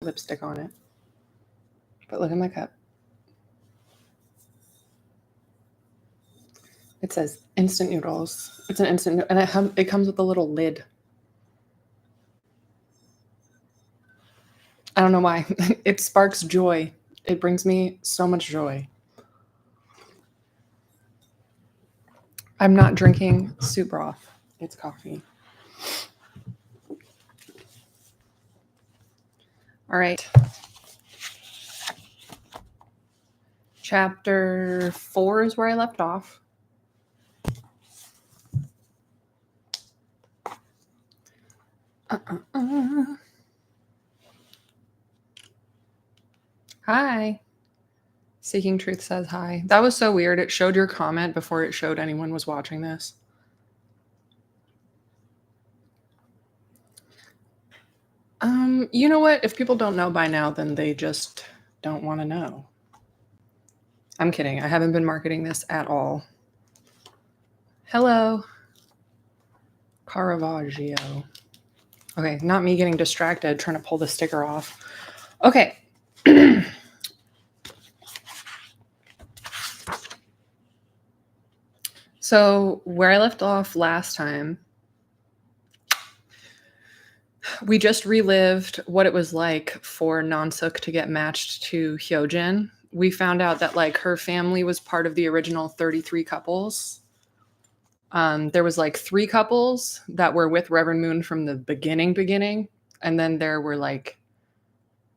lipstick on it. But look at my cup. It says instant noodles. It's an instant, and it comes with a little lid. I don't know why. It sparks joy. It brings me so much joy. I'm not drinking soup broth. It's coffee. All right. Chapter 4 is where I left off. Hi. Seeking Truth says hi. That was so weird. It showed your comment before it showed anyone was watching this. You know what? If people don't know by now, then they just don't want to know. I'm kidding. I haven't been marketing this at all. Hello. Caravaggio. Okay, not me getting distracted trying to pull the sticker off. Okay. So where I left off last time, we just relived what it was like for Nansuk to get matched to Hyojin. We found out that like her family was part of the original 33 couples. There was like 3 couples that were with Reverend Moon from the beginning. And then there were like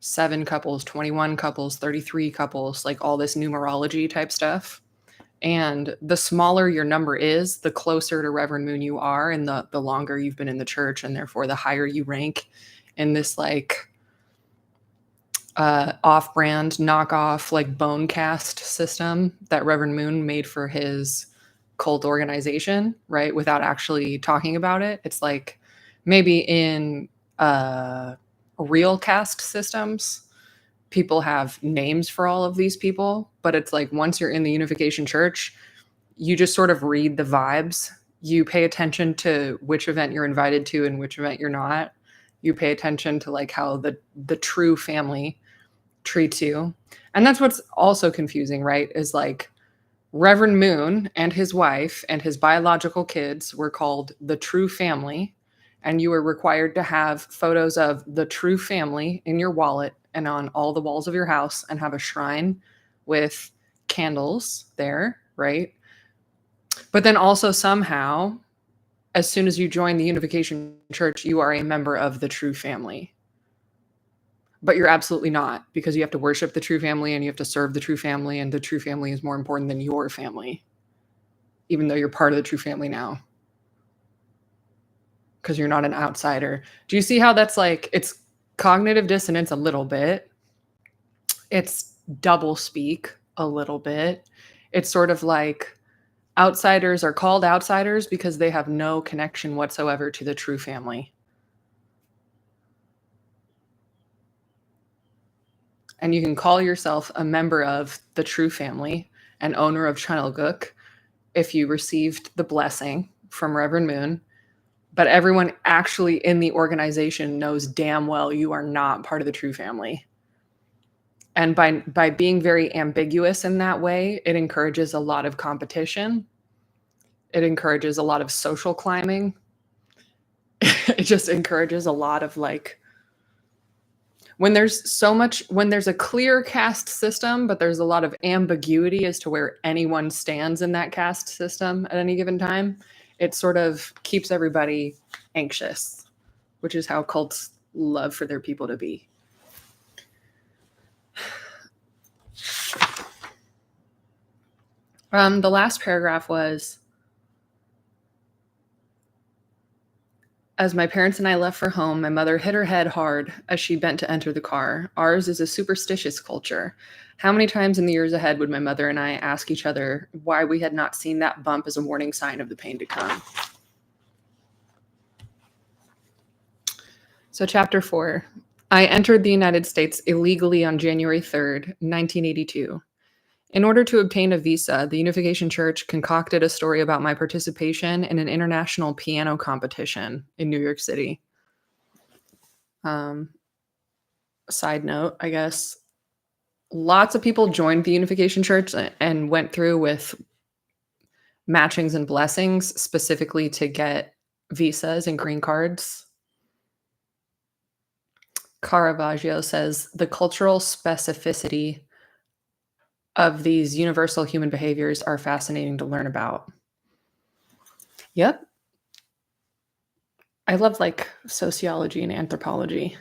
7 couples, 21 couples, 33 couples, like all this numerology type stuff. And the smaller your number is, the closer to Reverend Moon you are, and the longer you've been in the church, and therefore the higher you rank in this like off-brand, knockoff, like bone cast system that Reverend Moon made for his cult organization, right? Without actually talking about it. It's like maybe in real caste systems, people have names for all of these people, but it's like once you're in the Unification Church, you just sort of read the vibes. You pay attention to which event you're invited to and which event you're not. You pay attention to like how the true family treats you. And that's what's also confusing, right? Is like Reverend Moon and his wife and his biological kids were called the true family, and you were required to have photos of the true family in your wallet and on all the walls of your house and have a shrine with candles there, right? But then also somehow, as soon as you join the Unification Church, you are a member of the true family. But you're absolutely not, because you have to worship the true family and you have to serve the true family, and the true family is more important than your family, even though you're part of the true family now, because you're not an outsider. Do you see how that's like, it's cognitive dissonance a little bit. It's double speak a little bit. It's sort of like outsiders are called outsiders because they have no connection whatsoever to the true family. And you can call yourself a member of the true family and owner of Chunilguk if you received the blessing from Reverend Moon. But everyone actually in the organization knows damn well you are not part of the true family. And by being very ambiguous in that way, it encourages a lot of competition. It encourages a lot of social climbing. It just encourages a lot of like, when there's a clear caste system, but there's a lot of ambiguity as to where anyone stands in that caste system at any given time, it sort of keeps everybody anxious, which is how cults love for their people to be. The last paragraph was, as my parents and I left for home, my mother hit her head hard as she bent to enter the car. Ours is a superstitious culture. How many times in the years ahead would my mother and I ask each other why we had not seen that bump as a warning sign of the pain to come? So chapter 4. I entered the United States illegally on January 3rd, 1982. In order to obtain a visa, the Unification Church concocted a story about my participation in an international piano competition in New York City. Side note, I guess lots of people joined the Unification Church and went through with matchings and blessings specifically to get visas and green cards. Caravaggio says the cultural specificity of these universal human behaviors are fascinating to learn about. Yep. I love like sociology and anthropology.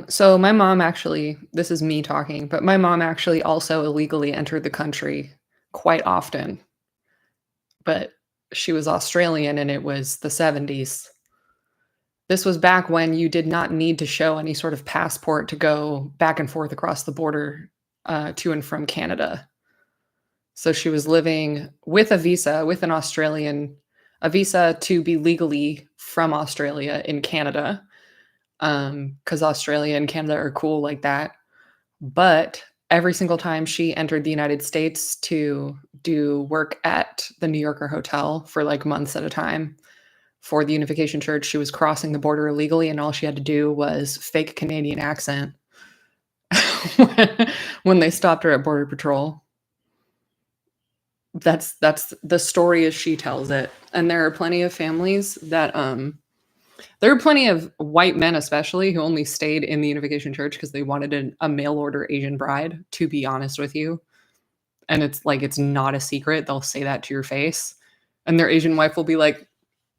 So my mom actually, this is me talking, but my mom actually also illegally entered the country quite often, but she was Australian and it was the 70s. This was back when you did not need to show any sort of passport to go back and forth across the border to and from Canada. So she was living with a visa, with an Australian, a visa to be legally from Australia in Canada, because Australia and Canada are cool like that. But every single time she entered the United States to do work at the New Yorker hotel for like months at a time for the Unification Church, she was crossing the border illegally, and all she had to do was fake Canadian accent when they stopped her at Border Patrol. That's the story as she tells it. And there are plenty of families that there are plenty of white men especially who only stayed in the Unification Church because they wanted a mail order Asian bride, to be honest with you. And it's like it's not a secret. They'll say that to your face. And their Asian wife will be like,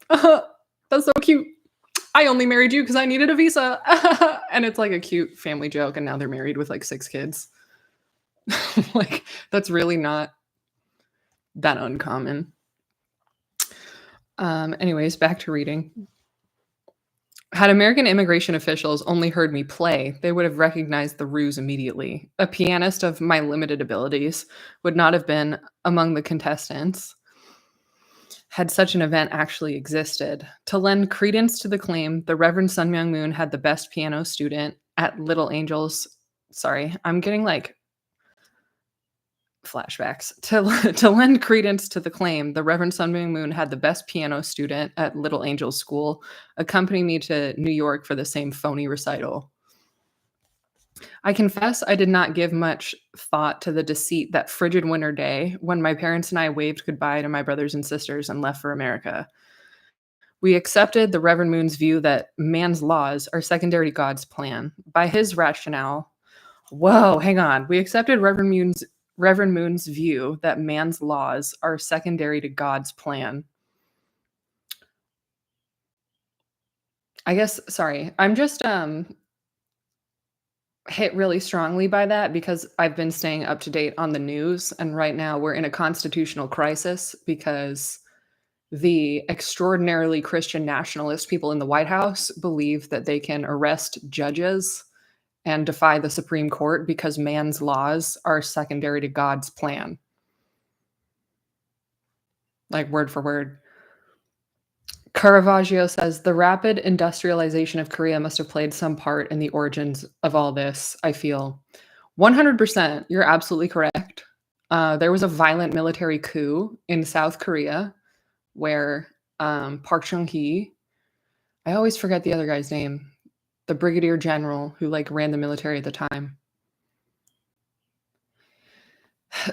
that's so cute. I only married you because I needed a visa. And it's like a cute family joke. And now they're married with like 6 kids. Like, that's really not that uncommon. Anyways, back to reading. Had American immigration officials only heard me play, they would have recognized the ruse immediately. A pianist of my limited abilities would not have been among the contestants had such an event actually existed. To lend credence to the claim, the Reverend Sun Myung Moon had the best piano student at Little Angels. Sorry, I'm getting like flashbacks. To lend credence to the claim, the Reverend Sun Myung Moon had the best piano student at Little Angels School accompany me to New York for the same phony recital. I confess I did not give much thought to the deceit that frigid winter day when my parents and I waved goodbye to my brothers and sisters and left for America. We accepted the Reverend Moon's view that man's laws are secondary to God's plan. By his rationale, whoa, hang on. We accepted Reverend Moon's view that man's laws are secondary to God's plan. I guess, sorry, I'm just hit really strongly by that because I've been staying up to date on the news, and right now we're in a constitutional crisis because the extraordinarily Christian nationalist people in the White House believe that they can arrest judges and defy the Supreme Court because man's laws are secondary to God's plan. Like word for word. Caravaggio says the rapid industrialization of Korea must have played some part in the origins of all this, I feel. 100%, you're absolutely correct. There was a violent military coup in South Korea where Park Chung-hee, I always forget the other guy's name, the brigadier general who like ran the military at the time.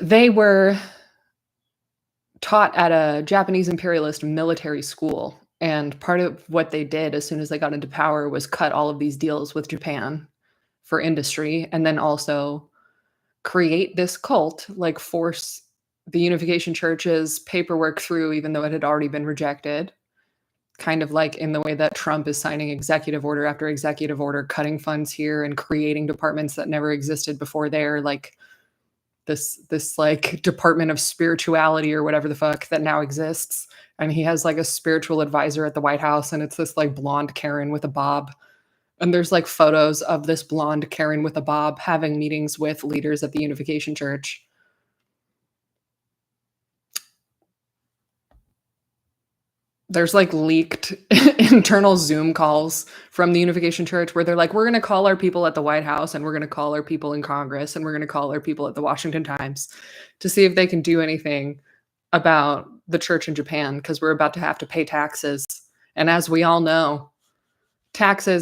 They were taught at a Japanese imperialist military school. And part of what they did as soon as they got into power was cut all of these deals with Japan for industry and then also create this cult, like force the Unification Church's paperwork through, even though it had already been rejected. Kind of like in the way that Trump is signing executive order after executive order, cutting funds here and creating departments that never existed before there, like this like Department of Spirituality or whatever the fuck that now exists. And he has like a spiritual advisor at the White House, and it's this like blonde Karen with a bob. And there's like photos of this blonde Karen with a bob having meetings with leaders at the Unification Church. There's, like, leaked internal Zoom calls from the Unification Church where they're like, "We're gonna call our people at the White House, and we're gonna call our people in Congress, and we're gonna call our people at the Washington Times to see if they can do anything about the church in Japan because 'cause we're about to have to pay taxes." And as we all know,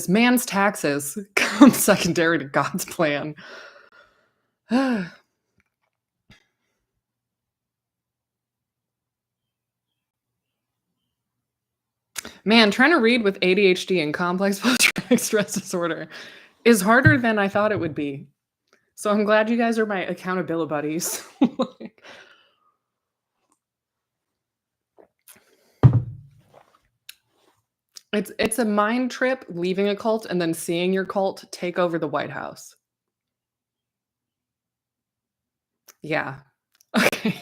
man's taxes come secondary to God's plan. Man, trying to read with ADHD and complex post-traumatic stress disorder is harder than I thought it would be. So I'm glad you guys are my accountability buddies. Like, it's a mind trip leaving a cult and then seeing your cult take over the White House. Yeah. Okay.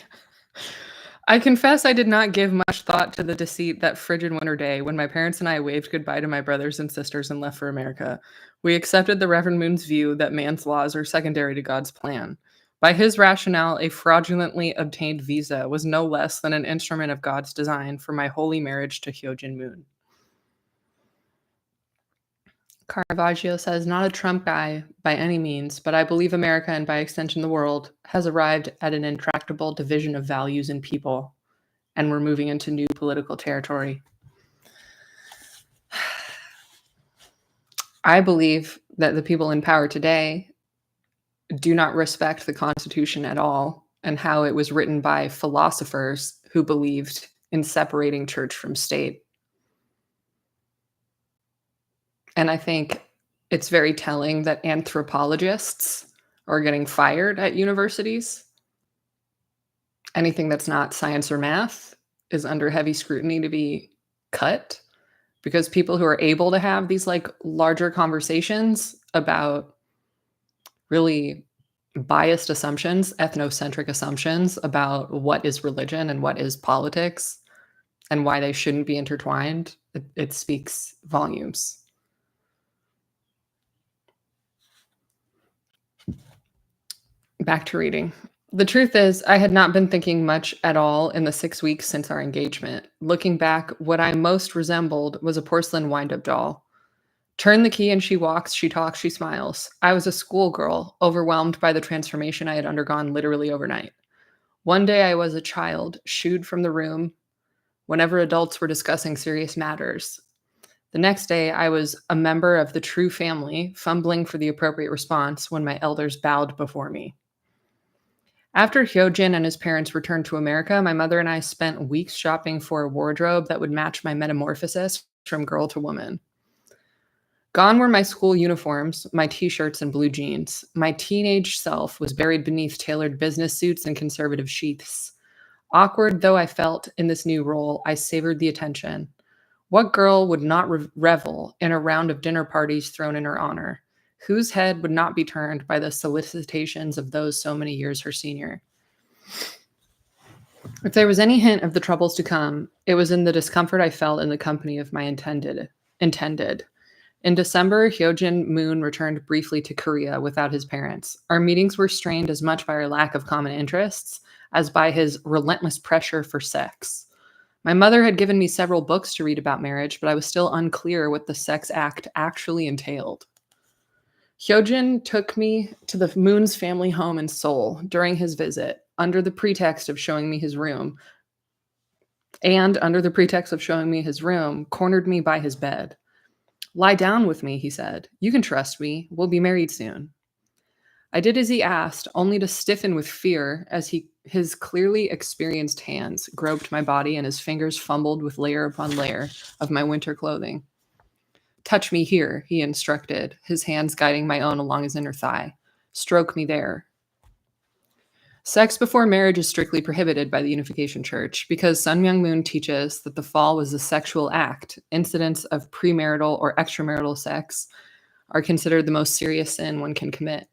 I confess I did not give much thought to the deceit that frigid winter day when my parents and I waved goodbye to my brothers and sisters and left for America. We accepted the Reverend Moon's view that man's laws are secondary to God's plan. By his rationale, a fraudulently obtained visa was no less than an instrument of God's design for my holy marriage to Hyojin Moon. Caravaggio says, not a Trump guy by any means, but I believe America and by extension the world has arrived at an intractable division of values and people, and we're moving into new political territory. I believe that the people in power today do not respect the Constitution at all and how it was written by philosophers who believed in separating church from state. And I think it's very telling that anthropologists are getting fired at universities. Anything that's not science or math is under heavy scrutiny to be cut because people who are able to have these like larger conversations about really biased assumptions, ethnocentric assumptions about what is religion and what is politics and why they shouldn't be intertwined, it speaks volumes. Back to reading. The truth is, I had not been thinking much at all in the 6 weeks since our engagement. Looking back, what I most resembled was a porcelain wind-up doll. Turn the key and she walks, she talks, she smiles. I was a schoolgirl, overwhelmed by the transformation I had undergone literally overnight. One day I was a child, shooed from the room whenever adults were discussing serious matters. The next day, I was a member of the true family, fumbling for the appropriate response when my elders bowed before me. After Hyojin and his parents returned to America, my mother and I spent weeks shopping for a wardrobe that would match my metamorphosis from girl to woman. Gone were my school uniforms, my t-shirts and blue jeans. My teenage self was buried beneath tailored business suits and conservative sheaths. Awkward though I felt in this new role, I savored the attention. What girl would not revel in a round of dinner parties thrown in her honor? Whose head would not be turned by the solicitations of those so many years her senior? If there was any hint of the troubles to come, it was in the discomfort I felt in the company of my intended. In December, Hyojin Moon returned briefly to Korea without his parents. Our meetings were strained as much by our lack of common interests as by his relentless pressure for sex. My mother had given me several books to read about marriage, but I was still unclear what the sex act actually entailed. Hyojin took me to the Moon's family home in Seoul during his visit, under the pretext of showing me his room, cornered me by his bed. Lie down with me, he said. You can trust me. We'll be married soon. I did as he asked, only to stiffen with fear as his clearly experienced hands groped my body and his fingers fumbled with layer upon layer of my winter clothing. Touch me here, he instructed, his hands guiding my own along his inner thigh. Stroke me there. Sex before marriage is strictly prohibited by the Unification Church because Sun Myung Moon teaches that the fall was a sexual act. Incidents of premarital or extramarital sex are considered the most serious sin one can commit.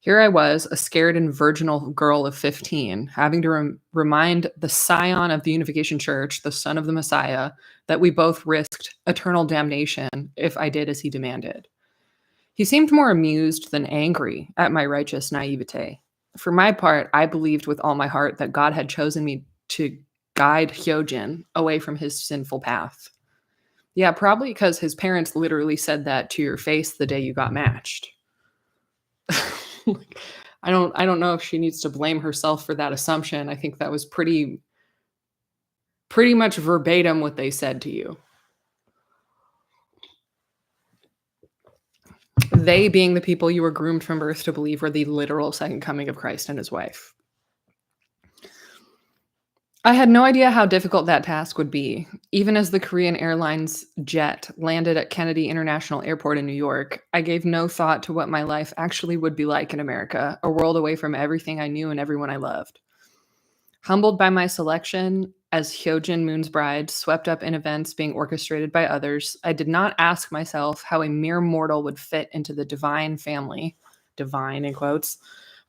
Here I was, a scared and virginal girl of 15, having to remind the scion of the Unification Church, the son of the Messiah, that we both risked eternal damnation if I did as he demanded. He seemed more amused than angry at my righteous naivete. For my part, I believed with all my heart that God had chosen me to guide Hyojin away from his sinful path. Yeah, probably because his parents literally said that to your face the day you got matched. Like, I don't know if she needs to blame herself for that assumption. I think that was pretty much verbatim what they said to you. They being the people you were groomed from birth to believe were the literal second coming of Christ and his wife. I had no idea how difficult that task would be. Even as the Korean Airlines jet landed at Kennedy International Airport in New York, I gave no thought to what my life actually would be like in America, a world away from everything I knew and everyone I loved. Humbled by my selection as Hyojin Moon's bride, swept up in events being orchestrated by others, I did not ask myself how a mere mortal would fit into the divine family, divine in quotes,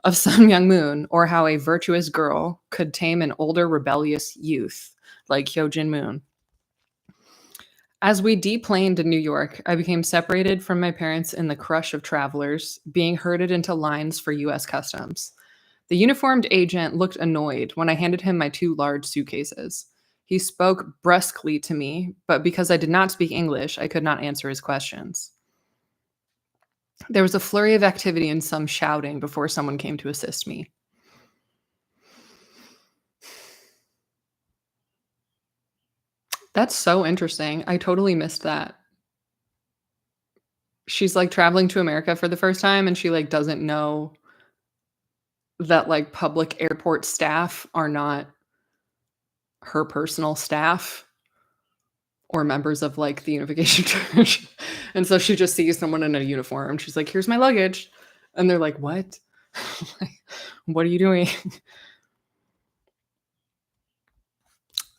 of Sun Myung Moon, or how a virtuous girl could tame an older rebellious youth like Hyojin Moon. As we deplaned to New York, I became separated from my parents in the crush of travelers, being herded into lines for U.S. Customs. The uniformed agent looked annoyed when I handed him my 2 large suitcases. He spoke brusquely to me, but because I did not speak English, I could not answer his questions. There was a flurry of activity and some shouting before someone came to assist me. That's so interesting. I totally missed that. She's, like, traveling to America for the first time, and she, like, doesn't know that, like, public airport staff are not her personal staff or members of, like, the Unification Church. And so she just sees someone in a uniform. She's like, "Here's my luggage." And they're like, "What? Like, what are you doing?"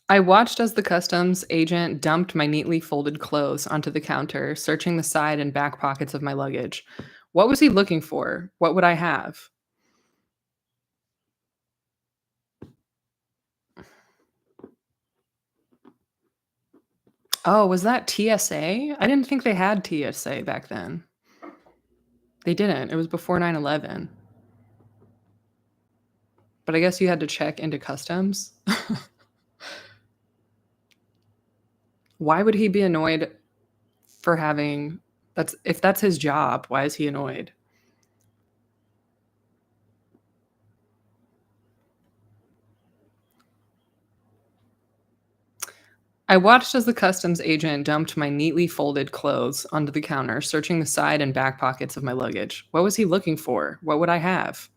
I watched as the customs agent dumped my neatly folded clothes onto the counter, searching the side and back pockets of my luggage. What was he looking for? What would I have? Oh, was that TSA? I didn't think they had TSA back then. They didn't. It was before 9/11. But I guess you had to check into customs. Why would he be annoyed for having that's if that's his job, why is he annoyed? I watched as the customs agent dumped my neatly folded clothes onto the counter, searching the side and back pockets of my luggage. What was he looking for? What would I have?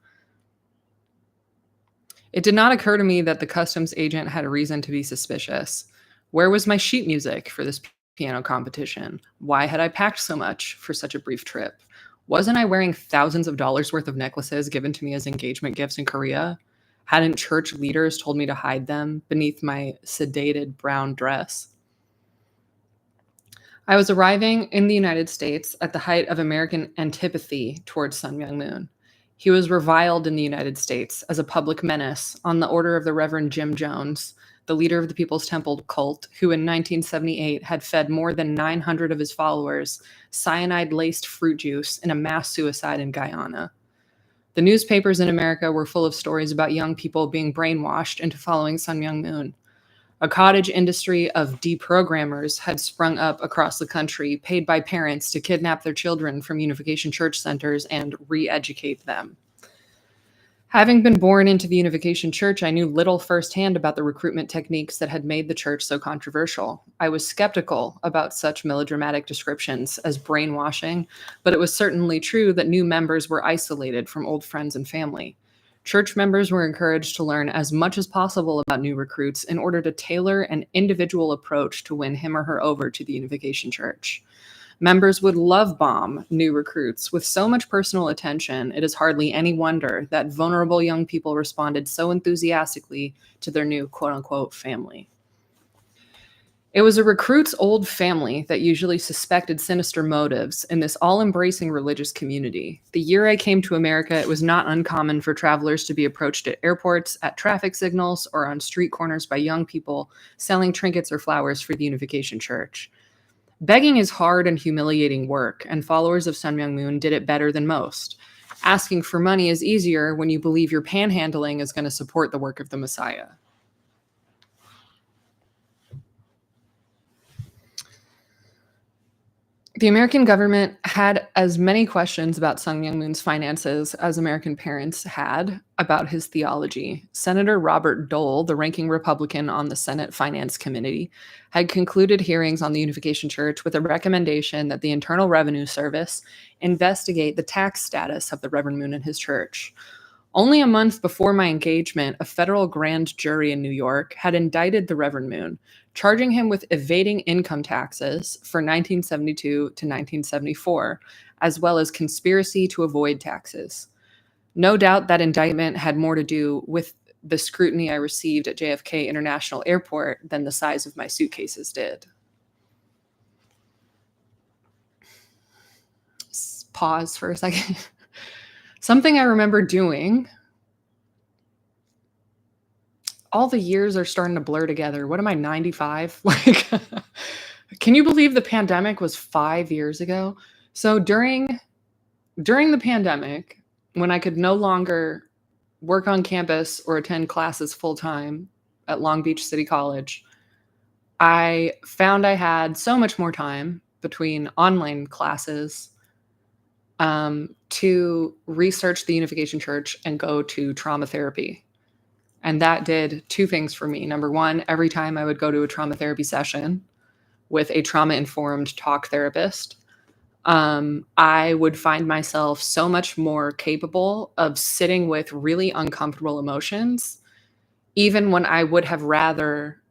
It did not occur to me that the customs agent had a reason to be suspicious. Where was my sheet music for this piano competition? Why had I packed so much for such a brief trip? Wasn't I wearing thousands of dollars worth of necklaces given to me as engagement gifts in Korea? Hadn't church leaders told me to hide them beneath my sedated brown dress? I was arriving in the United States at the height of American antipathy towards Sun Myung Moon. He was reviled in the United States as a public menace on the order of the Reverend Jim Jones, the leader of the People's Temple cult, who in 1978 had fed more than 900 of his followers cyanide-laced fruit juice in a mass suicide in Guyana. The newspapers in America were full of stories about young people being brainwashed into following Sun Myung Moon. A cottage industry of deprogrammers had sprung up across the country, paid by parents to kidnap their children from Unification Church centers and re-educate them. Having been born into the Unification Church, I knew little firsthand about the recruitment techniques that had made the church so controversial. I was skeptical about such melodramatic descriptions as brainwashing, but it was certainly true that new members were isolated from old friends and family. Church members were encouraged to learn as much as possible about new recruits in order to tailor an individual approach to win him or her over to the Unification Church. Members would love bomb new recruits with so much personal attention, it is hardly any wonder that vulnerable young people responded so enthusiastically to their new quote-unquote family. It was a recruit's old family that usually suspected sinister motives in this all-embracing religious community. The year I came to America, it was not uncommon for travelers to be approached at airports, at traffic signals, or on street corners by young people selling trinkets or flowers for the Unification Church. Begging is hard and humiliating work, and followers of Sun Myung Moon did it better than most. Asking for money is easier when you believe your panhandling is going to support the work of the Messiah. The American government had as many questions about Sung Myung Moon's finances as American parents had about his theology. Senator Robert Dole, the ranking Republican on the Senate Finance Committee, had concluded hearings on the Unification Church with a recommendation that the Internal Revenue Service investigate the tax status of the Reverend Moon and his church. Only a month before my engagement, a federal grand jury in New York had indicted the Reverend Moon, charging him with evading income taxes for 1972 to 1974, as well as conspiracy to avoid taxes. No doubt that indictment had more to do with the scrutiny I received at JFK International Airport than the size of my suitcases did. Pause for a second. Something I remember doing. All the years are starting to blur together. What am I, 95? Like, can you believe the pandemic was 5 years ago? So during the pandemic, when I could no longer work on campus or attend classes full time at Long Beach City College, I found I had so much more time between online classes to research the Unification Church and go to trauma therapy. And that did two things for me. Number one, every time I would go to a trauma therapy session with a trauma-informed talk therapist, I would find myself so much more capable of sitting with really uncomfortable emotions, even when I would have rather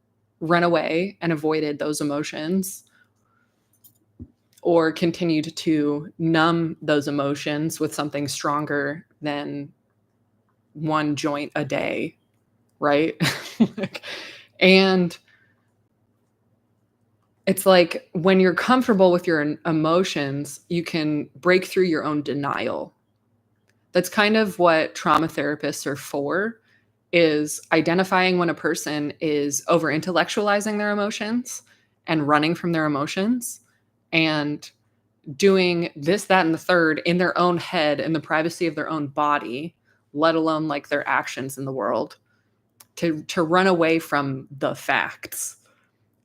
run away and avoided those emotions or continued to numb those emotions with something stronger than one joint a day, right? And it's like when you're comfortable with your emotions, you can break through your own denial. That's kind of what trauma therapists are for, is identifying when a person is over intellectualizing their emotions and running from their emotions and doing this, that, and the third in their own head in the privacy of their own body, let alone like their actions in the world, to run away from the facts.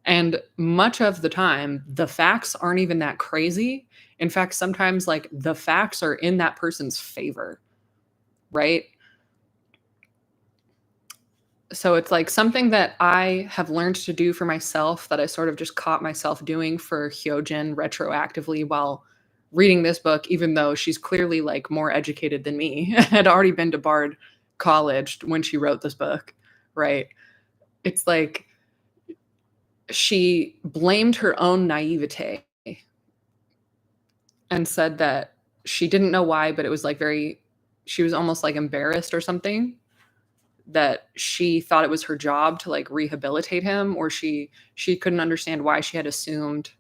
And much of the time, the facts aren't even that crazy. In fact, sometimes like the facts are in that person's favor, right? So it's like something that I have learned to do for myself that I sort of just caught myself doing for Hyojin retroactively while reading this book, even though she's clearly like more educated than me, had already been to Bard College when she wrote this book, right? It's like she blamed her own naivete and said that she didn't know why, but it was like she was almost like embarrassed or something, that she thought it was her job to like rehabilitate him, or she couldn't understand why she had assumed.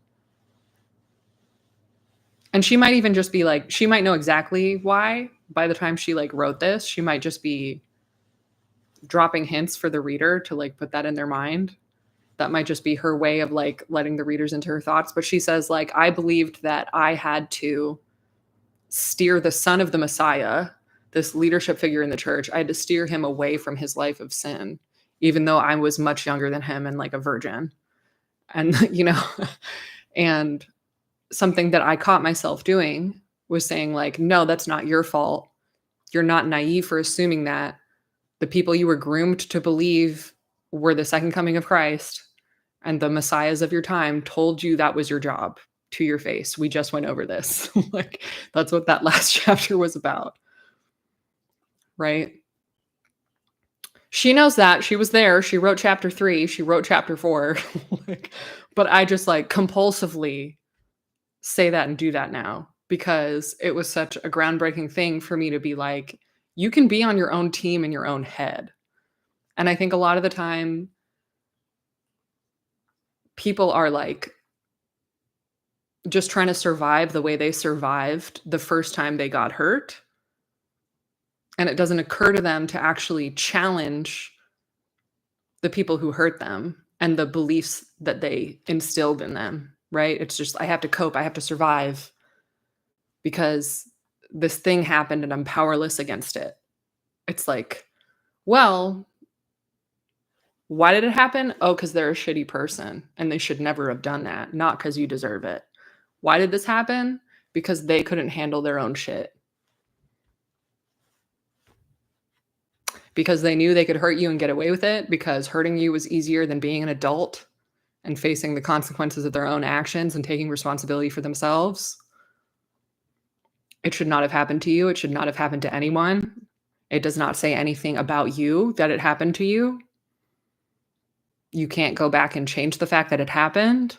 And she might even just be like, she might know exactly why by the time she like wrote this. She might just be dropping hints for the reader to like put that in their mind. That might just be her way of like letting the readers into her thoughts. But she says like, I believed that I had to steer the son of the Messiah, this leadership figure in the church, I had to steer him away from his life of sin, even though I was much younger than him and like a virgin. And, and something that I caught myself doing was saying like, no, that's not your fault. You're not naive for assuming that. The people you were groomed to believe were the second coming of Christ and the messiahs of your time told you that was your job to your face. We just went over this. Like, that's what that last chapter was about. Right? She knows that. She was there. She wrote chapter 3. She wrote chapter 4. But I just like compulsively say that and do that now because it was such a groundbreaking thing for me to be like, you can be on your own team in your own head. And I think a lot of the time people are like just trying to survive the way they survived the first time they got hurt. And it doesn't occur to them to actually challenge the people who hurt them and the beliefs that they instilled in them, right? It's just, I have to cope, I have to survive because this thing happened and I'm powerless against it. It's like, well, why did it happen? Oh, because they're a shitty person and they should never have done that, not because you deserve it. Why did this happen? Because they couldn't handle their own shit. Because they knew they could hurt you and get away with it, because hurting you was easier than being an adult and facing the consequences of their own actions and taking responsibility for themselves. It should not have happened to you. It should not have happened to anyone. It does not say anything about you that it happened to you. You can't go back and change the fact that it happened,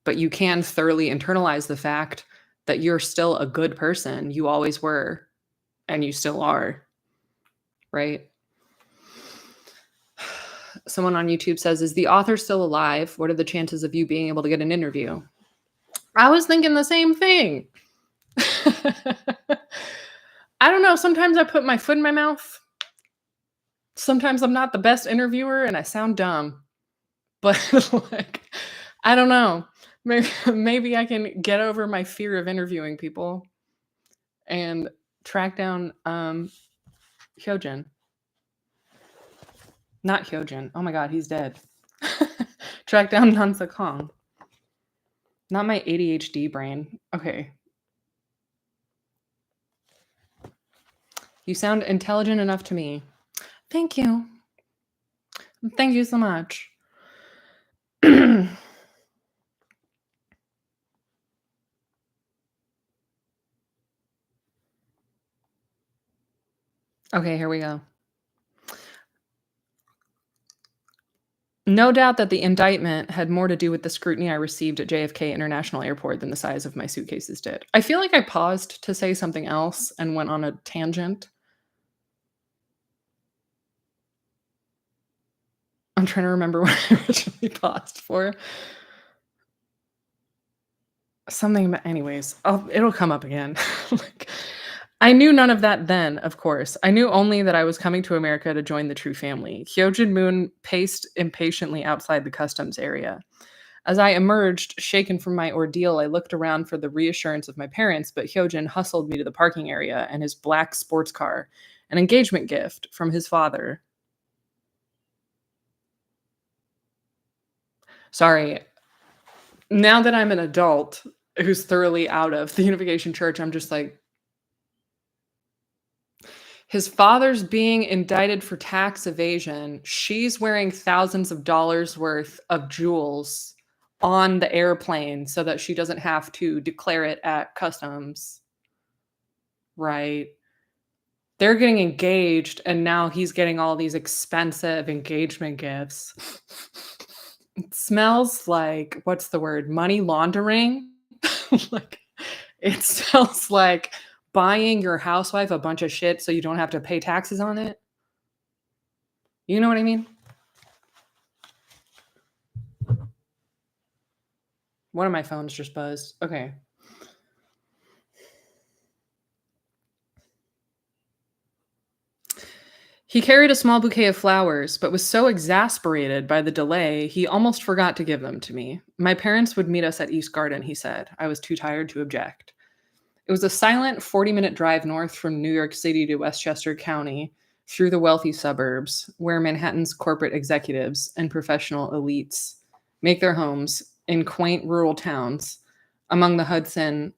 but you can thoroughly internalize the fact that you're still a good person. You always were, and you still are, right? Someone on YouTube says, "Is the author still alive? What are the chances of you being able to get an interview?" I was thinking the same thing. I don't know. Sometimes I put my foot in my mouth. Sometimes I'm not the best interviewer and I sound dumb. But like, I don't know. Maybe I can get over my fear of interviewing people and track down Hyojin. Not Hyojin. Oh my god, he's dead. Track down Nansa Kong. Not my ADHD brain. Okay. You sound intelligent enough to me. Thank you. Thank you so much. Okay, here we go. No doubt that the indictment had more to do with the scrutiny I received at JFK International Airport than the size of my suitcases did. I feel like I paused to say something else and went on a tangent. I'm trying to remember what I originally paused for. Something about, anyways, it'll come up again. Like, I knew none of that then, of course. I knew only that I was coming to America to join the true family. Hyojin Moon paced impatiently outside the customs area. As I emerged, shaken from my ordeal, I looked around for the reassurance of my parents, but Hyojin hustled me to the parking area and his black sports car, an engagement gift from his father. Sorry. Now that I'm an adult who's thoroughly out of the Unification Church, I'm just like, his father's being indicted for tax evasion. She's wearing thousands of dollars worth of jewels on the airplane so that she doesn't have to declare it at customs. Right. They're getting engaged, and now he's getting all these expensive engagement gifts. It smells like, what's the word? Money laundering. Like, it smells like buying your housewife a bunch of shit so you don't have to pay taxes on it. You know what I mean? One of my phones just buzzed. Okay. He carried a small bouquet of flowers, but was so exasperated by the delay, he almost forgot to give them to me. My parents would meet us at East Garden, he said. I was too tired to object. It was a silent 40-minute drive north from New York City to Westchester County through the wealthy suburbs, where Manhattan's corporate executives and professional elites make their homes in quaint rural towns along the Hudson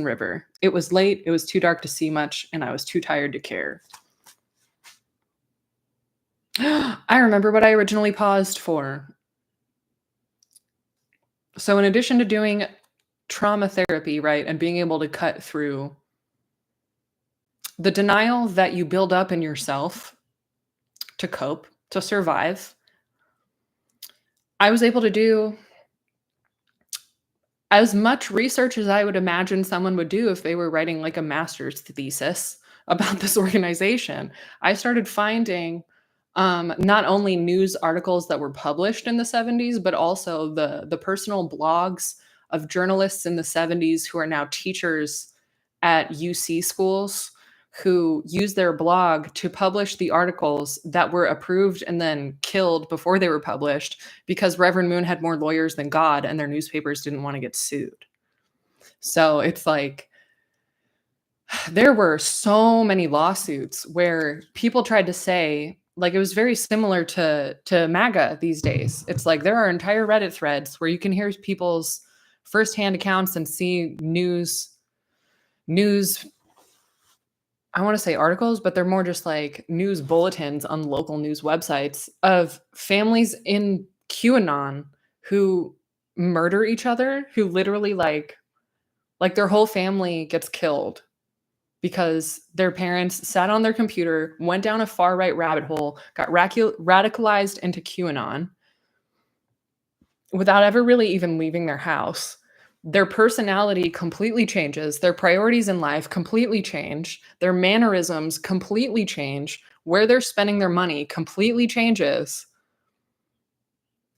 River. It was late, it was too dark to see much, and I was too tired to care. I remember what I originally paused for. So in addition to doing trauma therapy, right, and being able to cut through the denial that you build up in yourself to cope, to survive, I was able to do as much research as I would imagine someone would do if they were writing like a master's thesis about this organization. I started finding not only news articles that were published in the 70s, but also the personal blogs of journalists in the 70s who are now teachers at UC schools, who use their blog to publish the articles that were approved and then killed before they were published because Reverend Moon had more lawyers than God and their newspapers didn't want to get sued. So it's like, there were so many lawsuits where people tried to say, like, it was very similar to MAGA these days. It's like there are entire Reddit threads where you can hear people's firsthand accounts and see news, I want to say articles, but they're more just like news bulletins on local news websites of families in QAnon who murder each other, who literally like their whole family gets killed because their parents sat on their computer, went down a far right rabbit hole, got radicalized into QAnon without ever really even leaving their house. Their personality completely changes, their priorities in life completely change, their mannerisms completely change, where they're spending their money completely changes.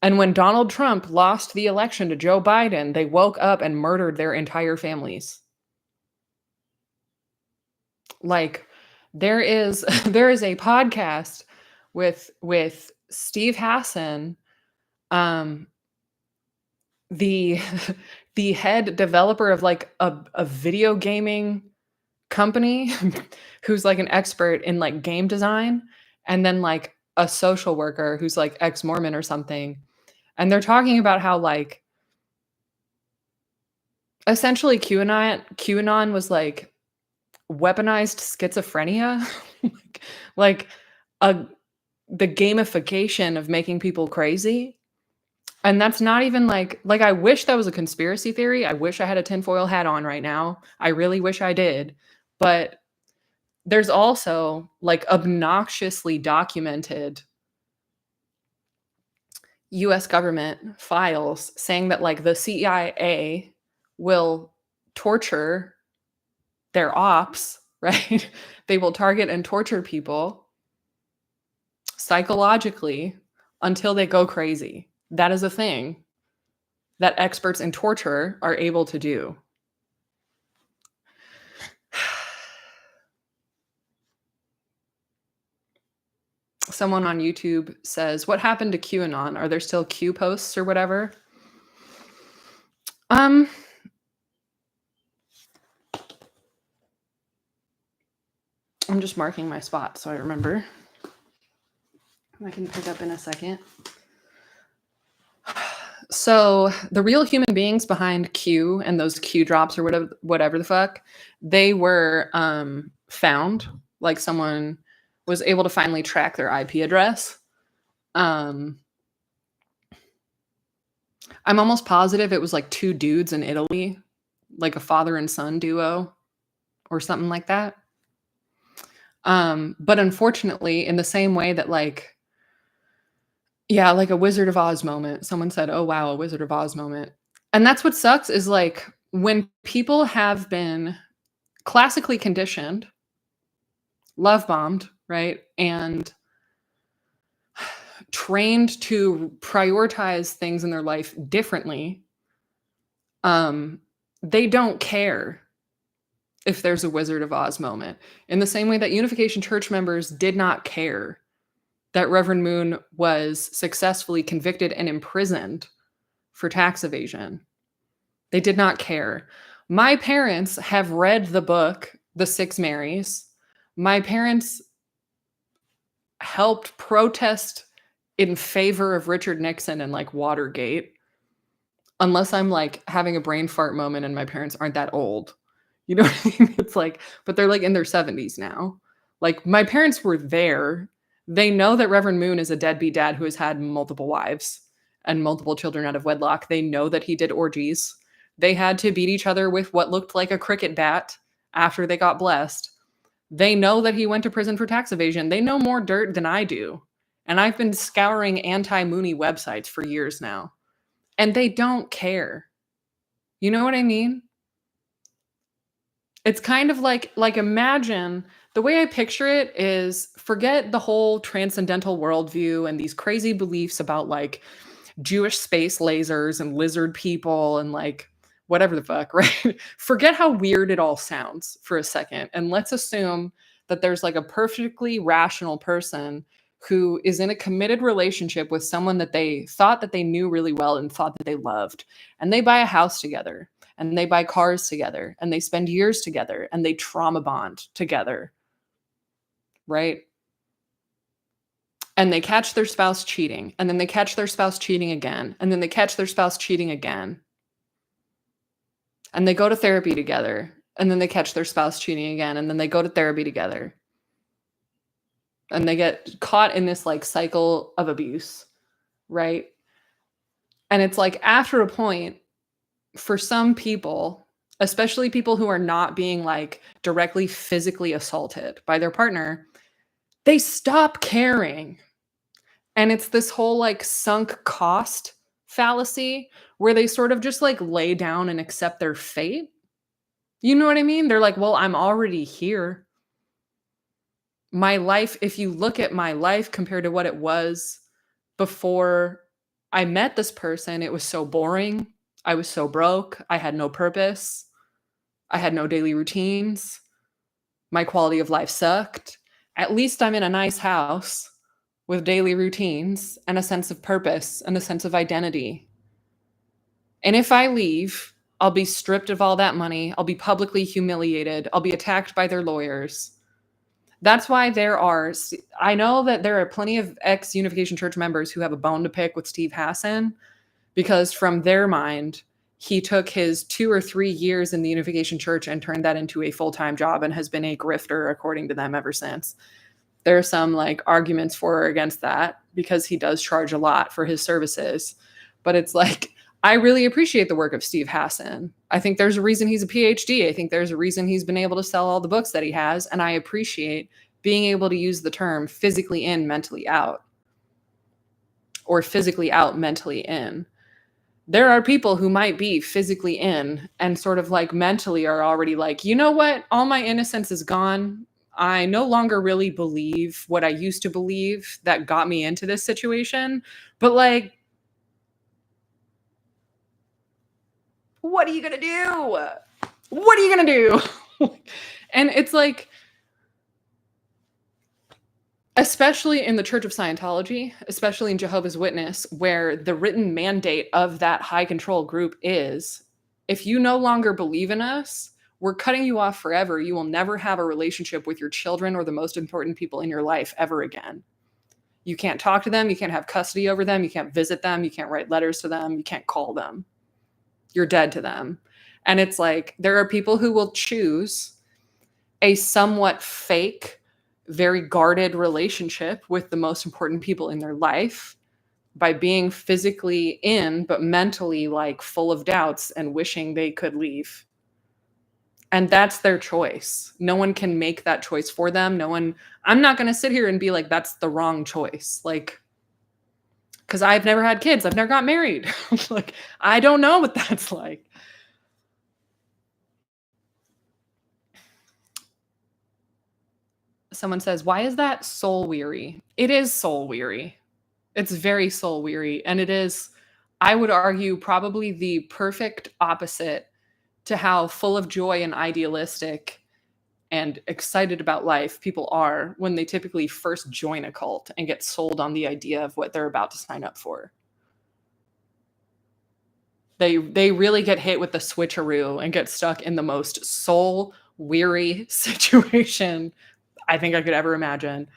And when Donald Trump lost the election to Joe Biden, they woke up and murdered their entire families. Like there is there is a podcast with Steve Hassan, um the the head developer of like a video gaming company who's like an expert in like game design, and then like a social worker who's like ex-Mormon or something. And they're talking about how like essentially QAnon was like weaponized schizophrenia, like, like a the gamification of making people crazy. And that's not even like I wish that was a conspiracy theory. I wish I had a tinfoil hat on right now. I really wish I did. But there's also like obnoxiously documented US government files saying that like the CIA will torture their ops, right? They will target and torture people psychologically until they go crazy. That is a thing that experts in torture are able to do. Someone on YouTube says, "What happened to QAnon? Are there still Q posts or whatever?" I'm just marking my spot so I remember. I can pick up in a second. So the real human beings behind Q and those Q drops or whatever the fuck, they were found. Like someone was able to finally track their IP address. I'm almost positive it was like two dudes in Italy, like a father and son duo or something like that. But unfortunately, in the same way that like, yeah, like a Wizard of Oz moment. Someone said, "Oh wow, a Wizard of Oz moment." And that's what sucks is like when people have been classically conditioned, love bombed, right? And trained to prioritize things in their life differently, they don't care if there's a Wizard of Oz moment. In the same way that Unification Church members did not care that Reverend Moon was successfully convicted and imprisoned for tax evasion. They did not care. My parents have read the book, The Six Marys. My parents helped protest in favor of Richard Nixon and like Watergate. Unless I'm like having a brain fart moment and my parents aren't that old. You know what I mean? It's like, but they're like in their 70s now. Like my parents were there. They know that Reverend Moon is a deadbeat dad who has had multiple wives and multiple children out of wedlock. They know that he did orgies. They had to beat each other with what looked like a cricket bat after they got blessed. They know that he went to prison for tax evasion. They know more dirt than I do. And I've been scouring anti-Mooney websites for years now. And they don't care. You know what I mean? It's kind of like imagine the way I picture it is forget the whole transcendental worldview and these crazy beliefs about like Jewish space lasers and lizard people and like whatever the fuck, right? Forget how weird it all sounds for a second. And let's assume that there's like a perfectly rational person who is in a committed relationship with someone that they thought that they knew really well and thought that they loved. And they buy a house together and they buy cars together and they spend years together and they trauma bond together, right? And they catch their spouse cheating, and then they catch their spouse cheating again, and then they catch their spouse cheating again. and they go to therapy together, and then they catch their spouse cheating again, and then they go to therapy together. And they get caught in this like cycle of abuse, right? And it's like after a point, for some people, especially people who are not being like directly physically assaulted by their partner, they stop caring. And it's this whole like sunk cost fallacy where they sort of just like lay down and accept their fate. You know what I mean? They're like, well, I'm already here. My life, if you look at my life compared to what it was before I met this person, it was so boring. I was so broke. I had no purpose. I had no daily routines. My quality of life sucked. At least I'm in a nice house with daily routines and a sense of purpose and a sense of identity. And if I leave, I'll be stripped of all that money. I'll be publicly humiliated. I'll be attacked by their lawyers. That's why I know that there are plenty of ex Unification Church members who have a bone to pick with Steve Hassan because from their mind, he took his 2 or 3 years in the Unification Church and turned that into a full-time job and has been a grifter according to them ever since. There are some like arguments for or against that because he does charge a lot for his services. But it's like, I really appreciate the work of Steve Hassan. I think there's a reason he's a PhD. I think there's a reason he's been able to sell all the books that he has. And I appreciate being able to use the term physically in, mentally out, or physically out, mentally in. There are people who might be physically in and sort of like mentally are already like, you know what? All my innocence is gone. I no longer really believe what I used to believe that got me into this situation. But like, what are you going to do? What are you going to do? And it's like, especially in the Church of Scientology, especially in Jehovah's Witness, where the written mandate of that high control group is, if you no longer believe in us, we're cutting you off forever. You will never have a relationship with your children or the most important people in your life ever again. You can't talk to them. You can't have custody over them. You can't visit them. You can't write letters to them. You can't call them. You're dead to them. And it's like, there are people who will choose a somewhat fake, very guarded relationship with the most important people in their life by being physically in, but mentally like full of doubts and wishing they could leave. And that's their choice. No one can make that choice for them. I'm not going to sit here and be like, that's the wrong choice. Like, because I've never had kids. I've never got married. Like, I don't know what that's like. Someone says, why is that soul weary? It is soul weary. It's very soul weary. And it is, I would argue, probably the perfect opposite to how full of joy and idealistic and excited about life people are when they typically first join a cult and get sold on the idea of what they're about to sign up for. They really get hit with the switcheroo and get stuck in the most soul weary situation I think I could ever imagine.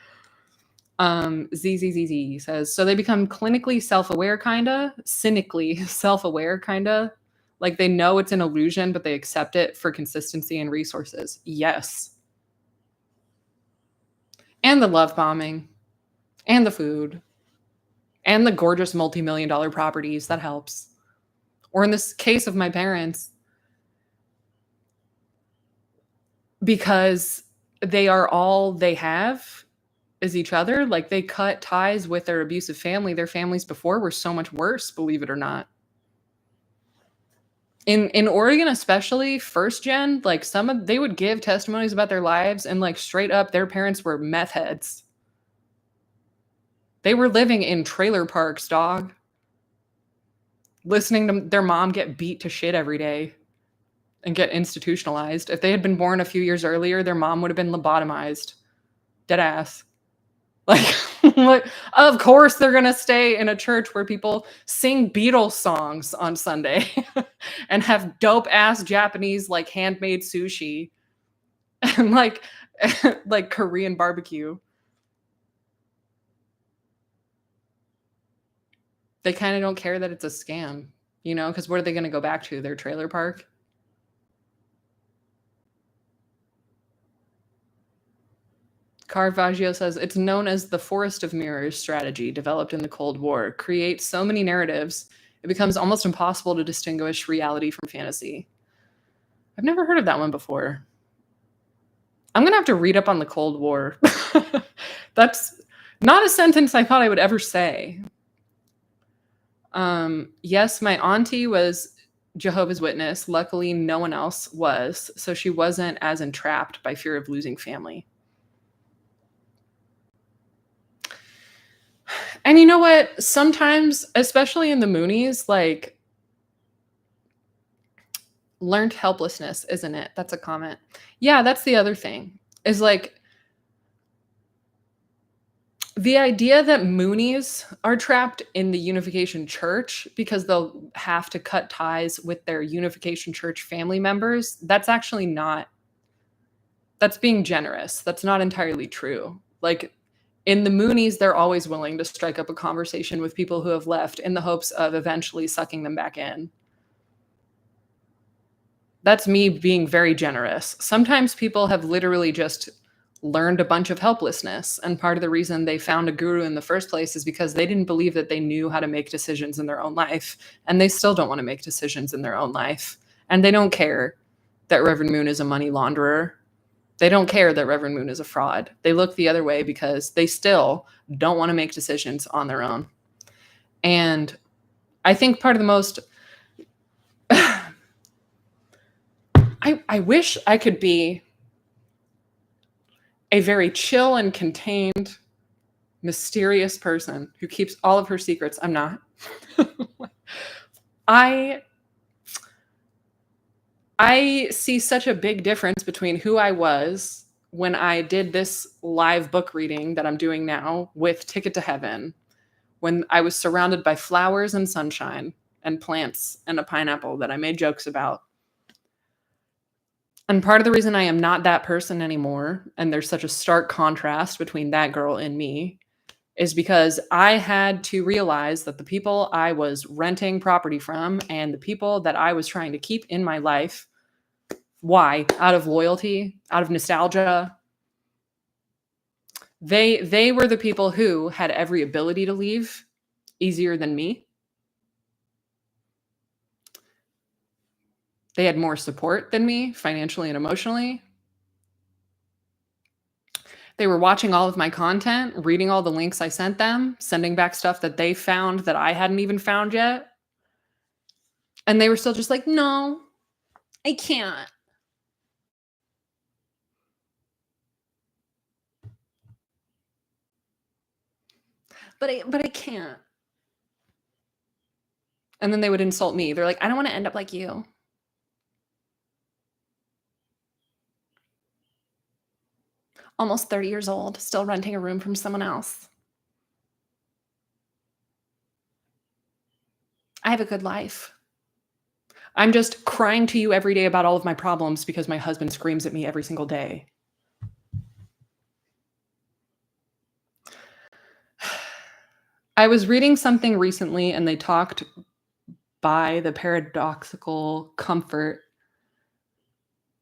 ZZZZ says, so they become clinically self-aware, kinda, cynically self-aware, kinda, like they know it's an illusion, but they accept it for consistency and resources. Yes. And the love bombing, and the food, and the gorgeous multi-million-dollar properties. That helps. Or in this case of my parents, because they are all they have is each other. Like they cut ties with their abusive family. Their families before were so much worse, believe it or not. In Oregon, especially first gen, like they would give testimonies about their lives and like straight up their parents were meth heads. They were living in trailer parks, dog. Listening to their mom get beat to shit every day and get institutionalized. If they had been born a few years earlier, their mom would have been lobotomized. Dead ass. Like, of course they're going to stay in a church where people sing Beatles songs on Sunday and have dope ass Japanese like handmade sushi and like Korean barbecue. They kind of don't care that it's a scam, you know, because what are they going to go back to? Their trailer park? Caravaggio says it's known as the forest of mirrors strategy developed in the Cold War. Creates so many narratives, it becomes almost impossible to distinguish reality from fantasy. I've never heard of that one before. I'm going to have to read up on the Cold War. That's not a sentence I thought I would ever say. Yes, my auntie was Jehovah's Witness. Luckily, no one else was, so she wasn't as entrapped by fear of losing family. And you know what? Sometimes, especially in the Moonies, like, learned helplessness, isn't it? That's a comment. Yeah, that's the other thing. Is like the idea that Moonies are trapped in the Unification Church because they'll have to cut ties with their Unification Church family members, that's actually not, that's being generous. That's not entirely true. Like, in the Moonies, they're always willing to strike up a conversation with people who have left in the hopes of eventually sucking them back in. That's me being very generous. Sometimes people have literally just learned a bunch of helplessness. And part of the reason they found a guru in the first place is because they didn't believe that they knew how to make decisions in their own life. And they still don't want to make decisions in their own life. And they don't care that Reverend Moon is a money launderer. They don't care that Reverend Moon is a fraud. They look the other way because they still don't want to make decisions on their own. And I think part of the most... I wish I could be a very chill and contained, mysterious person who keeps all of her secrets. I'm not. I see such a big difference between who I was when I did this live book reading that I'm doing now with Ticket to Heaven, when I was surrounded by flowers and sunshine and plants and a pineapple that I made jokes about. And part of the reason I am not that person anymore, and there's such a stark contrast between that girl and me, is because I had to realize that the people I was renting property from and the people that I was trying to keep in my life, why? Out of loyalty, out of nostalgia. They were the people who had every ability to leave easier than me. They had more support than me, financially and emotionally. They were watching all of my content, reading all the links I sent them, sending back stuff that they found that I hadn't even found yet. And they were still just like, no, I can't. But I can't. And then they would insult me. They're like, I don't want to end up like you. Almost 30 years old, still renting a room from someone else. I have a good life. I'm just crying to you every day about all of my problems because my husband screams at me every single day. I was reading something recently and they talked by the paradoxical comfort.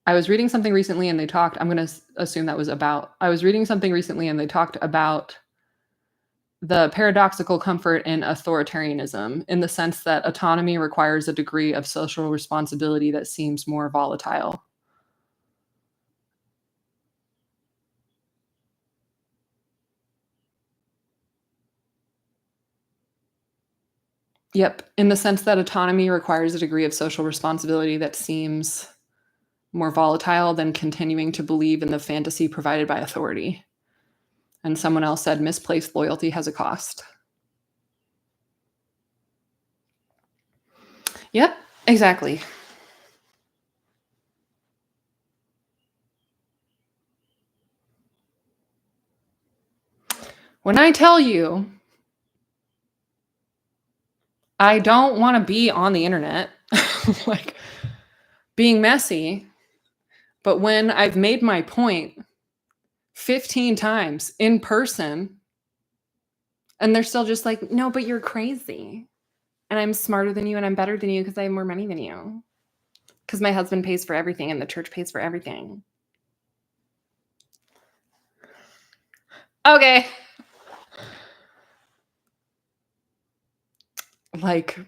I was reading something recently and they talked, I'm going to assume that was about, I was reading something recently and they talked about the paradoxical comfort in authoritarianism in the sense that autonomy requires a degree of social responsibility that seems more volatile. Yep, in the sense that autonomy requires a degree of social responsibility that seems more volatile than continuing to believe in the fantasy provided by authority. And someone else said misplaced loyalty has a cost. Yep, exactly. When I tell you I don't want to be on the internet, like being messy, but when I've made my point 15 times in person, and they're still just like, no, but you're crazy. And I'm smarter than you and I'm better than you because I have more money than you. Because my husband pays for everything and the church pays for everything. Okay. Like,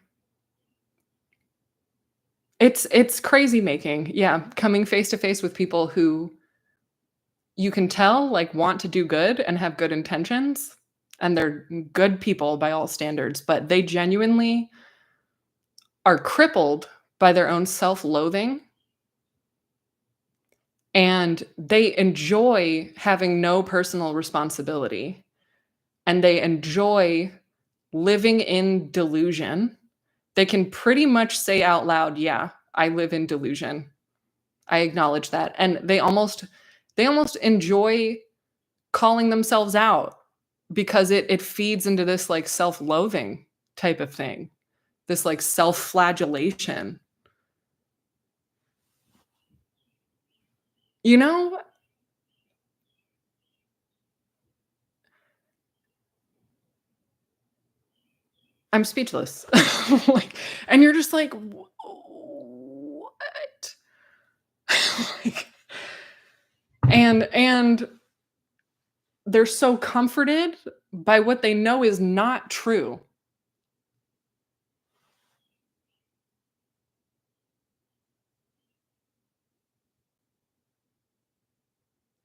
it's crazy making. Yeah, coming face to face with people who you can tell, like, want to do good and have good intentions, and they're good people by all standards, but they genuinely are crippled by their own self-loathing, and they enjoy having no personal responsibility, and they enjoy living in delusion. They can pretty much say out loud, "Yeah, I live in delusion. I acknowledge that." And they almost enjoy calling themselves out because it feeds into this, like, self-loathing type of thing, this, like, self-flagellation. You know? I'm speechless. Like, and you're just like, What?" Like, and they're so comforted by what they know is not true.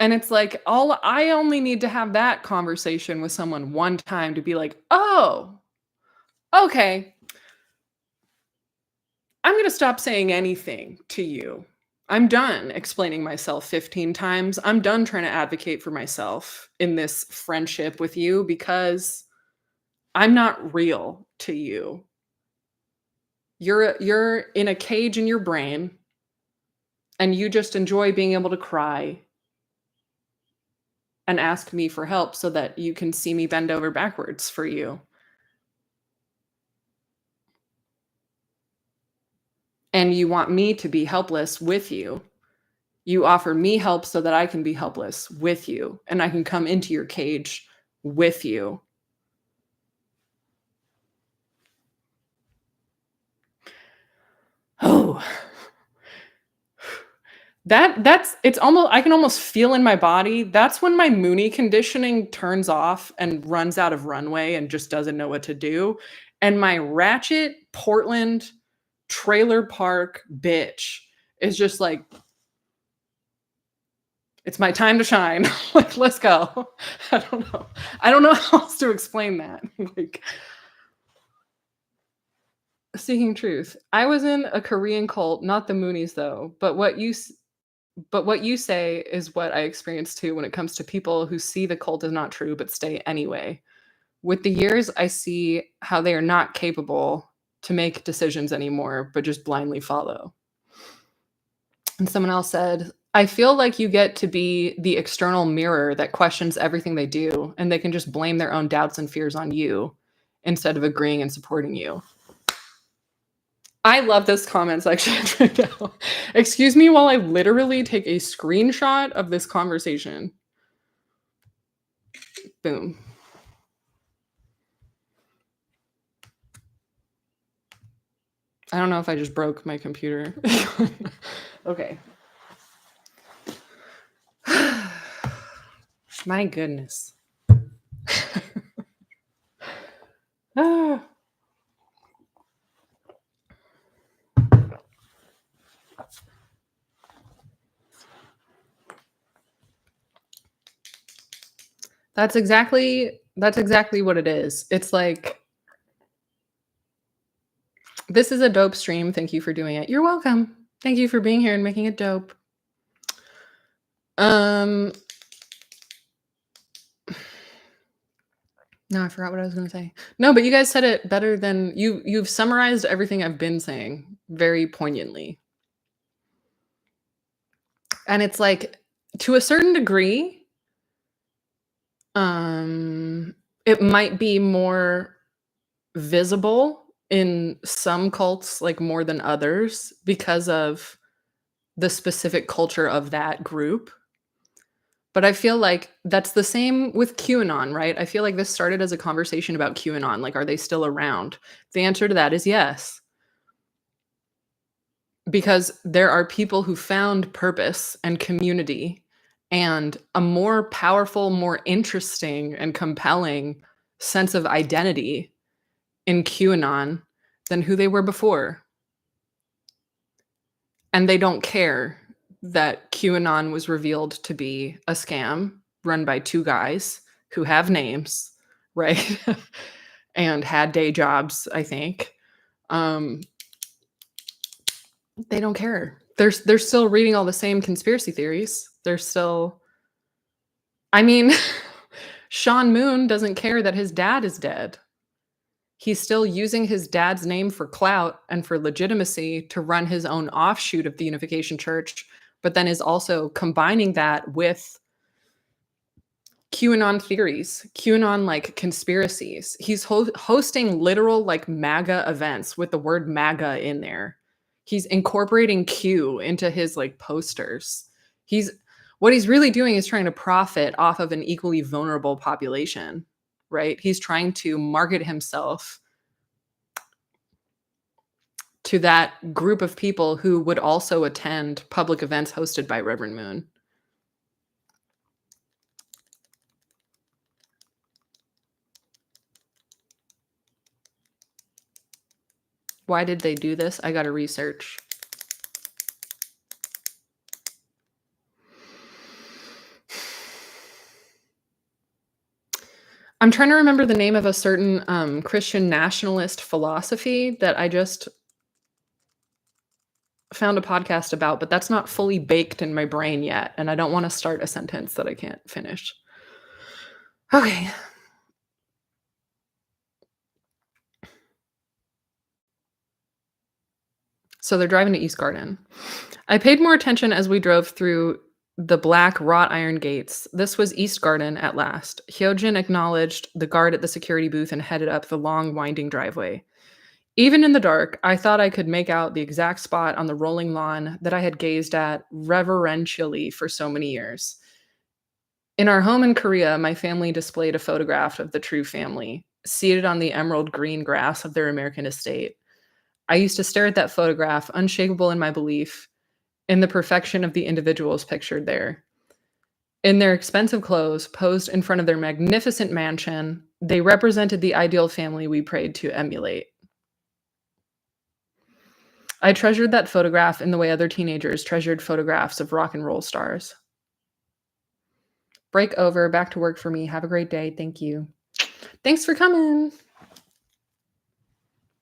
And it's like, all I only need to have that conversation with someone one time to be like, "Oh, okay. I'm gonna stop saying anything to you. I'm done explaining myself 15 times. I'm done trying to advocate for myself in this friendship with you because I'm not real to you. You're in a cage in your brain, and you just enjoy being able to cry and ask me for help so that you can see me bend over backwards for you. And you want me to be helpless with you. You offer me help so that I can be helpless with you, and I can come into your cage with you." Oh, that's it's almost I can almost feel in my body, that's when my Mooney conditioning turns off and runs out of runway and just doesn't know what to do, and my ratchet Portland trailer park bitch is just like, "It's my time to shine." Like, "Let's go." I don't know. I don't know how else to explain that. Like, seeking truth. I was in a Korean cult, not the Moonies though, but what you say is what I experience too when it comes to people who see the cult as not true but stay anyway. With the years, I see how they are not capable to make decisions anymore, but just blindly follow. And someone else said, "I feel like you get to be the external mirror that questions everything they do, and they can just blame their own doubts and fears on you instead of agreeing and supporting you." I love this comment section right now. Excuse me while I literally take a screenshot of this conversation. Boom. I don't know if I just broke my computer. Okay. My goodness. Ah, that's exactly what it is. It's like, "This is a dope stream. Thank you for doing it." You're welcome. Thank you for being here and making it dope. Um, no, I forgot what I was gonna say. No, but you guys said it better than you've summarized everything I've been saying very poignantly. And it's like, to a certain degree, it might be more visible in some cults, like, more than others because of the specific culture of that group. But I feel like that's the same with QAnon, right? I feel like this started as a conversation about QAnon, like, are they still around? The answer to that is yes, because there are people who found purpose and community and a more powerful, more interesting, and compelling sense of identity in QAnon than who they were before. And they don't care that QAnon was revealed to be a scam run by two guys who have names, right? And had day jobs, I think. Um, they don't care. They're still reading all the same conspiracy theories. They're still I mean, Sean Moon doesn't care that his dad is dead. He's still using his dad's name for clout and for legitimacy to run his own offshoot of the Unification Church, but then is also combining that with QAnon theories, QAnon like conspiracies. He's hosting literal like MAGA events with the word MAGA in there. He's incorporating Q into his like posters. He's what he's really doing is trying to profit off of an equally vulnerable population, right? He's trying to market himself to that group of people who would also attend public events hosted by Reverend Moon. Why did they do this? I got to research. I'm trying to remember the name of a certain Christian nationalist philosophy that I just found a podcast about, but that's not fully baked in my brain yet, and I don't want to start a sentence that I can't finish. Okay. So they're driving to East Garden. I paid more attention as we drove through the black wrought iron gates. This was East Garden at last. Hyojin acknowledged the guard at the security booth and headed up the long, winding driveway. Even in the dark, I thought I could make out the exact spot on the rolling lawn that I had gazed at reverentially for so many years. In our home in Korea, my family displayed a photograph of the True family, seated on the emerald green grass of their American estate. I used to stare at that photograph, unshakable in my belief in the perfection of the individuals pictured there. In their expensive clothes, posed in front of their magnificent mansion, they represented the ideal family we prayed to emulate. I treasured that photograph in the way other teenagers treasured photographs of rock and roll stars. Break over, back to work for me. Have a great day. Thank you. Thanks for coming.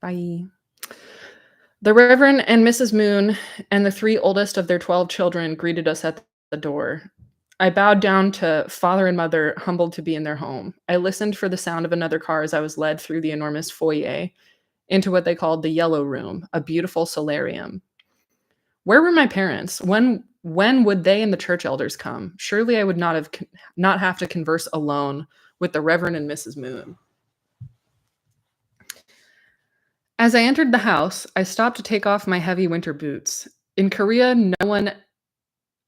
Bye. The Reverend and Mrs. Moon and the 3 oldest of their 12 children greeted us at the door. I bowed down to father and mother, humbled to be in their home. I listened for the sound of another car as I was led through the enormous foyer into what they called the Yellow Room, a beautiful solarium. Where were my parents? When would they and the church elders come? Surely I would not have to converse alone with the Reverend and Mrs. Moon. As I entered the house, I stopped to take off my heavy winter boots. In Korean, one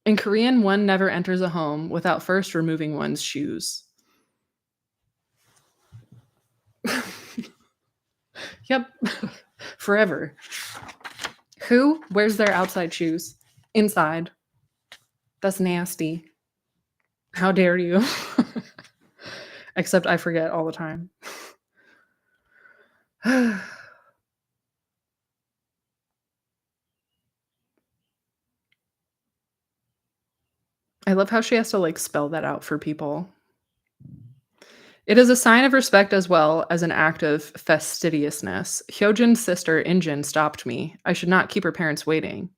never enters a home without first removing one's shoes. Yep. Forever. Who wears their outside shoes inside? That's nasty. How dare you? Except I forget all the time. I love how she has to like spell that out for people. It is a sign of respect as well as an act of fastidiousness. Hyojin's sister, Injin, stopped me. I should not keep her parents waiting.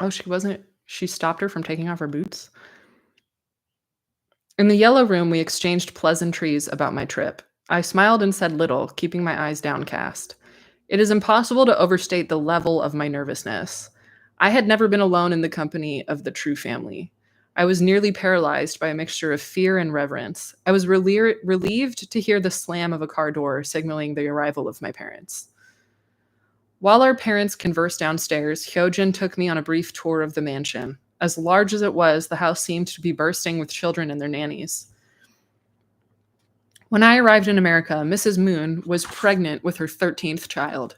Oh, she stopped her from taking off her boots? In the Yellow Room, we exchanged pleasantries about my trip. I smiled and said little, keeping my eyes downcast. It is impossible to overstate the level of my nervousness. I had never been alone in the company of the True family. I was nearly paralyzed by a mixture of fear and reverence. I was relieved to hear the slam of a car door signaling the arrival of my parents. While our parents conversed downstairs, Hyojin took me on a brief tour of the mansion. As large as it was, the house seemed to be bursting with children and their nannies. When I arrived in America, Mrs. Moon was pregnant with her 13th child.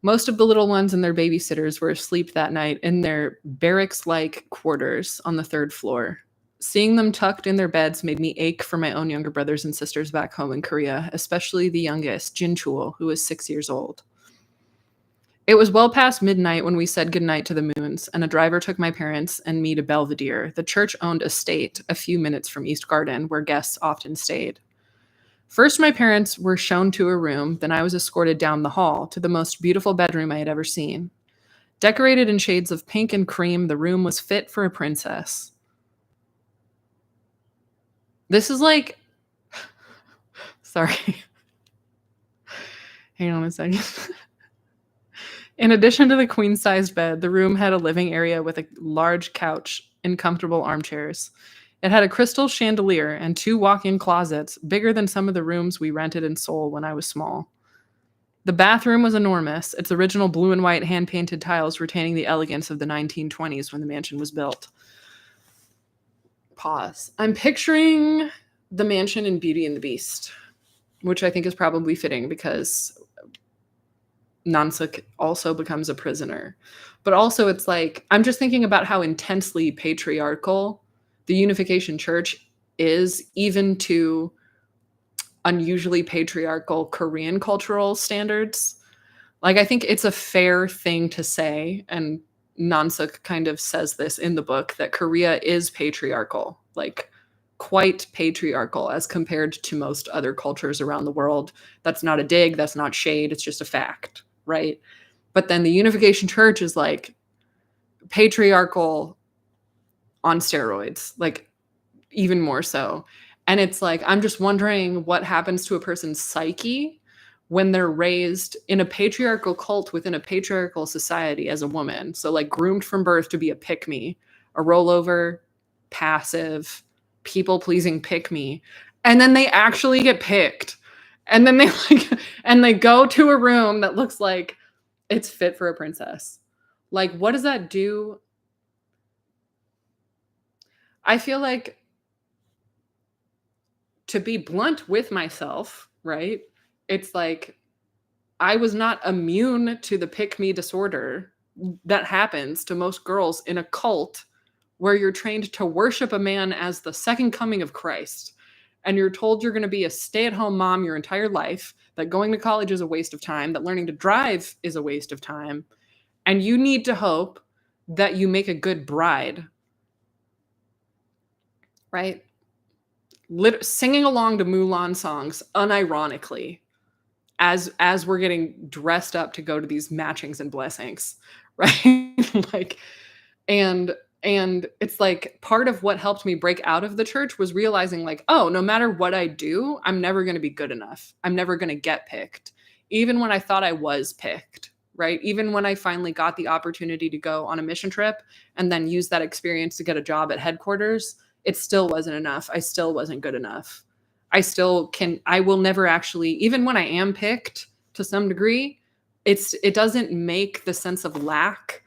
Most of the little ones and their babysitters were asleep that night in their barracks-like quarters on the third floor. Seeing them tucked in their beds made me ache for my own younger brothers and sisters back home in Korea, especially the youngest, Jinchul, who was 6 years old. It was well past midnight when we said goodnight to the Moons, and a driver took my parents and me to Belvedere, the church-owned estate a few minutes from East Garden, where guests often stayed. First, my parents were shown to a room, then I was escorted down the hall to the most beautiful bedroom I had ever seen. Decorated in shades of pink and cream, the room was fit for a princess. This is like... Sorry. Hang on a second. In addition to the queen-sized bed, the room had a living area with a large couch and comfortable armchairs. It had a crystal chandelier and 2 walk-in closets, bigger than some of the rooms we rented in Seoul when I was small. The bathroom was enormous, its original blue and white hand-painted tiles retaining the elegance of the 1920s when the mansion was built. Pause. I'm picturing the mansion in Beauty and the Beast, which I think is probably fitting because Nansuk also becomes a prisoner. But also it's like, I'm just thinking about how intensely patriarchal the Unification Church is, even to unusually patriarchal Korean cultural standards. Like, I think it's a fair thing to say, and Nansuk kind of says this in the book, that Korea is patriarchal, like quite patriarchal as compared to most other cultures around the world. That's not a dig, that's not shade, it's just a fact, right? But then the Unification Church is like patriarchal on steroids, like even more so. And it's like, I'm just wondering what happens to a person's psyche when they're raised in a patriarchal cult within a patriarchal society as a woman. So like groomed from birth to be a pick-me, a rollover, passive, people-pleasing pick-me. And then they actually get picked. And then they go to a room that looks like it's fit for a princess. Like, what does that do? I feel like, to be blunt with myself, right? It's like, I was not immune to the pick-me disorder that happens to most girls in a cult where you're trained to worship a man as the second coming of Christ. And you're told you're going to be a stay-at-home mom your entire life, that going to college is a waste of time, that learning to drive is a waste of time. And you need to hope that you make a good bride, right? Singing along to Mulan songs unironically as we're getting dressed up to go to these matchings and blessings, right? Like, and it's like, part of what helped me break out of the church was realizing, like, oh, no matter what I do, I'm never going to be good enough. I'm never going to get picked. Even when I thought I was picked, right? Even when I finally got the opportunity to go on a mission trip and then use that experience to get a job at headquarters, it still wasn't enough. I still wasn't good enough. I will never actually, even when I am picked to some degree, it doesn't make the sense of lack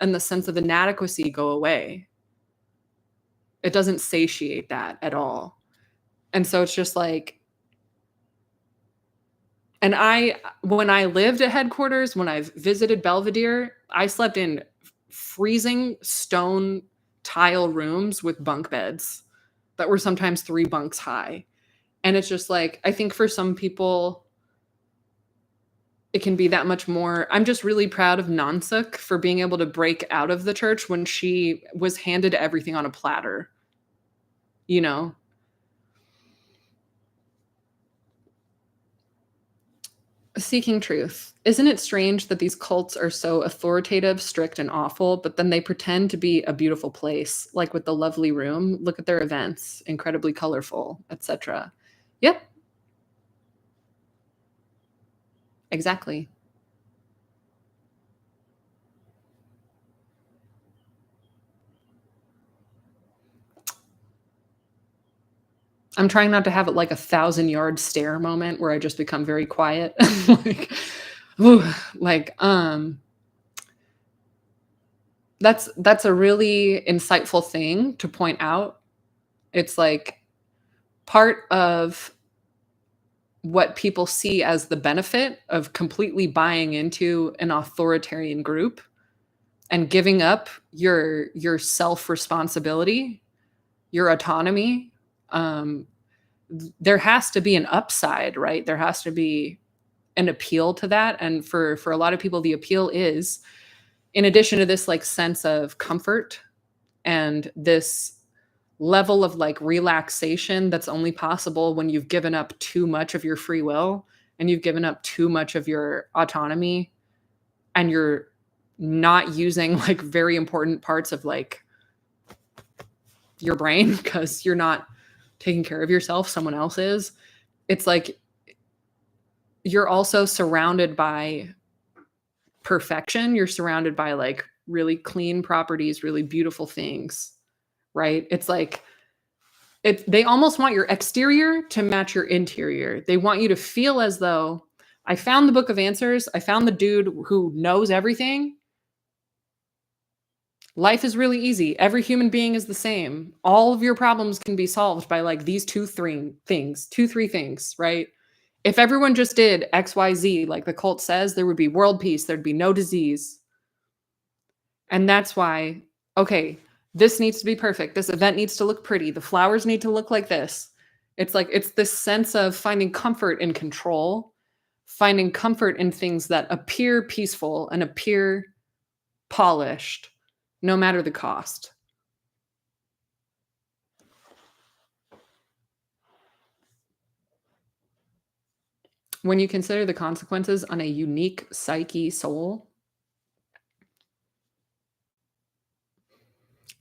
and the sense of inadequacy go away. It doesn't satiate that at all. And so it's just like, and when I lived at headquarters, when I've visited Belvedere, I slept in freezing stone tile rooms with bunk beds that were sometimes 3 bunks high. And it's just like, I think for some people, it can be that much more. I'm just really proud of Nansuk for being able to break out of the church when she was handed everything on a platter, you know? Seeking truth. Isn't it strange that these cults are so authoritative, strict, and awful, but then they pretend to be a beautiful place, like with the lovely room? Look at their events, incredibly colorful, etc. Yep. Exactly. I'm trying not to have it like a 1,000-yard stare moment where I just become very quiet. Like, ooh, like, that's a really insightful thing to point out. It's like, part of what people see as the benefit of completely buying into an authoritarian group and giving up your self responsibility, your autonomy. um, there has to be an upside, right? There has to be an appeal to that, and for a lot of people, the appeal is, in addition to this like sense of comfort and this level of like relaxation that's only possible when you've given up too much of your free will and you've given up too much of your autonomy, and you're not using like very important parts of like your brain because you're not taking care of yourself, someone else is. It's like you're also surrounded by perfection. You're surrounded by like really clean properties, really beautiful things, right? It's like they almost want your exterior to match your interior. They want you to feel as though I found the book of answers. I found the dude who knows everything. Life is really easy. Every human being is the same. All of your problems can be solved by like these two, three things, right? If everyone just did XYZ, like the cult says, there would be world peace, there'd be no disease. And that's why, okay, this needs to be perfect. This event needs to look pretty. The flowers need to look like this. It's like, it's this sense of finding comfort in control, finding comfort in things that appear peaceful and appear polished, no matter the cost. When you consider the consequences on a unique psyche soul,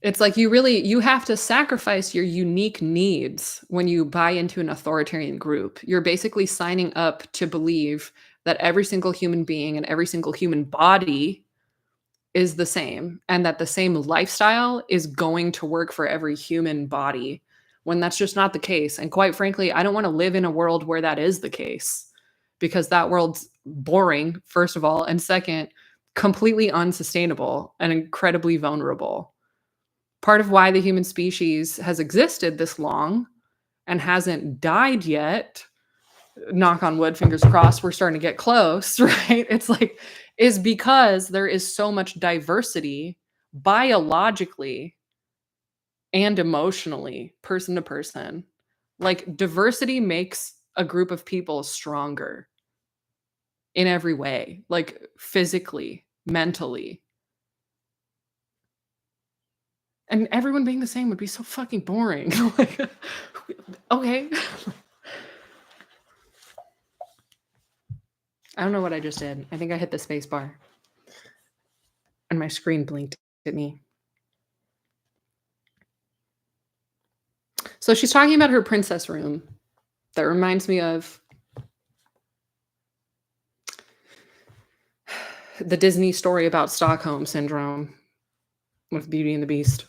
it's like you have to sacrifice your unique needs when you buy into an authoritarian group. You're basically signing up to believe that every single human being and every single human body is the same, and that the same lifestyle is going to work for every human body, when that's just not the case. And quite frankly, I don't want to live in a world where that is the case, because that world's boring, first of all, and second, completely unsustainable and incredibly vulnerable. Part of why the human species has existed this long and hasn't died yet, knock on wood, fingers crossed, we're starting to get close, right? It's like, is because there is so much diversity biologically and emotionally, person to person. Like, diversity makes a group of people stronger in every way, like physically, mentally. And everyone being the same would be so fucking boring. Like, okay. I don't know what I just did. I think I hit the space bar. And my screen blinked at me. So she's talking about her princess room. That reminds me of the Disney story about Stockholm Syndrome with Beauty and the Beast.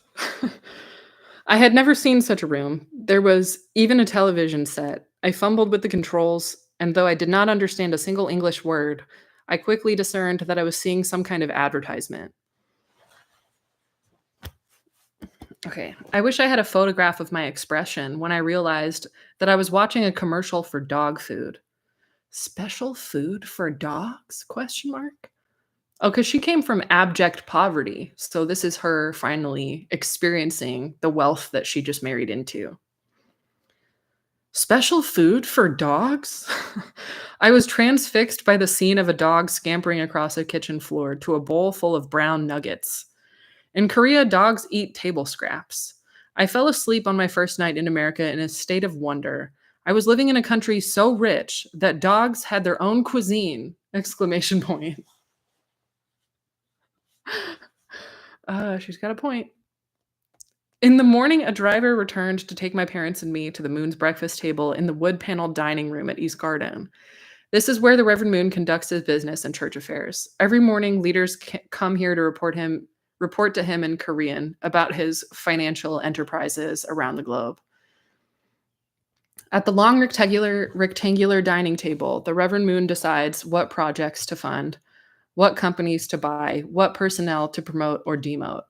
I had never seen such a room. There was even a television set. I fumbled with the controls, and though I did not understand a single English word, I quickly discerned that I was seeing some kind of advertisement. Okay, I wish I had a photograph of my expression when I realized that I was watching a commercial for dog food. Special food for dogs? Question mark. Oh, because she came from abject poverty. So this is her finally experiencing the wealth that she just married into. Special food for dogs? I was transfixed by the scene of a dog scampering across a kitchen floor to a bowl full of brown nuggets. In Korea, dogs eat table scraps. I fell asleep on my first night in America in a state of wonder. I was living in a country so rich that dogs had their own cuisine! Exclamation point. She's got a point. In the morning, a driver returned to take my parents and me to the Moon's breakfast table in the wood-paneled dining room at East Garden. This is where the Reverend Moon conducts his business and church affairs. Every morning, leaders come here to report to him in Korean about his financial enterprises around the globe. At the long rectangular dining table, the Reverend Moon decides what projects to fund, what companies to buy, what personnel to promote or demote.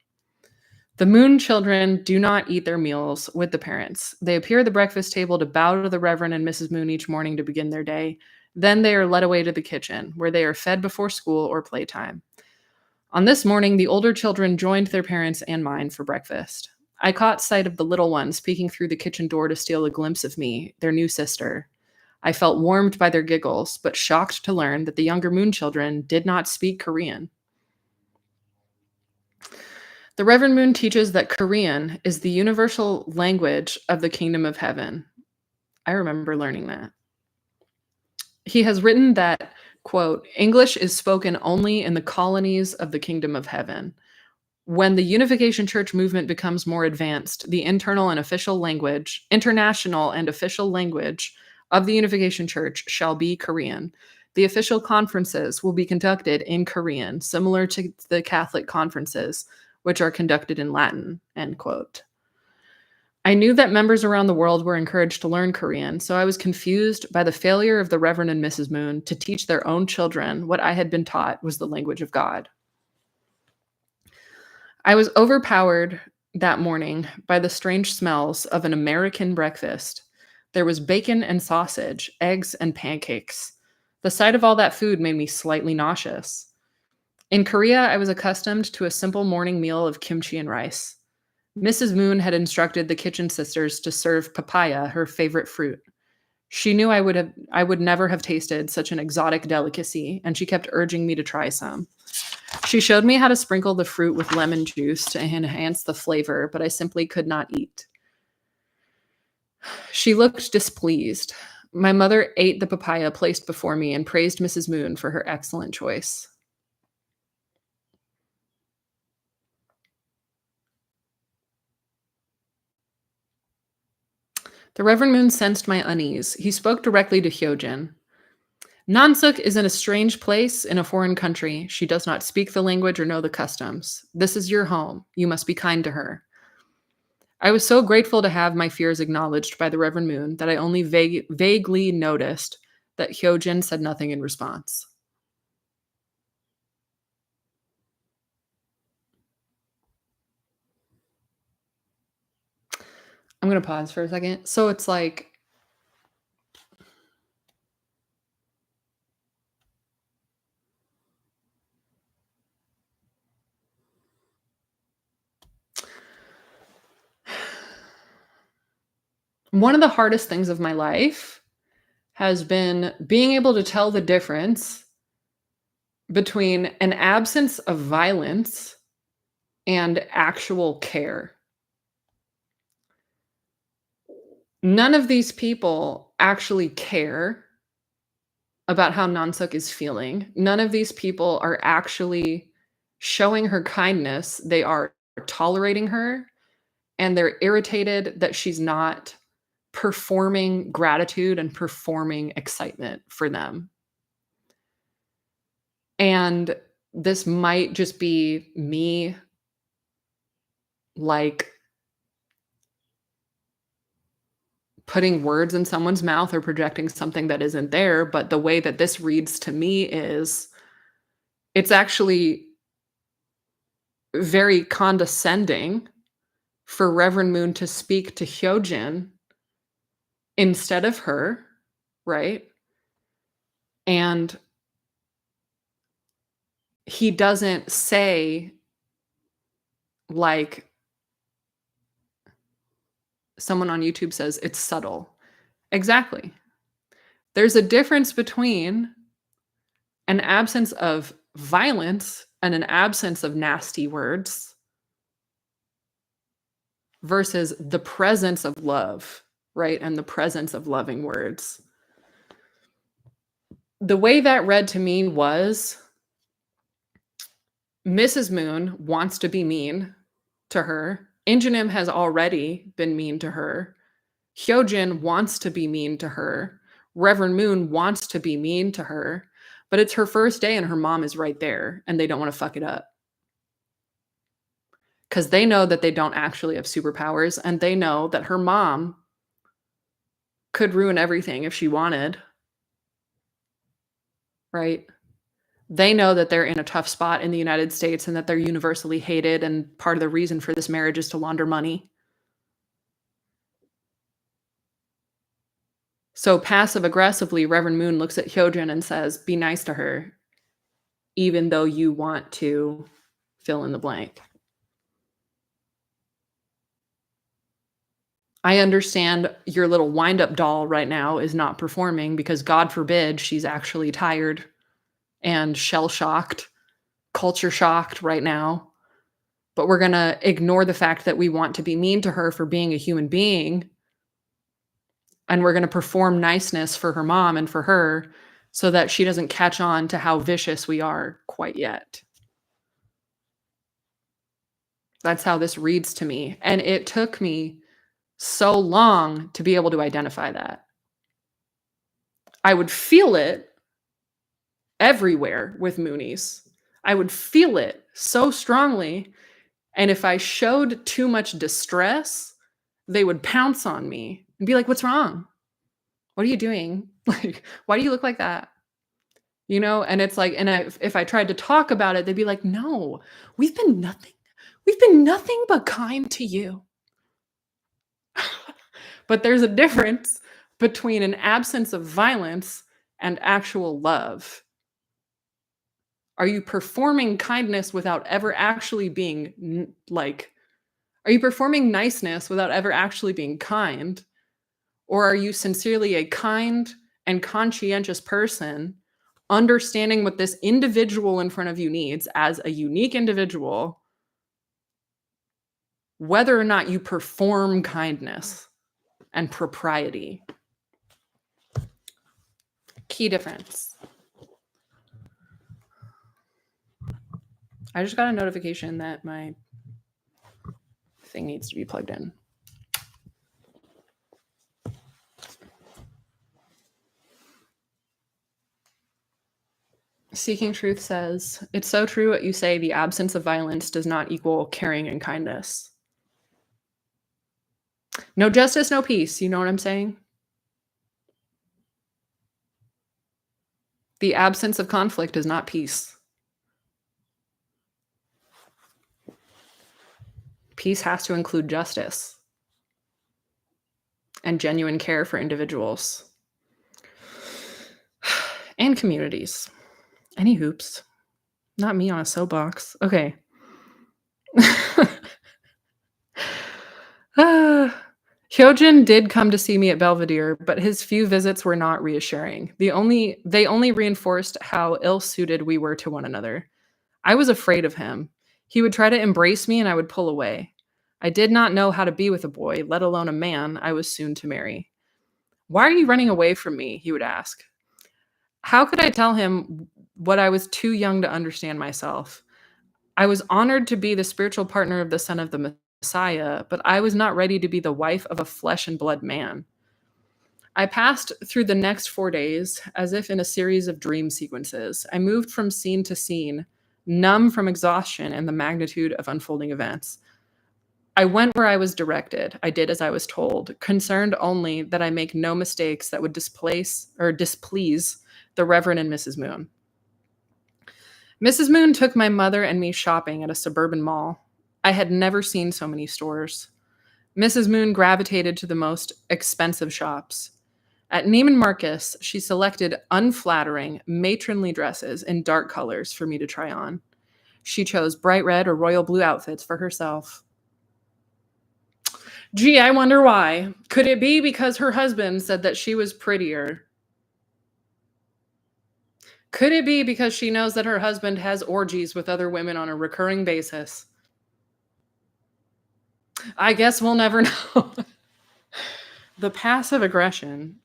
The Moon children do not eat their meals with the parents. They appear at the breakfast table to bow to the Reverend and Mrs. Moon each morning to begin their day. Then they are led away to the kitchen, where they are fed before school or playtime. On this morning, the older children joined their parents and mine for breakfast. I caught sight of the little ones peeking through the kitchen door to steal a glimpse of me, their new sister. I felt warmed by their giggles, but shocked to learn that the younger Moon children did not speak Korean. The Reverend Moon teaches that Korean is the universal language of the kingdom of heaven. I remember learning that. He has written that, quote, English is spoken only in the colonies of the kingdom of heaven. When the Unification Church movement becomes more advanced, the international and official language of the Unification Church shall be Korean. The official conferences will be conducted in Korean, similar to the Catholic conferences, which are conducted in Latin, end quote. I knew that members around the world were encouraged to learn Korean, so I was confused by the failure of the Reverend and Mrs. Moon to teach their own children what I had been taught was the language of God. I was overpowered that morning by the strange smells of an American breakfast. There was bacon and sausage, eggs and pancakes. The sight of all that food made me slightly nauseous. In Korea, I was accustomed to a simple morning meal of kimchi and rice. Mrs. Moon had instructed the kitchen sisters to serve papaya, her favorite fruit. She knew I would never have tasted such an exotic delicacy, and she kept urging me to try some. She showed me how to sprinkle the fruit with lemon juice to enhance the flavor, but I simply could not eat. She looked displeased. My mother ate the papaya placed before me and praised Mrs. Moon for her excellent choice. The Reverend Moon sensed my unease. He spoke directly to Hyojin. Nansuk is in a strange place in a foreign country. She does not speak the language or know the customs. This is your home. You must be kind to her. I was so grateful to have my fears acknowledged by the Reverend Moon that I only vaguely noticed that Hyojin said nothing in response. I'm going to pause for a second. So it's like, one of the hardest things of my life has been being able to tell the difference between an absence of violence and actual care. None of these people actually care about how Nansuk is feeling. None of these people are actually showing her kindness. They are tolerating her, and they're irritated that she's not performing gratitude and performing excitement for them. And this might just be me, like, putting words in someone's mouth or projecting something that isn't there, but the way that this reads to me is it's actually very condescending for Reverend Moon to speak to Hyojin instead of her, right? And he doesn't say, like, someone on YouTube says, it's subtle. Exactly. There's a difference between an absence of violence and an absence of nasty words versus the presence of love, right? And the presence of loving words. The way that read to me was Mrs. Moon wants to be mean to her. Injanim has already been mean to her. Hyojin wants to be mean to her. Reverend Moon wants to be mean to her. But it's her first day and her mom is right there and they don't want to fuck it up. Because they know that they don't actually have superpowers and they know that her mom could ruin everything if she wanted. Right? They know that they're in a tough spot in the United States and that they're universally hated, and part of the reason for this marriage is to launder money. So passive aggressively, Reverend Moon looks at Hyojin and says, "Be nice to her, even though you want to fill in the blank." I understand your little wind up doll right now is not performing because God forbid she's actually tired and shell shocked, culture shocked right now. But we're going to ignore the fact that we want to be mean to her for being a human being. And we're going to perform niceness for her mom and for her so that she doesn't catch on to how vicious we are quite yet. That's how this reads to me. And it took me so long to be able to identify that. I would feel it everywhere with Moonies. I would feel it so strongly. And if I showed too much distress, they would pounce on me and be like, "What's wrong? What are you doing? Like, why do you look like that?" You know, and it's like, and if I tried to talk about it, they'd be like, "No, we've been nothing. We've been nothing but kind to you." But there's a difference between an absence of violence and actual love. Are you performing kindness without ever actually being like, are you performing niceness without ever actually being kind? Or are you sincerely a kind and conscientious person, understanding what this individual in front of you needs as a unique individual, whether or not you perform kindness and propriety? Key difference. I just got a notification that my thing needs to be plugged in. Seeking Truth says, "It's so true what you say, the absence of violence does not equal caring and kindness." No justice, no peace. You know what I'm saying? The absence of conflict is not peace. Peace has to include justice and genuine care for individuals and communities. Any hoops? Not me on a soapbox. Okay. Hyojin did come to see me at Belvedere, but his few visits were not reassuring. They only reinforced how ill-suited we were to one another. I was afraid of him. He would try to embrace me and I would pull away. I did not know how to be with a boy, let alone a man I was soon to marry. "Why are you running away from me?" he would ask. How could I tell him what I was too young to understand myself? I was honored to be the spiritual partner of the Son of the Messiah, but I was not ready to be the wife of a flesh and blood man. I passed through the next 4 days as if in a series of dream sequences. I moved from scene to scene, numb from exhaustion and the magnitude of unfolding events. I went where I was directed. I did as I was told, concerned only that I make no mistakes that would displace or displease the Reverend and Mrs. Moon. Mrs. Moon took my mother and me shopping at a suburban mall. I had never seen so many stores. Mrs. Moon gravitated to the most expensive shops. At Neiman Marcus, she selected unflattering, matronly dresses in dark colors for me to try on. She chose bright red or royal blue outfits for herself. Gee, I wonder why. Could it be because her husband said that she was prettier? Could it be because she knows that her husband has orgies with other women on a recurring basis? I guess we'll never know. The passive aggression.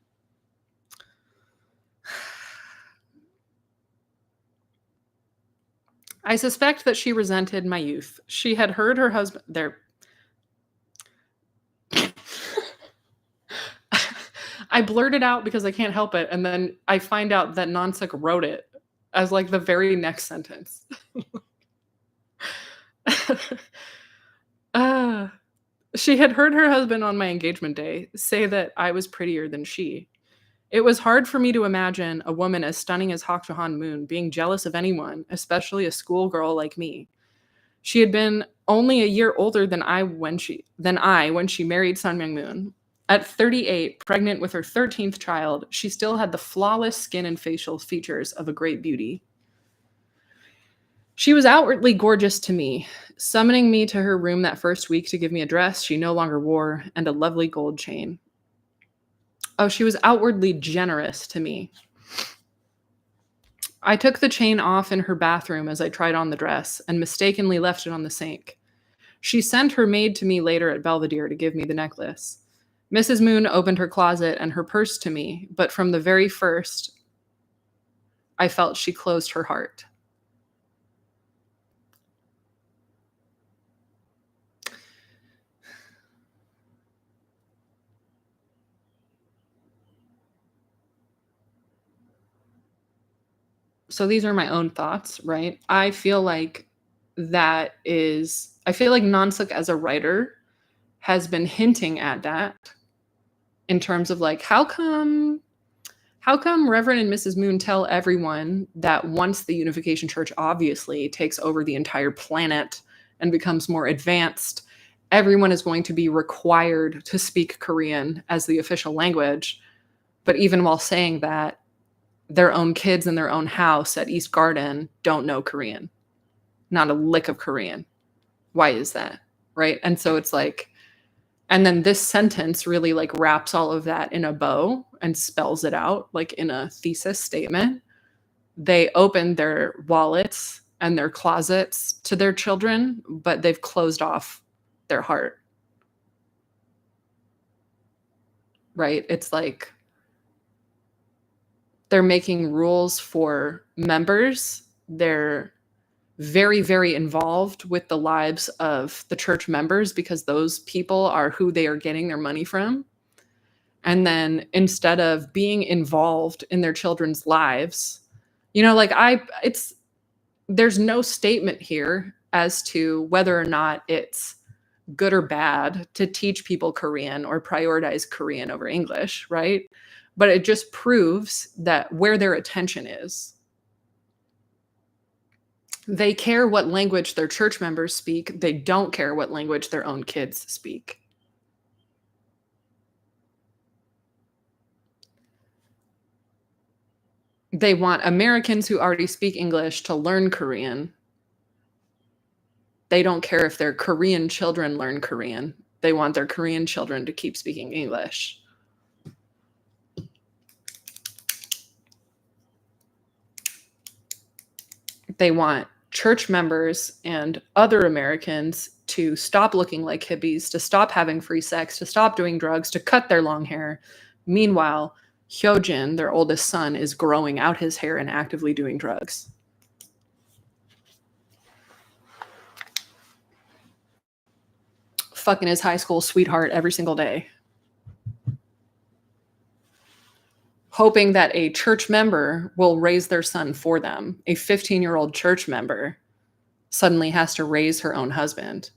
I suspect that she resented my youth. She had heard her husband there. I blurted out because I can't help it, and then I find out that Nonsuk wrote it as like the very next sentence. uh, she had heard her husband on my engagement day say that I was prettier than she. It was hard for me to imagine a woman as stunning as Hak Jahan Moon being jealous of anyone, especially a schoolgirl like me. She had been only a year older than I when she married Sun Myung Moon. At 38, pregnant with her 13th child, she still had the flawless skin and facial features of a great beauty. She was outwardly gorgeous to me, summoning me to her room that first week to give me a dress she no longer wore and a lovely gold chain. Oh, she was outwardly generous to me. I took the chain off in her bathroom as I tried on the dress and mistakenly left it on the sink. She sent her maid to me later at Belvedere to give me the necklace. Mrs. Moon opened her closet and her purse to me, but from the very first, I felt she closed her heart. So these are my own thoughts, right? I feel like Nansuk as a writer has been hinting at that in terms of like how come Reverend and Mrs. Moon tell everyone that once the Unification Church obviously takes over the entire planet and becomes more advanced, everyone is going to be required to speak Korean as the official language. But even while saying that, their own kids in their own house at East Garden don't know Korean, not a lick of Korean. Why is that? Right. And so it's like, and then this sentence really like wraps all of that in a bow and spells it out like in a thesis statement. They open their wallets and their closets to their children, but they've closed off their heart. Right? It's like they're making rules for members. They're very, very involved with the lives of the church members because those people are who they are getting their money from. And then instead of being involved in their children's lives, there's no statement here as to whether or not it's good or bad to teach people Korean or prioritize Korean over English, right? But it just proves that where their attention is. They care what language their church members speak. They don't care what language their own kids speak. They want Americans who already speak English to learn Korean. They don't care if their Korean children learn Korean. They want their Korean children to keep speaking English. They want church members and other Americans to stop looking like hippies, to stop having free sex, to stop doing drugs, to cut their long hair. Meanwhile, Hyojin, their oldest son, is growing out his hair and actively doing drugs. Fucking his high school sweetheart every single day. Hoping that a church member will raise their son for them. A 15-year-old church member suddenly has to raise her own husband.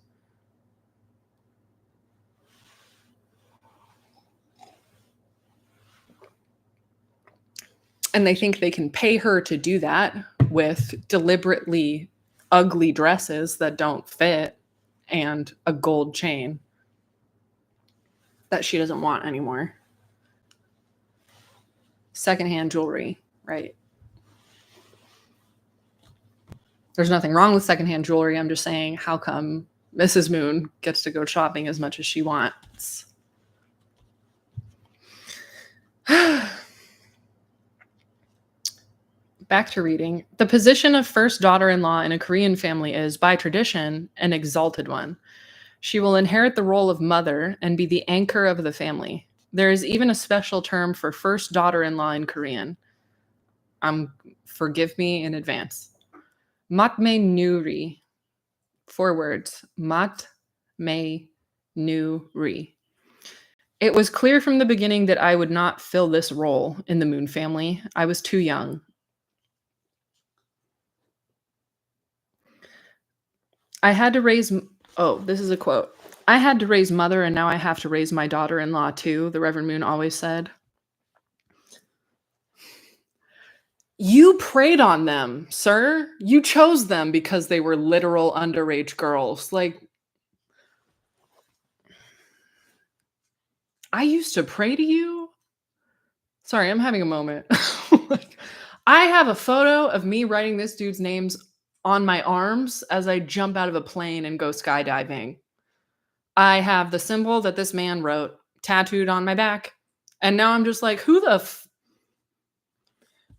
And they think they can pay her to do that with deliberately ugly dresses that don't fit and a gold chain that she doesn't want anymore. Secondhand jewelry, right? There's nothing wrong with secondhand jewelry. I'm just saying, how come Mrs. Moon gets to go shopping as much as she wants? Back to reading. The position of first daughter-in-law in a Korean family is, by tradition, an exalted one. She will inherit the role of mother and be the anchor of the family. There is even a special term for first daughter-in-law in Korean. Forgive me in advance. Matme Nuri. 4 words. Matme Nuri. It was clear from the beginning that I would not fill this role in the Moon family. I was too young. I had to raise... Oh, this is a quote. I had to raise mother and now I have to raise my daughter-in-law too, the Reverend Moon always said. You preyed on them, sir. You chose them because they were literal underage girls. Like, I used to pray to you? Sorry, I'm having a moment. Like, I have a photo of me writing this dude's names on my arms as I jump out of a plane and go skydiving. I have the symbol that this man wrote tattooed on my back. And now I'm just like, who the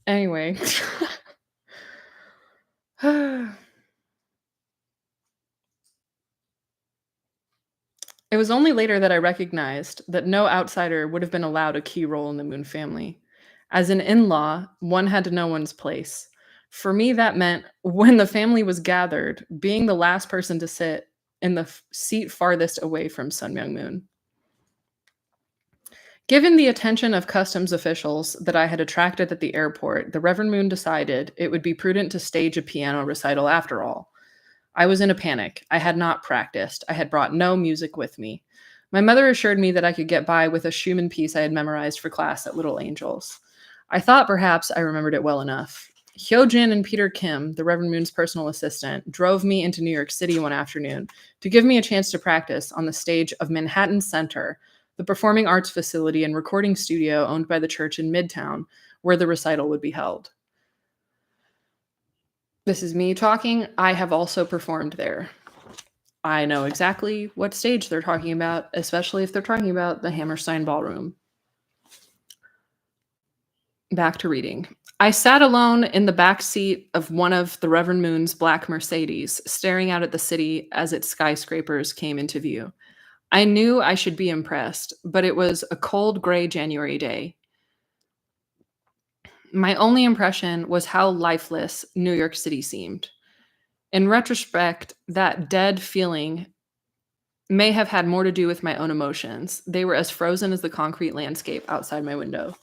anyway. It was only later that I recognized that no outsider would have been allowed a key role in the Moon family. As an in law, one had to know one's place. For me, that meant when the family was gathered, being the last person to sit in the seat farthest away from Sun Myung Moon. Given the attention of customs officials that I had attracted at the airport, the Reverend Moon decided it would be prudent to stage a piano recital after all. I was in a panic. I had not practiced. I had brought no music with me. My mother assured me that I could get by with a Schumann piece I had memorized for class at Little Angels. I thought perhaps I remembered it well enough. Hyojin and Peter Kim, the Reverend Moon's personal assistant, drove me into New York City one afternoon to give me a chance to practice on the stage of Manhattan Center, the performing arts facility and recording studio owned by the church in Midtown, where the recital would be held. This is me talking. I have also performed there. I know exactly what stage they're talking about, especially if they're talking about the Hammerstein Ballroom. Back to reading. I sat alone in the back seat of one of the Reverend Moon's black Mercedes, staring out at the city as its skyscrapers came into view. I knew I should be impressed, but it was a cold, gray January day. My only impression was how lifeless New York City seemed. In retrospect, that dead feeling may have had more to do with my own emotions. They were as frozen as the concrete landscape outside my window.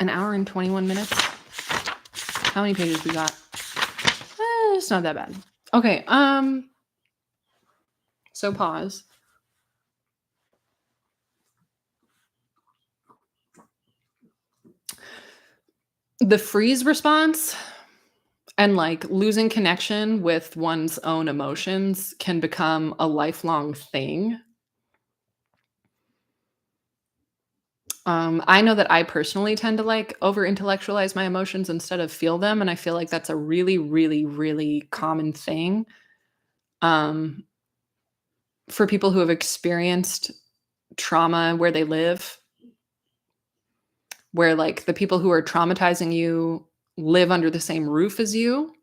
An hour and 21 minutes. How many pages we got? It's not that bad. Okay, so pause. The freeze response and like losing connection with one's own emotions can become a lifelong thing. I know that I personally tend to like over intellectualize my emotions instead of feel them. And I feel like that's a really, really, really common thing um, for people who have experienced trauma where they live, where like the people who are traumatizing you live under the same roof as you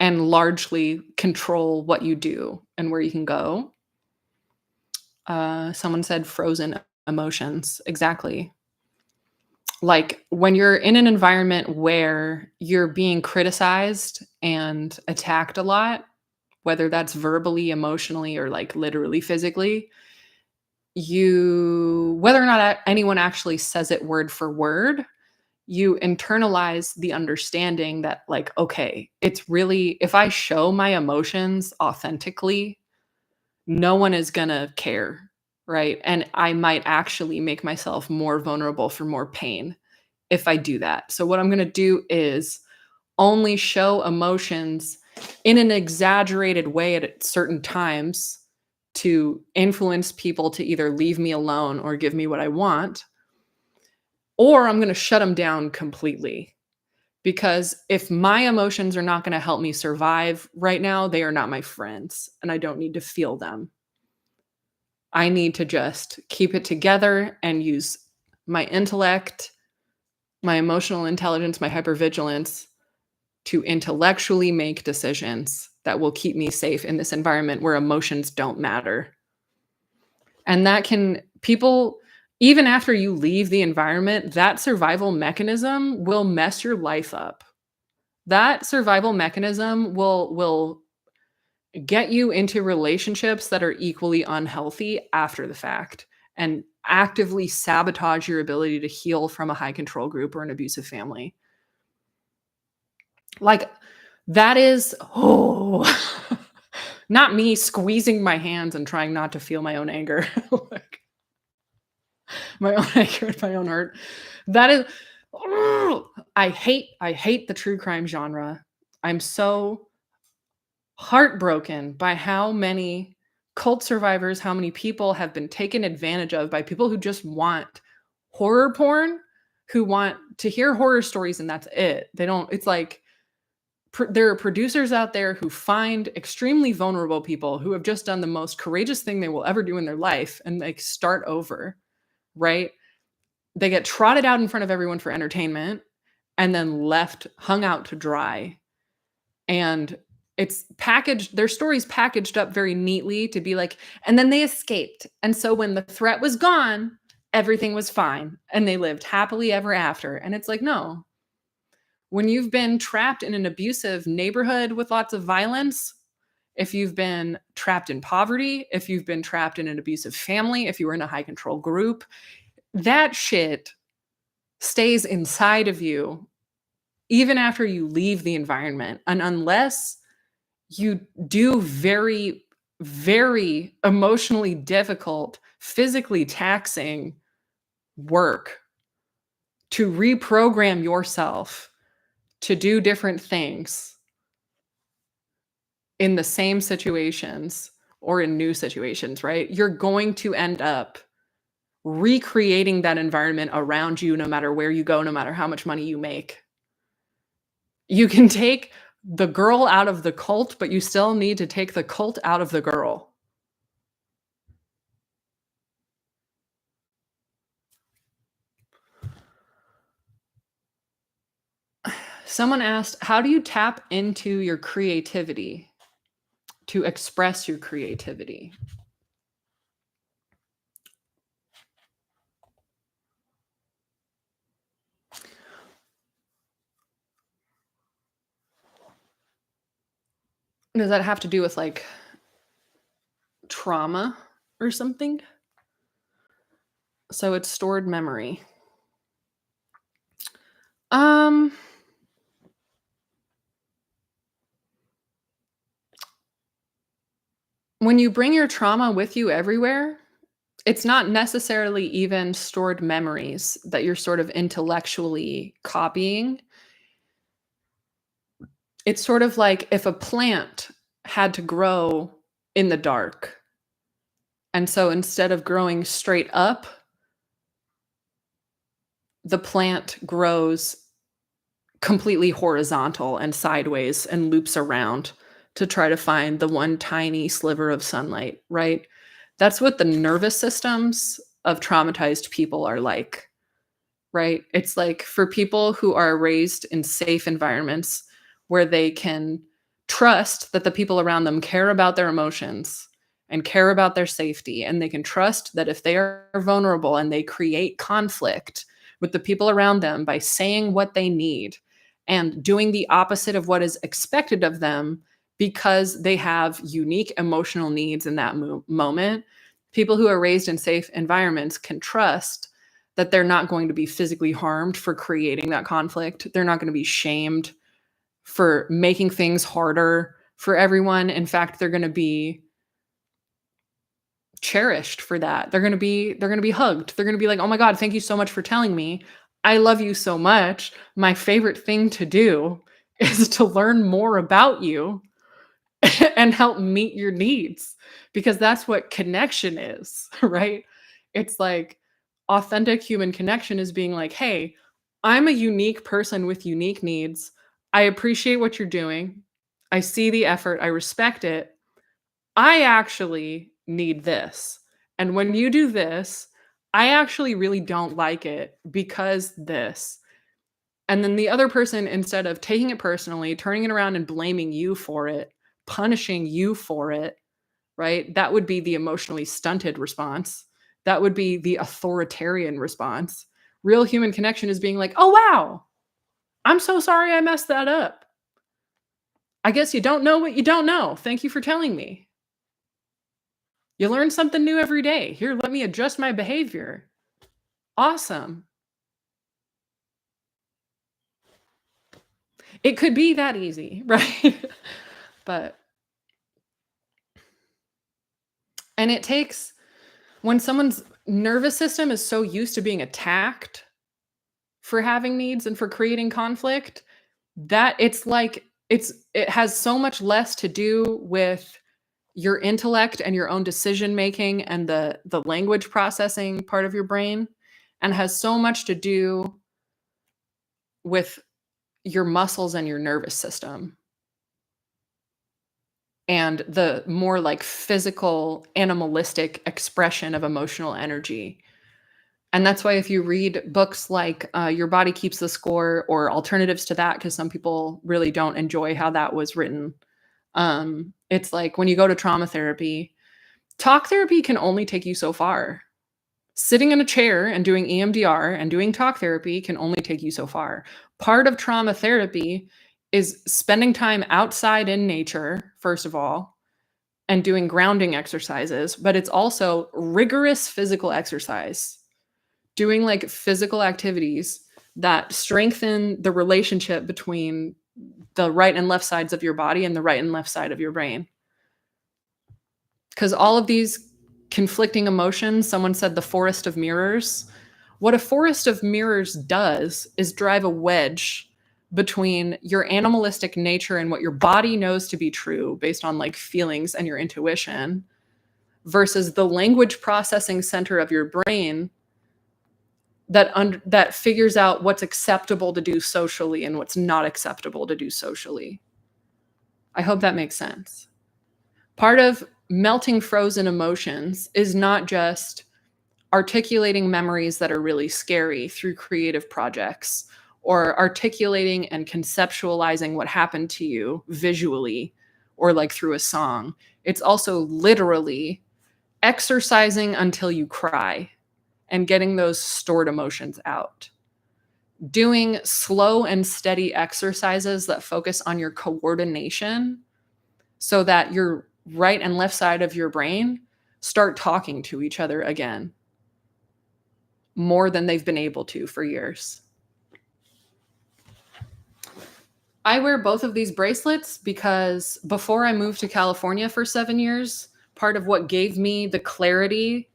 and largely control what you do and where you can go. Someone said frozen emotions. Exactly. Like when you're in an environment where you're being criticized and attacked a lot, whether that's verbally, emotionally, or like literally physically, whether or not anyone actually says it word for word, you internalize the understanding that, like, okay, it's really, if I show my emotions authentically, no one is gonna care, right? And I might actually make myself more vulnerable for more pain if I do that. So, what I'm gonna do is only show emotions in an exaggerated way at certain times to influence people to either leave me alone or give me what I want, or I'm gonna shut them down completely. Because if my emotions are not gonna help me survive right now, they are not my friends, and I don't need to feel them. I need to just keep it together and use my intellect, my emotional intelligence, my hypervigilance to intellectually make decisions that will keep me safe in this environment where emotions don't matter. And that can, people, even after you leave the environment, that survival mechanism will mess your life up. That survival mechanism will get you into relationships that are equally unhealthy after the fact and actively sabotage your ability to heal from a high control group or an abusive family. Like That is not me squeezing my hands and trying not to feel my own anger, like, my own anger and my own hurt. That is I hate the true crime genre. I'm so heartbroken by how many cult survivors, how many people have been taken advantage of by people who just want horror porn, who want to hear horror stories and that's it. They don't it's like there are producers out there who find extremely vulnerable people who have just done the most courageous thing they will ever do in their life and like start over, right? They get trotted out in front of everyone for entertainment and then left hung out to dry. And it's packaged their stories packaged up very neatly to be like, and then they escaped. And so when the threat was gone, everything was fine and they lived happily ever after. And it's like, no, when you've been trapped in an abusive neighborhood with lots of violence, if you've been trapped in poverty, if you've been trapped in an abusive family, if you were in a high control group, that shit stays inside of you even after you leave the environment. And unless you do very, very emotionally difficult, physically taxing work to reprogram yourself to do different things in the same situations or in new situations, right? You're going to end up recreating that environment around you no matter where you go, no matter how much money you make. You can take the girl out of the cult, but you still need to take the cult out of the girl. Someone asked, how do you tap into your creativity to express your creativity? Does that have to do with like trauma or something? So it's stored memory. Um when you bring your trauma with you everywhere, it's not necessarily even stored memories that you're sort of intellectually copying. It's sort of like if a plant had to grow in the dark. And so instead of growing straight up, the plant grows completely horizontal and sideways and loops around to try to find the one tiny sliver of sunlight, right? That's what the nervous systems of traumatized people are like, right? It's like for people who are raised in safe environments where they can trust that the people around them care about their emotions and care about their safety, and they can trust that if they are vulnerable and they create conflict with the people around them by saying what they need and doing the opposite of what is expected of them because they have unique emotional needs in that moment, people who are raised in safe environments can trust that they're not going to be physically harmed for creating that conflict. They're not going to be shamed for making things harder for everyone. In fact, they're going to be cherished for that. They're going to be hugged. They're going to be like, "Oh my god, thank you so much for telling me. I love you so much. My favorite thing to do is to learn more about you and help meet your needs because that's what connection is," right? It's like authentic human connection is being like, "Hey, I'm a unique person with unique needs. I appreciate what you're doing. I see the effort. I respect it. I actually need this. And when you do this, I actually really don't like it because this." And then the other person, instead of taking it personally, turning it around and blaming you for it, punishing you for it, right? That would be the emotionally stunted response. That would be the authoritarian response. Real human connection is being like, "Oh, wow. I'm so sorry I messed that up. I guess you don't know what you don't know. Thank you for telling me. You learn something new every day. Here, let me adjust my behavior. Awesome." It could be that easy, right? But and it takes when someone's nervous system is so used to being attacked for having needs and for creating conflict, that it's like it has so much less to do with your intellect and your own decision making and the language processing part of your brain, and has so much to do with your muscles and your nervous system and the more like physical animalistic expression of emotional energy. And that's why if you read books like Your Body Keeps the Score or alternatives to that, because some people really don't enjoy how that was written, it's like when you go to trauma therapy, talk therapy can only take you so far. Sitting in a chair and doing EMDR and doing talk therapy can only take you so far. Part of trauma therapy is spending time outside in nature, first of all, and doing grounding exercises, but it's also rigorous physical exercise, doing like physical activities that strengthen the relationship between the right and left sides of your body and the right and left side of your brain. Because all of these conflicting emotions, someone said the forest of mirrors. What a forest of mirrors does is drive a wedge between your animalistic nature and what your body knows to be true based on like feelings and your intuition versus the language processing center of your brain that figures out what's acceptable to do socially and what's not acceptable to do socially. I hope that makes sense. Part of melting frozen emotions is not just articulating memories that are really scary through creative projects or articulating and conceptualizing what happened to you visually or like through a song. It's also literally exercising until you cry and getting those stored emotions out. Doing slow and steady exercises that focus on your coordination so that your right and left side of your brain start talking to each other again more than they've been able to for years. I wear both of these bracelets because before I moved to California for 7 years, part of what gave me the clarity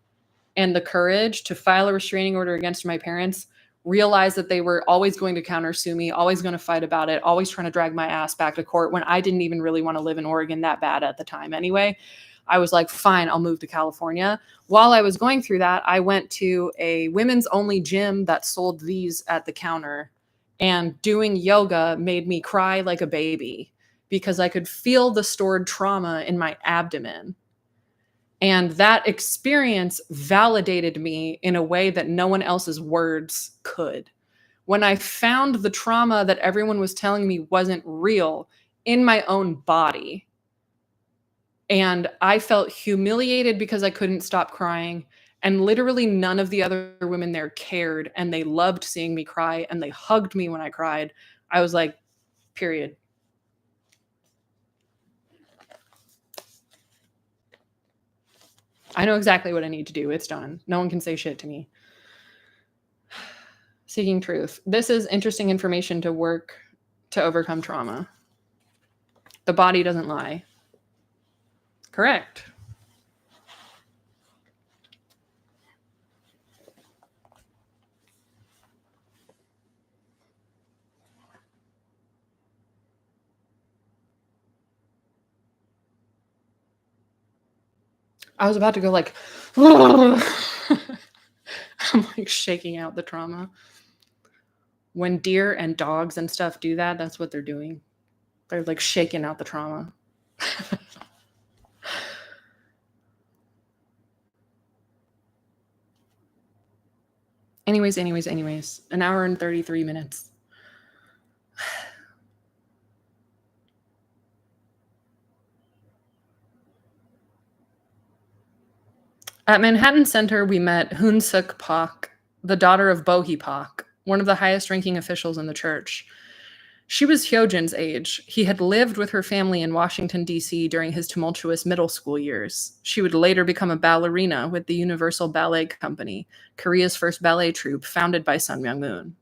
and the courage to file a restraining order against my parents, realized that they were always going to countersue me, always going to fight about it, always trying to drag my ass back to court when I didn't even really want to live in Oregon that bad at the time anyway. I was like, fine, I'll move to California. While I was going through that, I went to a women's only gym that sold these at the counter, and doing yoga made me cry like a baby because I could feel the stored trauma in my abdomen. And that experience validated me in a way that no one else's words could. When I found the trauma that everyone was telling me wasn't real in my own body, and I felt humiliated because I couldn't stop crying, and literally none of the other women there cared, and they loved seeing me cry, and they hugged me when I cried. I was like, period. I know exactly what I need to do. It's done. No one can say shit to me. Seeking truth. This is interesting information to work to overcome trauma. The body doesn't lie. Correct. I was about to go like, I'm like shaking out the trauma. When deer and dogs and stuff do that, that's what they're doing. They're like shaking out the trauma. Anyways, an hour and 33 minutes. At Manhattan Center, we met Hun Suk Pak, the daughter of Bohi Pak, one of the highest ranking officials in the church. She was Hyojin's age. He had lived with her family in Washington, D.C. during his tumultuous middle school years. She would later become a ballerina with the Universal Ballet Company, Korea's first ballet troupe founded by Sun Myung Moon.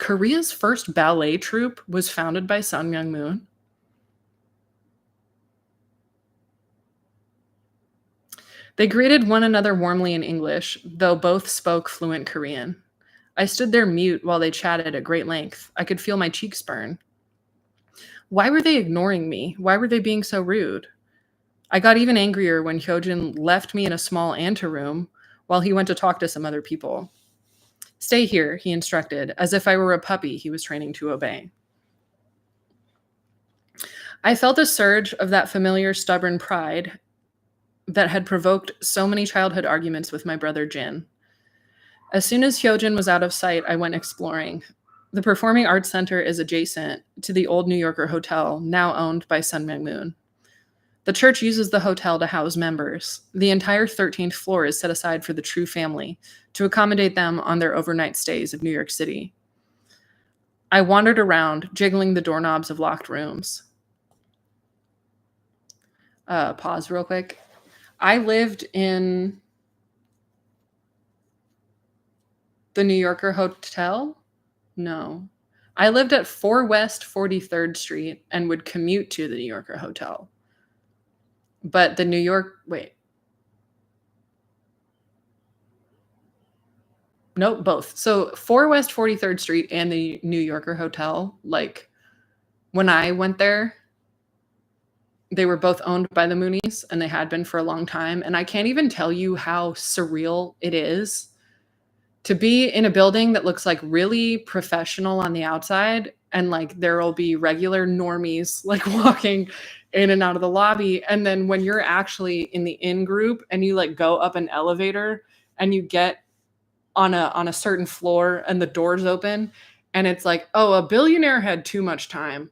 Korea's first ballet troupe was founded by Sun Myung Moon. They greeted one another warmly in English, though both spoke fluent Korean. I stood there mute while they chatted at great length. I could feel my cheeks burn. Why were they ignoring me? Why were they being so rude? I got even angrier when Hyojin left me in a small anteroom while he went to talk to some other people. Stay here, he instructed, as if I were a puppy he was training to obey. I felt a surge of that familiar stubborn pride that had provoked so many childhood arguments with my brother Jin. As soon as Hyojin was out of sight, I went exploring. The Performing Arts Center is adjacent to the old New Yorker Hotel, now owned by Sun Myung Moon. The church uses the hotel to house members. The entire 13th floor is set aside for the True family to accommodate them on their overnight stays of New York City. I wandered around, jiggling the doorknobs of locked rooms. Pause real quick. I lived in the New Yorker Hotel? No. I lived at 4 West 43rd Street and would commute to the New Yorker Hotel. But the New York, wait. Nope, both. So 4 West 43rd Street and the New Yorker Hotel, like when I went there, they were both owned by the Moonies and they had been for a long time. And I can't even tell you how surreal it is to be in a building that looks like really professional on the outside. And like there will be regular normies like walking in and out of the lobby. And then when you're actually in the in group and you like go up an elevator and you get on a certain floor and the doors open and it's like, oh, a billionaire had too much time.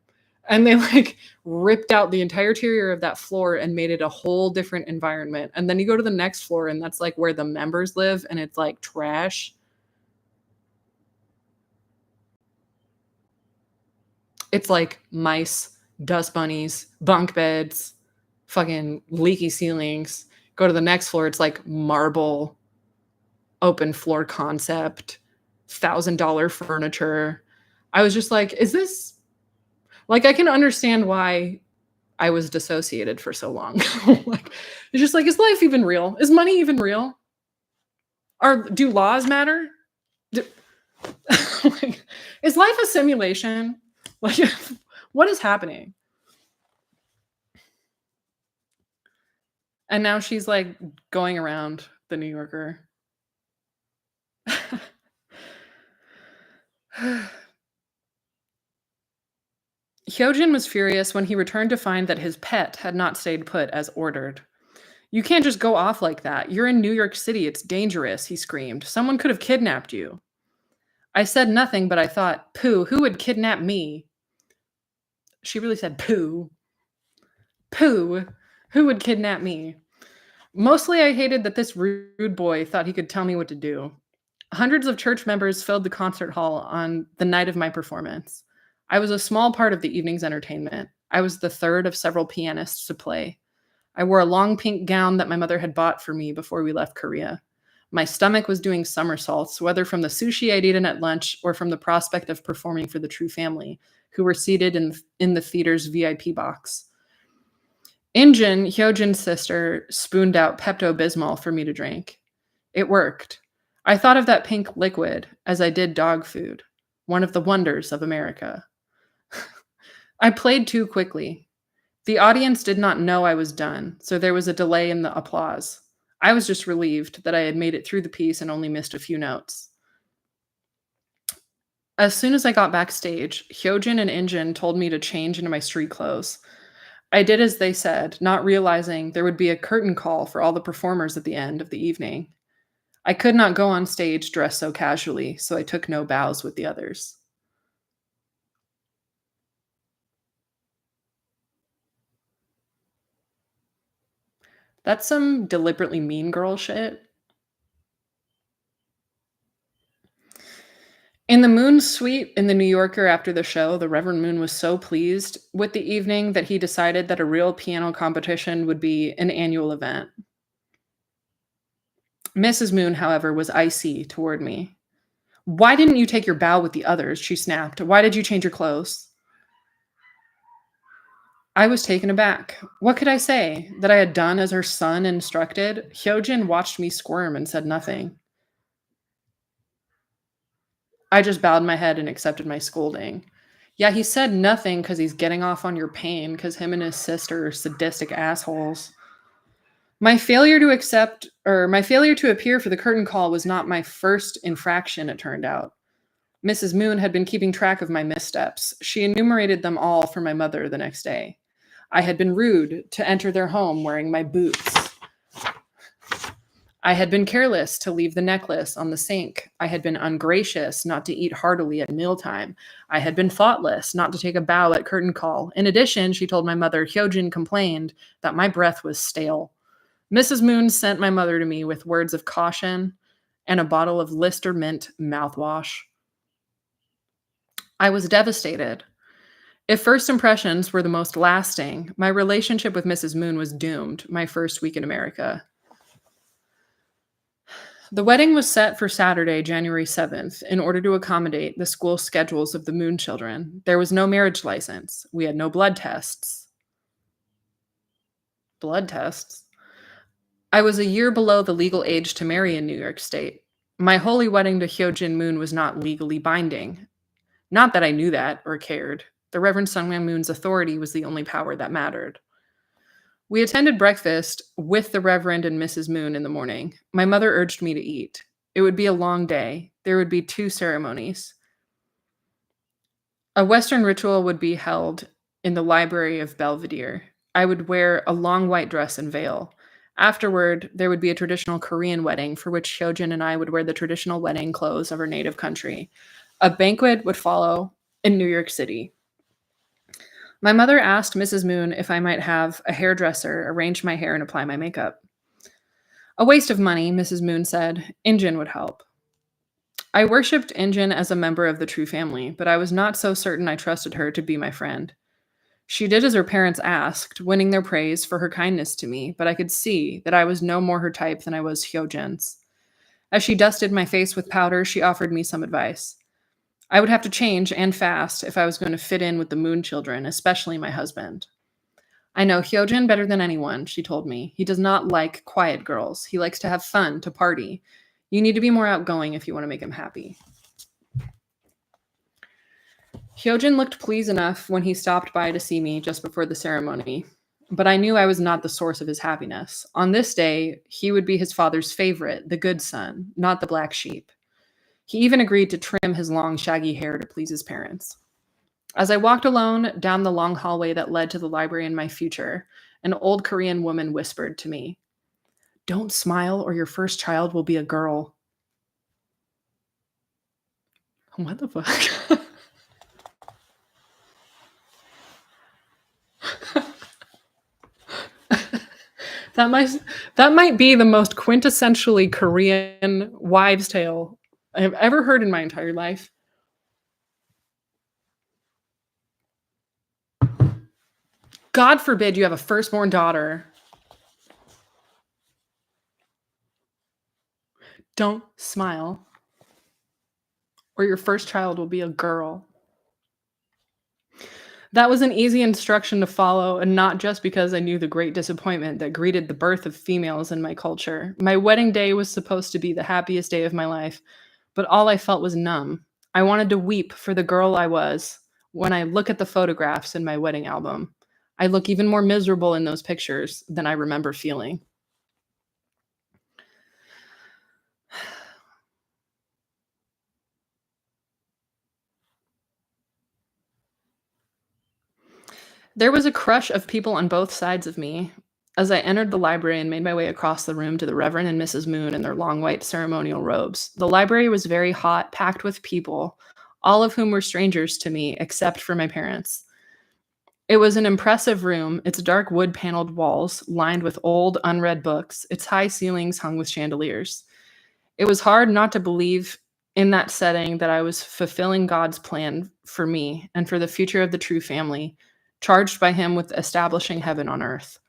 And they like ripped out the entire interior of that floor and made it a whole different environment. And then you go to the next floor and that's like where the members live and it's like trash. It's like mice, dust bunnies, bunk beds, fucking leaky ceilings. Go to the next floor, it's like marble, open floor concept, $1,000 furniture. I was just like, is this like, I can understand why I was dissociated for so long. Like, it's just like, is life even real? Is money even real? Do laws matter? Like, is life a simulation? Like, what is happening? And now she's like going around the New Yorker. Hyojin was furious when he returned to find that his pet had not stayed put as ordered. You can't just go off like that. You're in New York City. It's dangerous, he screamed. Someone could have kidnapped you. I said nothing, but I thought, Pooh, who would kidnap me? She really said, Pooh. Pooh, who would kidnap me? Mostly I hated that this rude boy thought he could tell me what to do. Hundreds of church members filled the concert hall on the night of my performance. I was a small part of the evening's entertainment. I was the third of several pianists to play. I wore a long pink gown that my mother had bought for me before we left Korea. My stomach was doing somersaults, whether from the sushi I'd eaten at lunch or from the prospect of performing for the True family, who were seated in the theater's VIP box. Injin, Hyojin's sister, spooned out Pepto-Bismol for me to drink. It worked. I thought of that pink liquid as I did dog food, one of the wonders of America. I played too quickly. The audience did not know I was done, so there was a delay in the applause. I was just relieved that I had made it through the piece and only missed a few notes. As soon as I got backstage, Hyojin and Injin told me to change into my street clothes. I did as they said, not realizing there would be a curtain call for all the performers at the end of the evening. I could not go on stage dressed so casually, so I took no bows with the others. That's some deliberately mean girl shit. In the Moon suite in the New Yorker after the show, the Reverend Moon was so pleased with the evening that he decided that a real piano competition would be an annual event. Mrs. Moon, however, was icy toward me. Why didn't you take your bow with the others? She snapped. Why did you change your clothes? I was taken aback. What could I say? That I had done as her son instructed? Hyojin watched me squirm and said nothing. I just bowed my head and accepted my scolding. Yeah, he said nothing because he's getting off on your pain because him and his sister are sadistic assholes. My failure to appear for the curtain call was not my first infraction, it turned out. Mrs. Moon had been keeping track of my missteps. She enumerated them all for my mother the next day. I had been rude to enter their home wearing my boots. I had been careless to leave the necklace on the sink. I had been ungracious not to eat heartily at mealtime. I had been thoughtless not to take a bow at curtain call. In addition, she told my mother, Hyojin complained that my breath was stale. Mrs. Moon sent my mother to me with words of caution and a bottle of Lister Mint mouthwash. I was devastated. If first impressions were the most lasting, my relationship with Mrs. Moon was doomed my first week in America. The wedding was set for Saturday, January 7th, in order to accommodate the school schedules of the Moon children. There was no marriage license. We had no blood tests. Blood tests? I was a year below the legal age to marry in New York State. My holy wedding to Hyojin Moon was not legally binding. Not that I knew that or cared. The Reverend Sungman Moon's authority was the only power that mattered. We attended breakfast with the Reverend and Mrs. Moon in the morning. My mother urged me to eat. It would be a long day. There would be 2 ceremonies. A Western ritual would be held in the library of Belvedere. I would wear a long white dress and veil. Afterward, there would be a traditional Korean wedding for which Hyojin and I would wear the traditional wedding clothes of our native country. A banquet would follow in New York City. My mother asked Mrs. Moon if I might have a hairdresser arrange my hair and apply my makeup. A waste of money, Mrs. Moon said. Injin would help. I worshipped Injin as a member of the True family, but I was not so certain I trusted her to be my friend. She did as her parents asked, winning their praise for her kindness to me, but I could see that I was no more her type than I was Hyojin's. As she dusted my face with powder, she offered me some advice. I would have to change, and fast, if I was going to fit in with the Moon children, especially my husband. I know Hyojin better than anyone, she told me. He does not like quiet girls. He likes to have fun, to party. You need to be more outgoing if you want to make him happy. Hyojin looked pleased enough when he stopped by to see me just before the ceremony, but I knew I was not the source of his happiness. On this day, he would be his father's favorite, the good son, not the black sheep. He even agreed to trim his long, shaggy hair to please his parents. As I walked alone down the long hallway that led to the library in my future, an old Korean woman whispered to me, "Don't smile or your first child will be a girl." What the fuck? That might be the most quintessentially Korean wives' tale I've ever heard in my entire life. God forbid you have a firstborn daughter. Don't smile, or your first child will be a girl. That was an easy instruction to follow, and not just because I knew the great disappointment that greeted the birth of females in my culture. My wedding day was supposed to be the happiest day of my life, but all I felt was numb. I wanted to weep for the girl I was. When I look at the photographs in my wedding album, I look even more miserable in those pictures than I remember feeling. There was a crush of people on both sides of me. As I entered the library and made my way across the room to the Reverend and Mrs. Moon in their long white ceremonial robes, the library was very hot, packed with people, all of whom were strangers to me, except for my parents. It was an impressive room, its dark wood-paneled walls lined with old, unread books, its high ceilings hung with chandeliers. It was hard not to believe in that setting that I was fulfilling God's plan for me and for the future of the True family, charged by him with establishing heaven on earth.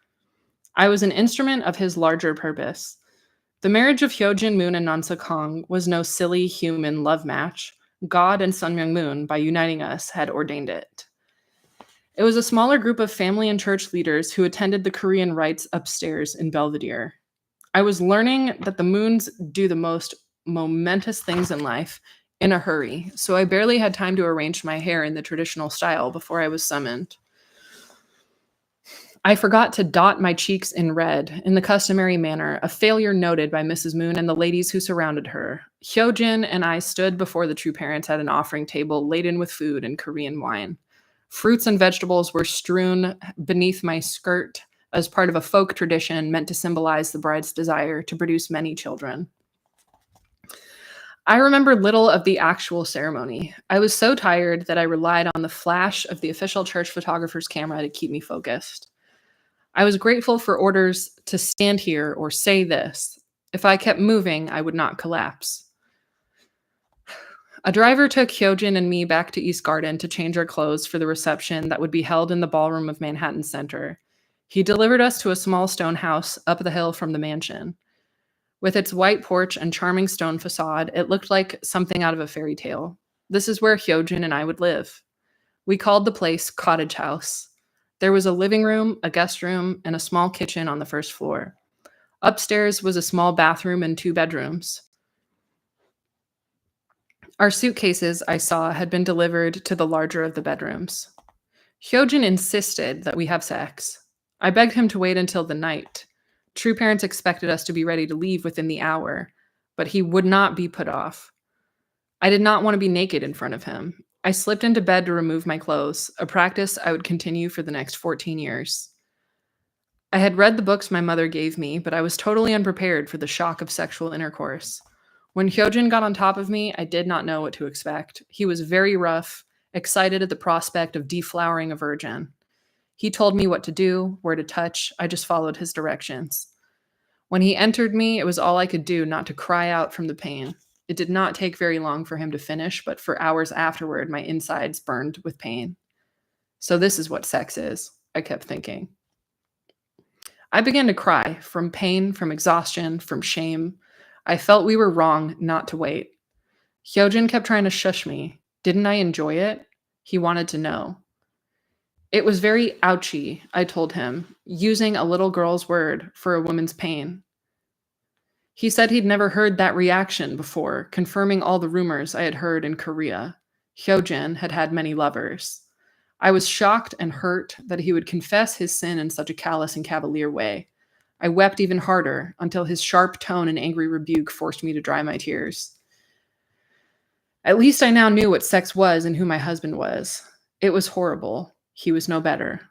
I was an instrument of his larger purpose. The marriage of Hyojin Moon and Nansa Kong was no silly human love match. God and Sun Myung Moon, by uniting us, had ordained it. It was a smaller group of family and church leaders who attended the Korean rites upstairs in Belvedere. I was learning that the Moons do the most momentous things in life in a hurry, so I barely had time to arrange my hair in the traditional style before I was summoned. I forgot to dot my cheeks in red in the customary manner, a failure noted by Mrs. Moon and the ladies who surrounded her. Hyojin and I stood before the true parents at an offering table laden with food and Korean wine. Fruits and vegetables were strewn beneath my skirt as part of a folk tradition meant to symbolize the bride's desire to produce many children. I remember little of the actual ceremony. I was so tired that I relied on the flash of the official church photographer's camera to keep me focused. I was grateful for orders to stand here or say this. If I kept moving, I would not collapse. A driver took Hyojin and me back to East Garden to change our clothes for the reception that would be held in the ballroom of Manhattan Center. He delivered us to a small stone house up the hill from the mansion. With its white porch and charming stone facade, it looked like something out of a fairy tale. This is where Hyojin and I would live. We called the place Cottage House. There was a living room, a guest room, and a small kitchen on the first floor. Upstairs was a small bathroom and 2 bedrooms. Our suitcases, I saw, had been delivered to the larger of the bedrooms. Hyojin insisted that we have sex. I begged him to wait until the night. True parents expected us to be ready to leave within the hour, but he would not be put off. I did not want to be naked in front of him. I slipped into bed to remove my clothes, a practice I would continue for the next 14 years. I had read the books my mother gave me, but I was totally unprepared for the shock of sexual intercourse. When Hyojin got on top of me, I did not know what to expect. He was very rough, excited at the prospect of deflowering a virgin. He told me what to do, where to touch. I just followed his directions. When he entered me, it was all I could do not to cry out from the pain. It did not take very long for him to finish, but for hours afterward, my insides burned with pain. So this is what sex is, I kept thinking. I began to cry from pain, from exhaustion, from shame. I felt we were wrong not to wait. Hyojin kept trying to shush me. Didn't I enjoy it? He wanted to know. It was very ouchy, I told him, using a little girl's word for a woman's pain. He said he'd never heard that reaction before, confirming all the rumors I had heard in Korea. Hyojin had had many lovers. I was shocked and hurt that he would confess his sin in such a callous and cavalier way. I wept even harder until his sharp tone and angry rebuke forced me to dry my tears. At least I now knew what sex was and who my husband was. It was horrible. He was no better.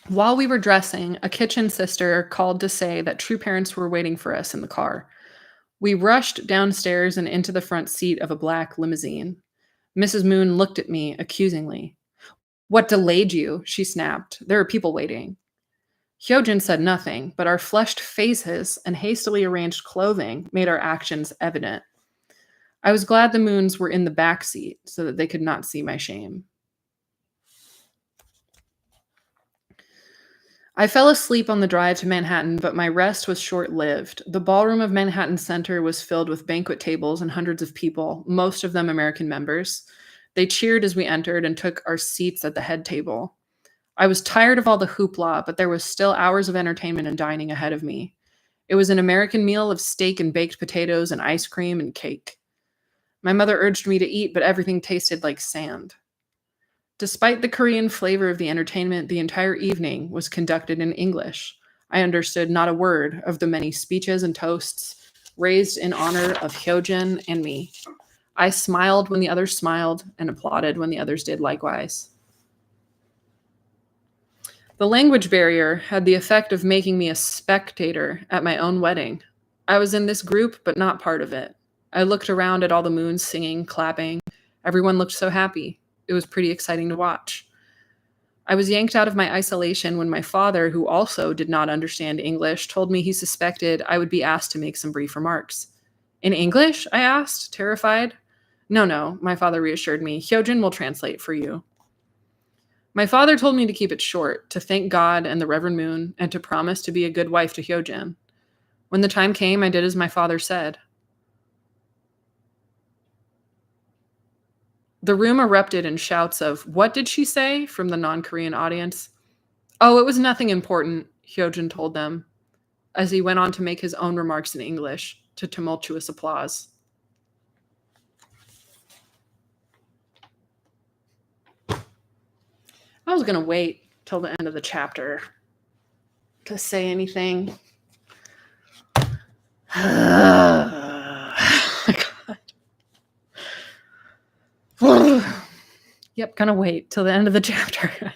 While we were dressing, a kitchen sister called to say that true parents were waiting for us in the car. We rushed downstairs and into the front seat of a black limousine. Mrs. Moon looked at me accusingly. "What delayed you?" she snapped. "There are people waiting." Hyojin said nothing, but our flushed faces and hastily arranged clothing made our actions evident. I was glad the Moons were in the back seat so that they could not see my shame. I fell asleep on the drive to Manhattan, but my rest was short-lived. The ballroom of Manhattan Center was filled with banquet tables and hundreds of people, most of them American members. They cheered as we entered and took our seats at the head table. I was tired of all the hoopla, but there was still hours of entertainment and dining ahead of me. It was an American meal of steak and baked potatoes and ice cream and cake. My mother urged me to eat, but everything tasted like sand. Despite the Korean flavor of the entertainment, the entire evening was conducted in English. I understood not a word of the many speeches and toasts raised in honor of Hyojin and me. I smiled when the others smiled and applauded when the others did likewise. The language barrier had the effect of making me a spectator at my own wedding. I was in this group, but not part of it. I looked around at all the Moons singing, clapping. Everyone looked so happy. It was pretty exciting to watch. I was yanked out of my isolation when my father, who also did not understand English, told me he suspected I would be asked to make some brief remarks. "In English?" I asked, terrified. No, my father reassured me. "Hyojin will translate for you." My father told me to keep it short, to thank God and the Reverend Moon, and to promise to be a good wife to Hyojin. When the time came, I did as my father said. The room erupted in shouts of, "What did she say?" from the non-Korean audience. "Oh, it was nothing important," Hyojin told them, as he went on to make his own remarks in English, to tumultuous applause. I was going to wait till the end of the chapter to say anything. Yep, gonna wait till the end of the chapter.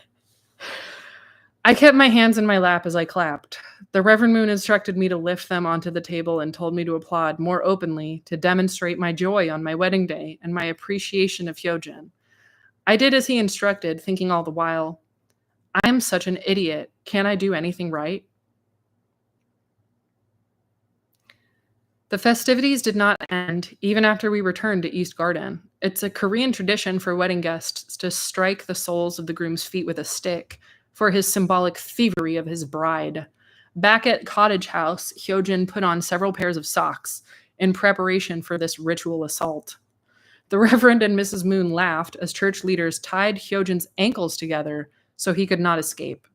I kept my hands in my lap as I clapped. The Reverend Moon instructed me to lift them onto the table and told me to applaud more openly to demonstrate my joy on my wedding day and my appreciation of Hyojin. I did as he instructed, thinking all the while, I am such an idiot. Can't I do anything right? The festivities did not end even after we returned to East Garden. It's a Korean tradition for wedding guests to strike the soles of the groom's feet with a stick for his symbolic thievery of his bride. Back at Cottage House, Hyojin put on several pairs of socks in preparation for this ritual assault. The Reverend and Mrs. Moon laughed as church leaders tied Hyojin's ankles together so he could not escape.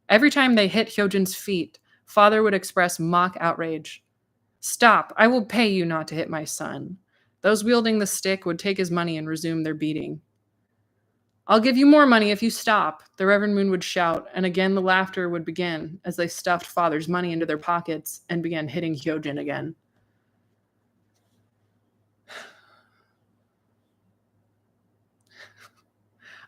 Every time they hit Hyojin's feet, Father would express mock outrage. "Stop, I will pay you not to hit my son." Those wielding the stick would take his money and resume their beating. "I'll give you more money if you stop," the Reverend Moon would shout, and again the laughter would begin as they stuffed Father's money into their pockets and began hitting Hyojin again.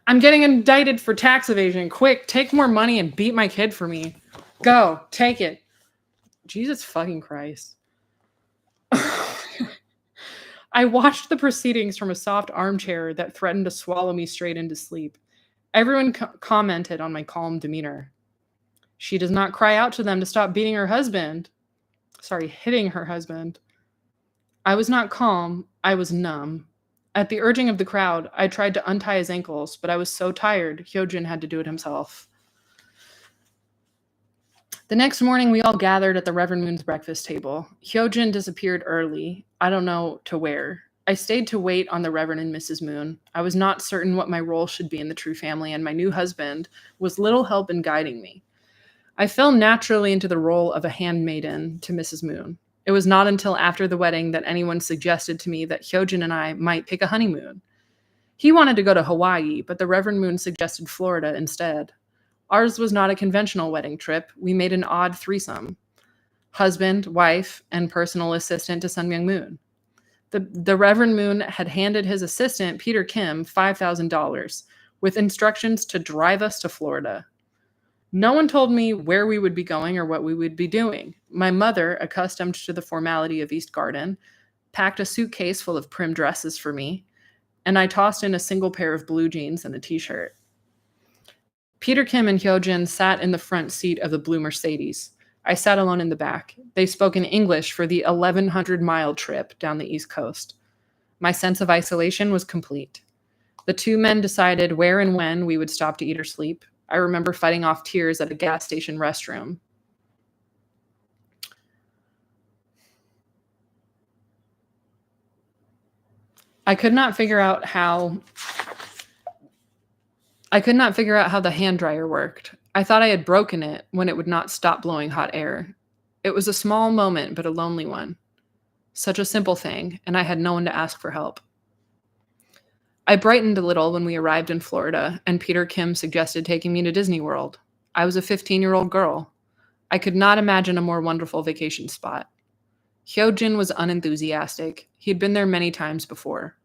"I'm getting indicted for tax evasion. Quick, take more money and beat my kid for me. Go, take it." Jesus fucking Christ. I watched the proceedings from a soft armchair that threatened to swallow me straight into sleep. Everyone commented on my calm demeanor. She does not cry out to them to stop beating her husband. Hitting her husband. I was not calm, I was numb. At the urging of the crowd, I tried to untie his ankles, but I was so tired, Hyojin had to do it himself. The next morning, we all gathered at the Reverend Moon's breakfast table. Hyojin disappeared early. I don't know to where. I stayed to wait on the Reverend and Mrs. Moon. I was not certain what my role should be in the True family, and my new husband was little help in guiding me. I fell naturally into the role of a handmaiden to Mrs. Moon. It was not until after the wedding that anyone suggested to me that Hyojin and I might pick a honeymoon. He wanted to go to Hawaii, but the Reverend Moon suggested Florida instead. Ours was not a conventional wedding trip. We made an odd threesome. Husband, wife, and personal assistant to Sun Myung Moon. The Reverend Moon had handed his assistant, Peter Kim, $5,000 with instructions to drive us to Florida. No one told me where we would be going or what we would be doing. My mother, accustomed to the formality of East Garden, packed a suitcase full of prim dresses for me, and I tossed in a single pair of blue jeans and a t-shirt. Peter Kim and Hyojin sat in the front seat of the blue Mercedes. I sat alone in the back. They spoke in English for the 1,100-mile trip down the East Coast. My sense of isolation was complete. The two men decided where and when we would stop to eat or sleep. I remember fighting off tears at a gas station restroom. I could not figure out how the hand dryer worked. I thought I had broken it when it would not stop blowing hot air. It was a small moment, but a lonely one. Such a simple thing, and I had no one to ask for help. I brightened a little when we arrived in Florida, and Peter Kim suggested taking me to Disney World. I was a 15-year-old girl. I could not imagine a more wonderful vacation spot. Hyojin was unenthusiastic. He had been there many times before.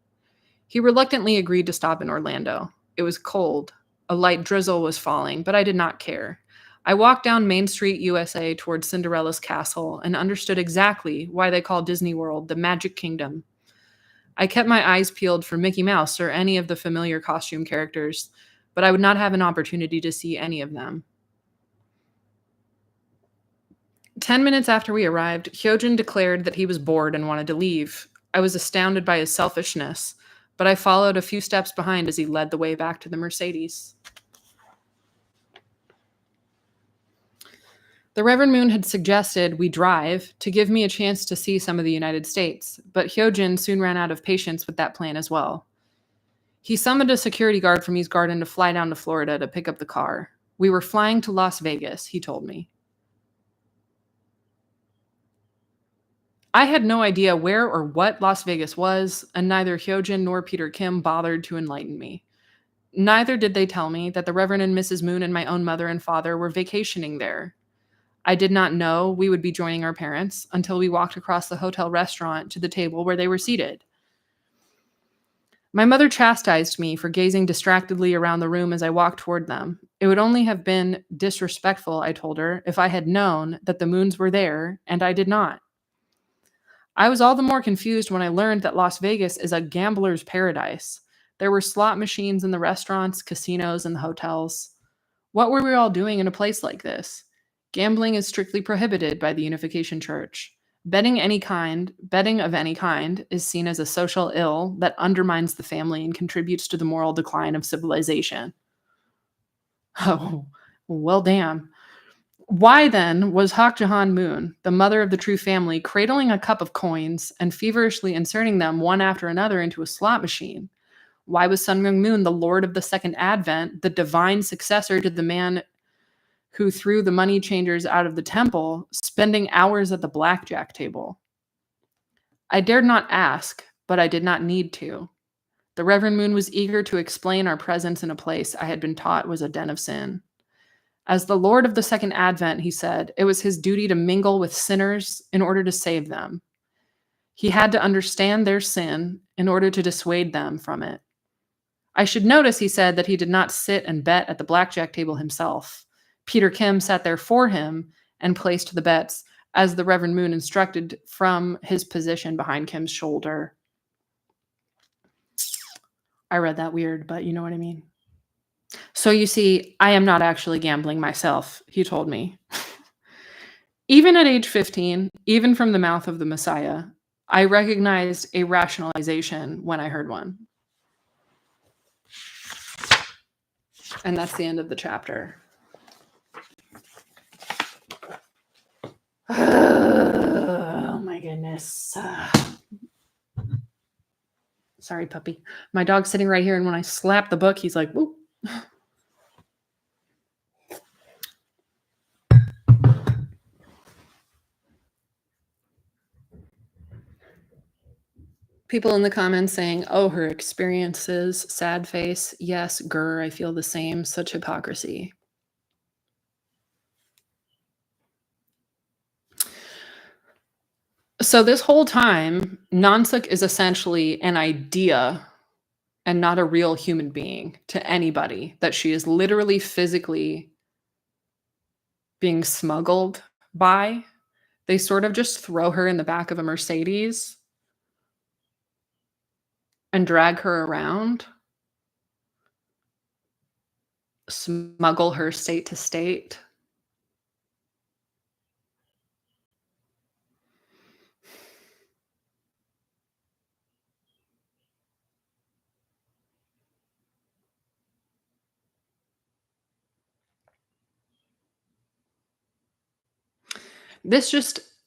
He reluctantly agreed to stop in Orlando. It was cold. A light drizzle was falling, but I did not care. I walked down Main Street, USA towards Cinderella's castle and understood exactly why they call Disney World the Magic Kingdom. I kept my eyes peeled for Mickey Mouse or any of the familiar costume characters, but I would not have an opportunity to see any of them. 10 minutes after we arrived, Hyojin declared that he was bored and wanted to leave. I was astounded by his selfishness, but I followed a few steps behind as he led the way back to the Mercedes. The Reverend Moon had suggested we drive to give me a chance to see some of the United States, but Hyojin soon ran out of patience with that plan as well. He summoned a security guard from East Garden to fly down to Florida to pick up the car. We were flying to Las Vegas, he told me. I had no idea where or what Las Vegas was, and neither Hyojin nor Peter Kim bothered to enlighten me. Neither did they tell me that the Reverend and Mrs. Moon and my own mother and father were vacationing there. I did not know we would be joining our parents until we walked across the hotel restaurant to the table where they were seated. My mother chastised me for gazing distractedly around the room as I walked toward them. It would only have been disrespectful, I told her, if I had known that the Moons were there, and I did not. I was all the more confused when I learned that Las Vegas is a gambler's paradise. There were slot machines in the restaurants, casinos, and the hotels. What were we all doing in a place like this? Gambling is strictly prohibited by the Unification Church. Betting of any kind, is seen as a social ill that undermines the family and contributes to the moral decline of civilization. Oh, well, damn. Why then was Hak Jahan Moon, the mother of the true family, cradling a cup of coins and feverishly inserting them one after another into a slot machine? Why was Sun Myung Moon, the Lord of the Second Advent, the divine successor to the man who threw the money changers out of the temple, spending hours at the blackjack table? I dared not ask, but I did not need to. The Reverend Moon was eager to explain our presence in a place I had been taught was a den of sin. As the Lord of the Second Advent, he said, it was his duty to mingle with sinners in order to save them. He had to understand their sin in order to dissuade them from it. I should notice, he said, that he did not sit and bet at the blackjack table himself. Peter Kim sat there for him and placed the bets, as the Reverend Moon instructed from his position behind Kim's shoulder. I read that weird, but you know what I mean. So you see, I am not actually gambling myself, he told me. Even at age 15, even from the mouth of the Messiah, I recognized a rationalization when I heard one. And that's the end of the chapter. Oh my goodness. Sorry, puppy. My dog's sitting right here, and when I slap the book, he's like, whoop. People in the comments saying, oh, her experiences, sad face. Yes, grr, I feel the same. Such hypocrisy. So this whole time, Nansuk is essentially an idea and not a real human being to anybody, that she is literally physically being smuggled by. They sort of just throw her in the back of a Mercedes and drag her around, smuggle her state to state.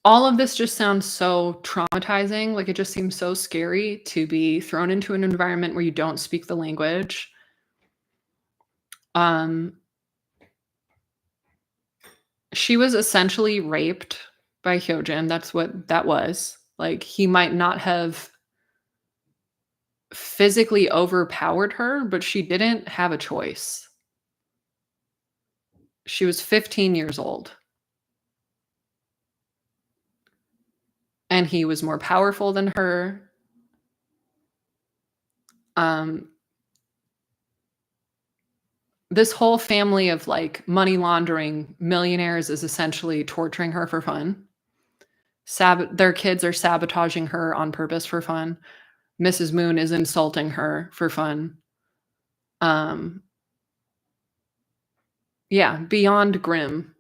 All of this just sounds so traumatizing. Like, it just seems so scary to be thrown into an environment where you don't speak the language. She was essentially raped by Hyojin. That's what that was. Like, he might not have physically overpowered her, but she didn't have a choice. She was 15 years old. And he was more powerful than her. This whole family of like money laundering millionaires is essentially torturing her for fun. Their kids are sabotaging her on purpose for fun. Mrs. Moon is insulting her for fun. Yeah, beyond grim.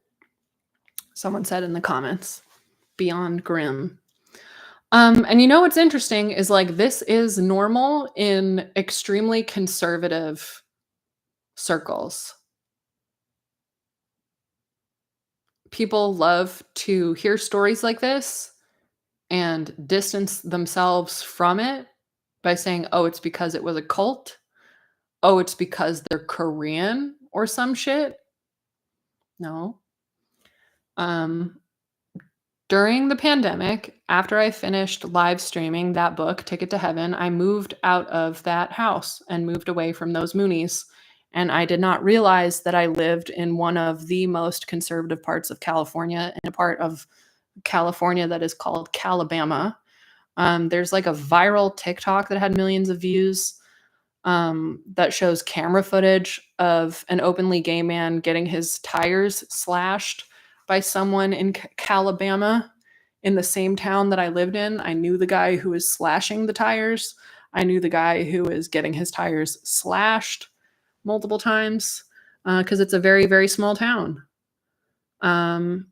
Someone said in the comments, beyond grim. And you know what's interesting is, like, this is normal in extremely conservative circles. people love to hear stories like this and distance themselves from it by saying, "Oh, it's because it was a cult. Oh, it's because they're Korean or some shit." No. Um, During the pandemic, after I finished live streaming that book, Ticket to Heaven, I moved out of that house and moved away from those Moonies. And I did not realize that I lived in one of the most conservative parts of California, in a part of California that is called Calabama. There's like a viral TikTok that had millions of views, that shows camera footage of an openly gay man getting his tires slashed by someone in Calabama, in the same town that I lived in. I knew the guy who was slashing the tires. I knew the guy who was getting his tires slashed multiple times, because it's a very, very small town. Um,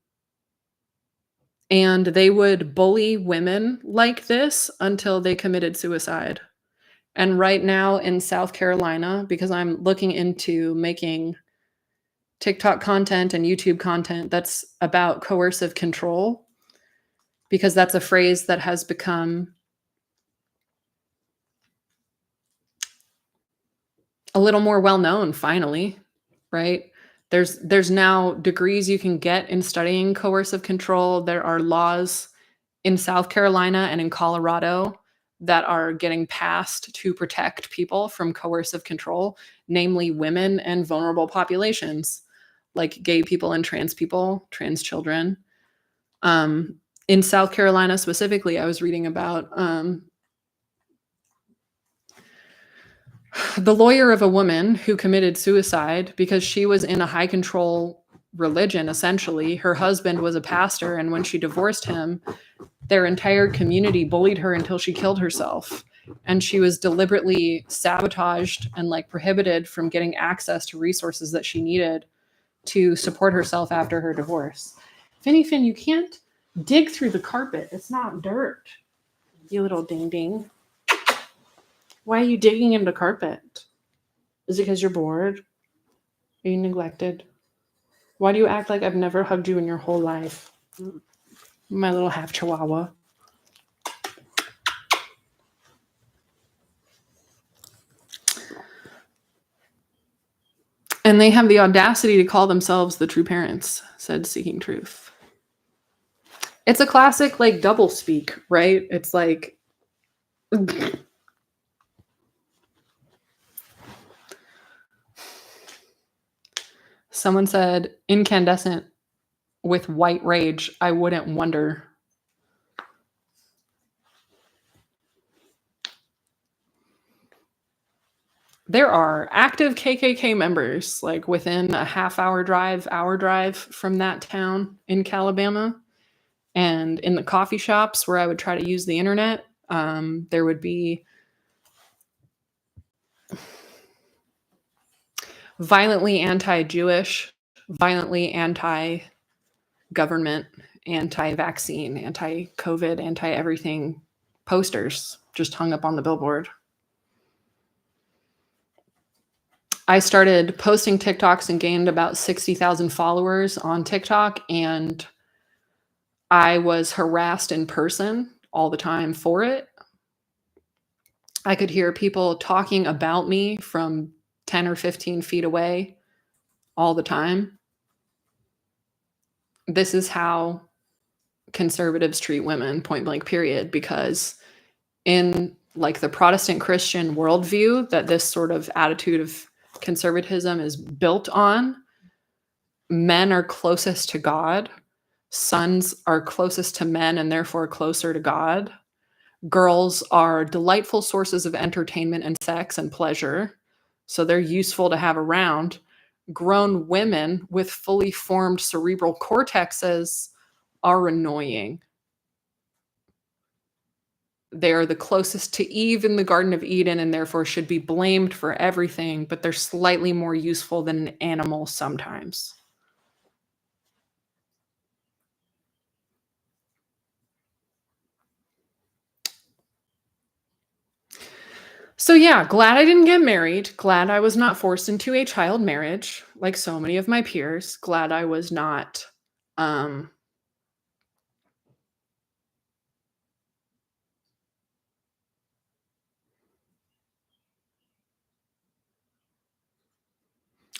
and they would bully women like this until they committed suicide. And right now in South Carolina, because I'm looking into making TikTok content and YouTube content that's about coercive control, because that's a phrase that has become a little more well known finally, right? There's now degrees you can get in studying coercive control. There are laws in South Carolina and in Colorado that are getting passed to protect people from coercive control, namely women and vulnerable populations like gay people and trans children. In South Carolina specifically, I was reading about the lawyer of a woman who committed suicide because she was in a high control religion, essentially. Her husband was a pastor, and when she divorced him, their entire community bullied her until she killed herself. And she was deliberately sabotaged and like prohibited from getting access to resources that she needed to support herself after her divorce. Finny Finn, you can't dig through the carpet. It's not dirt. You little ding ding. Why are you digging into carpet? Is it because you're bored? Are you neglected? Why do you act like I've never hugged you in your whole life? My little half chihuahua. And they have the audacity to call themselves the true parents, said Seeking Truth. It's a classic like double speak, right? It's like someone said incandescent with white rage. I wouldn't wonder. There are active KKK members like within a hour drive from that town in Calabama. And in the coffee shops where I would try to use the internet, there would be violently anti-Jewish, violently anti-government, anti-vaccine, anti-COVID, anti-everything posters just hung up on the billboard. I started posting TikToks and gained about 60,000 followers on TikTok, and I was harassed in person all the time for it. I could hear people talking about me from 10 or 15 feet away all the time. This is how conservatives treat women, point blank, period, because in like the Protestant Christian worldview that this sort of attitude of conservatism is built on, men are closest to God, sons are closest to men and therefore closer to God. Girls are delightful sources of entertainment and sex and pleasure, so they're useful to have around. Grown women with fully formed cerebral cortexes are annoying. They are the closest to Eve in the Garden of Eden and therefore should be blamed for everything, but they're slightly more useful than an animal sometimes. So yeah, glad I didn't get married. Glad I was not forced into a child marriage like so many of my peers. Glad I was not Um,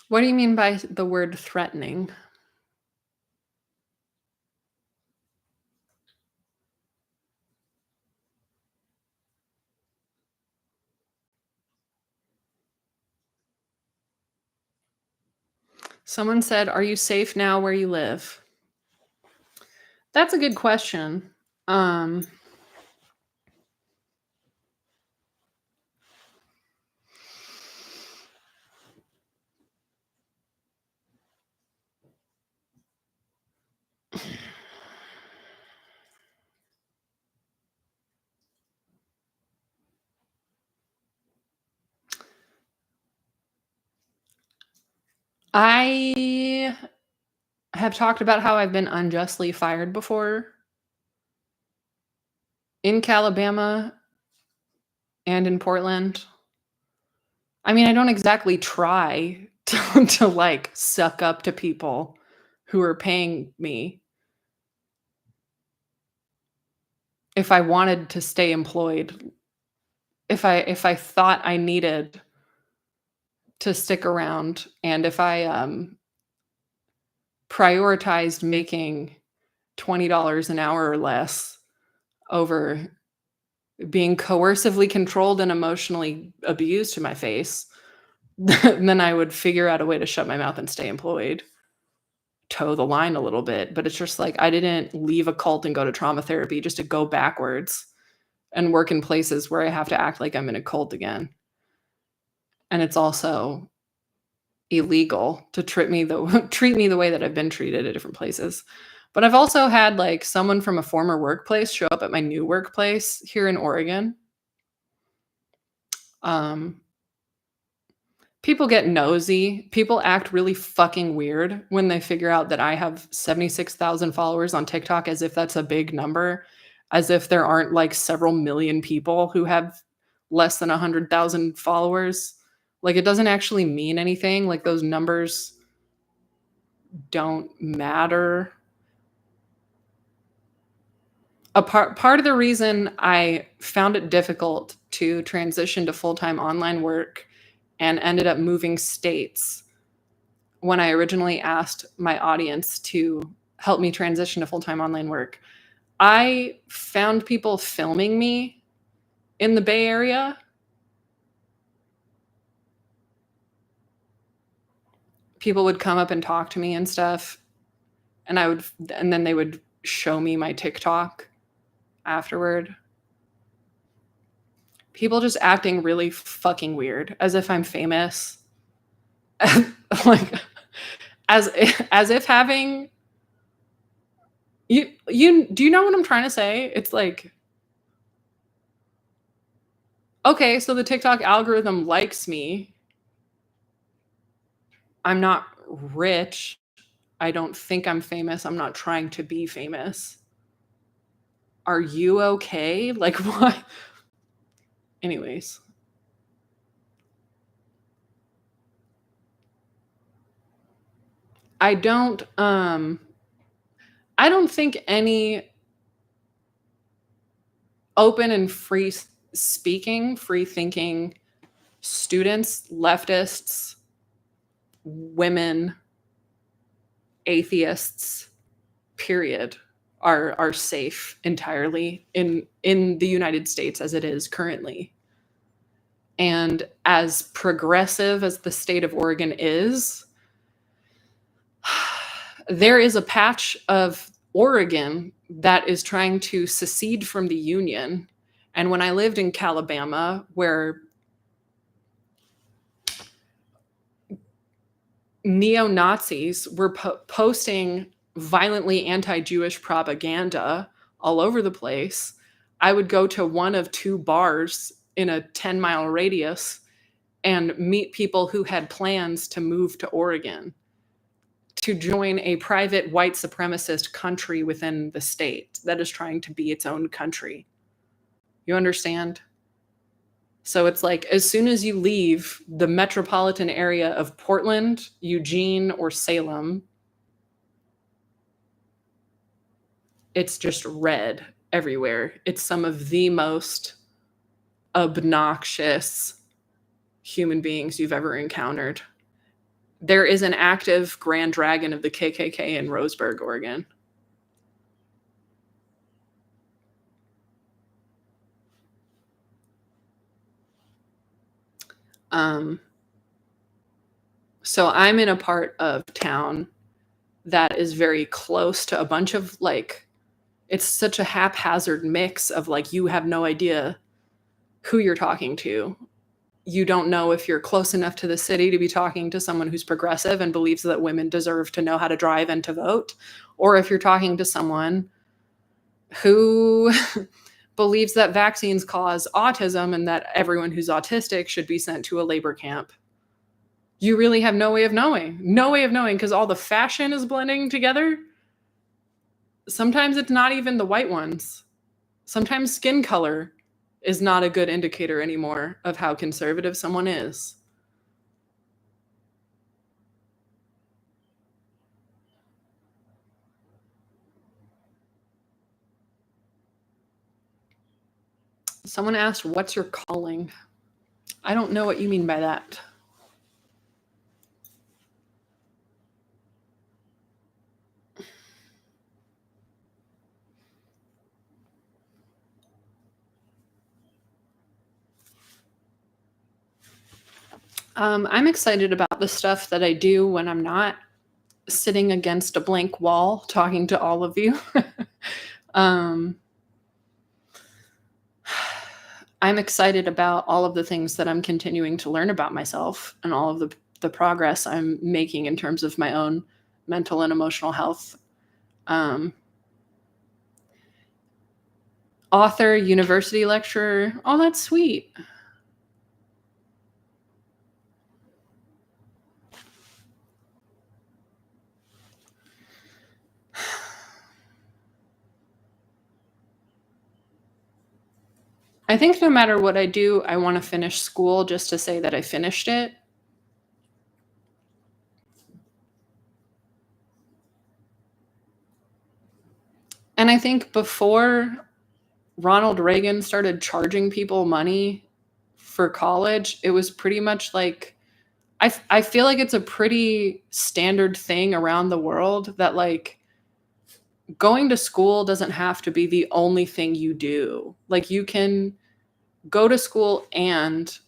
what do you mean by the word threatening? Someone said, "Are you safe now where you live?" That's a good question. Um, I have talked about how I've been unjustly fired before in Calabama and in Portland. I mean, I don't exactly try to like suck up to people who are paying me. If I wanted to stay employed, if I thought I needed to stick around, and if I prioritized making $20 an hour or less over being coercively controlled and emotionally abused to my face, then I would figure out a way to shut my mouth and stay employed, toe the line a little bit. But it's just like I didn't leave a cult and go to trauma therapy just to go backwards and work in places where I have to act like I'm in a cult again. And it's also illegal to treat me the way that I've been treated at different places. But I've also had like someone from a former workplace show up at my new workplace here in Oregon. Um, People get nosy. People act really fucking weird when they figure out that I have 76,000 followers on TikTok, as if that's a big number, as if there aren't like several million people who have less than 100,000 followers. Like it doesn't actually mean anything. Like those numbers don't matter. A part of the reason I found it difficult to transition to full-time online work and ended up moving states when I originally asked my audience to help me transition to full-time online work, I found people filming me in the Bay Area. People would come up and talk to me and stuff, and then they would show me my TikTok afterward. People just acting really fucking weird, as if I'm famous. Like as as if having you do you know what I'm trying to say? It's like, okay, so the TikTok algorithm likes me. I'm not rich. I don't think I'm famous. I'm not trying to be famous. Are you okay? Like what? Anyways, I don't um I don't think any open and speaking, free thinking students, leftists, women, atheists, period, are safe entirely in the United States as it is currently. And as progressive as the state of Oregon is, there is a patch of Oregon that is trying to secede from the Union. And when I lived in Calabama, where neo-Nazis were posting violently anti-Jewish propaganda all over the place, I would go to one of two bars in a 10-mile radius and meet people who had plans to move to Oregon to join a private white supremacist country within the state that is trying to be its own country. You understand? So it's like as soon as you leave the metropolitan area of Portland, Eugene, or Salem, it's just red everywhere. It's some of the most obnoxious human beings you've ever encountered. There is an active Grand Dragon of the KKK in Roseburg, Oregon. Um, so I'm in a part of town that is very close to a bunch of like, it's such a haphazard mix of like, you have no idea who you're talking to. You don't know if you're close enough to the city to be talking to someone who's progressive and believes that women deserve to know how to drive and to vote, or if you're talking to someone who believes that vaccines cause autism and that everyone who's autistic should be sent to a labor camp. You really have no way of knowing. No way of knowing because all the fashion is blending together. Sometimes it's not even the white ones. Sometimes skin color is not a good indicator anymore of how conservative someone is. Someone asked, "What's your calling?" I don't know what you mean by that. I'm excited about the stuff that I do when I'm not sitting against a blank wall talking to all of you. um, I'm excited about all of the things that I'm continuing to learn about myself and all of the progress I'm making in terms of my own mental and emotional health. Um, Author, university lecturer. Oh, that's sweet. I think no matter what I do, I want to finish school just to say that I finished it. And I think before Ronald Reagan started charging people money for college, it was pretty much like I feel like it's a pretty standard thing around the world that like going to school doesn't have to be the only thing you do. Like you can go to school and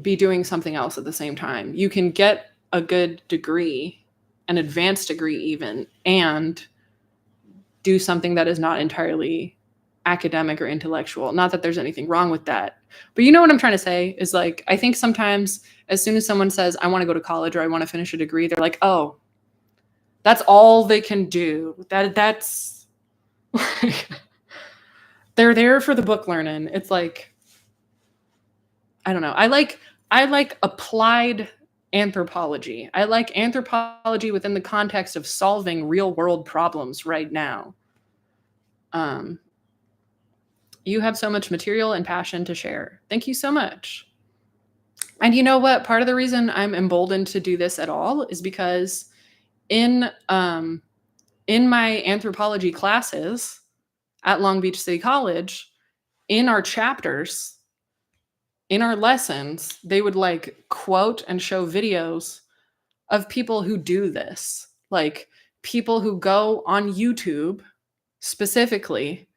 be doing something else at the same time. You can get a good degree, an advanced degree even, and do something that is not entirely academic or intellectual. Not that there's anything wrong with that. But you know what I'm trying to say is like, I think sometimes as soon as someone says, I want to go to college or I want to finish a degree, they're like, oh, that's all they can do. That's they're there for the book learning. It's like, I don't know. I like applied anthropology. I like anthropology within the context of solving real world problems right now. Um, you have so much material and passion to share. Thank you so much. And you know what? Part of the reason I'm emboldened to do this at all is because in my anthropology classes at Long Beach City College, in our chapters, in our lessons, they would like quote and show videos of people who do this, like people who go on YouTube specifically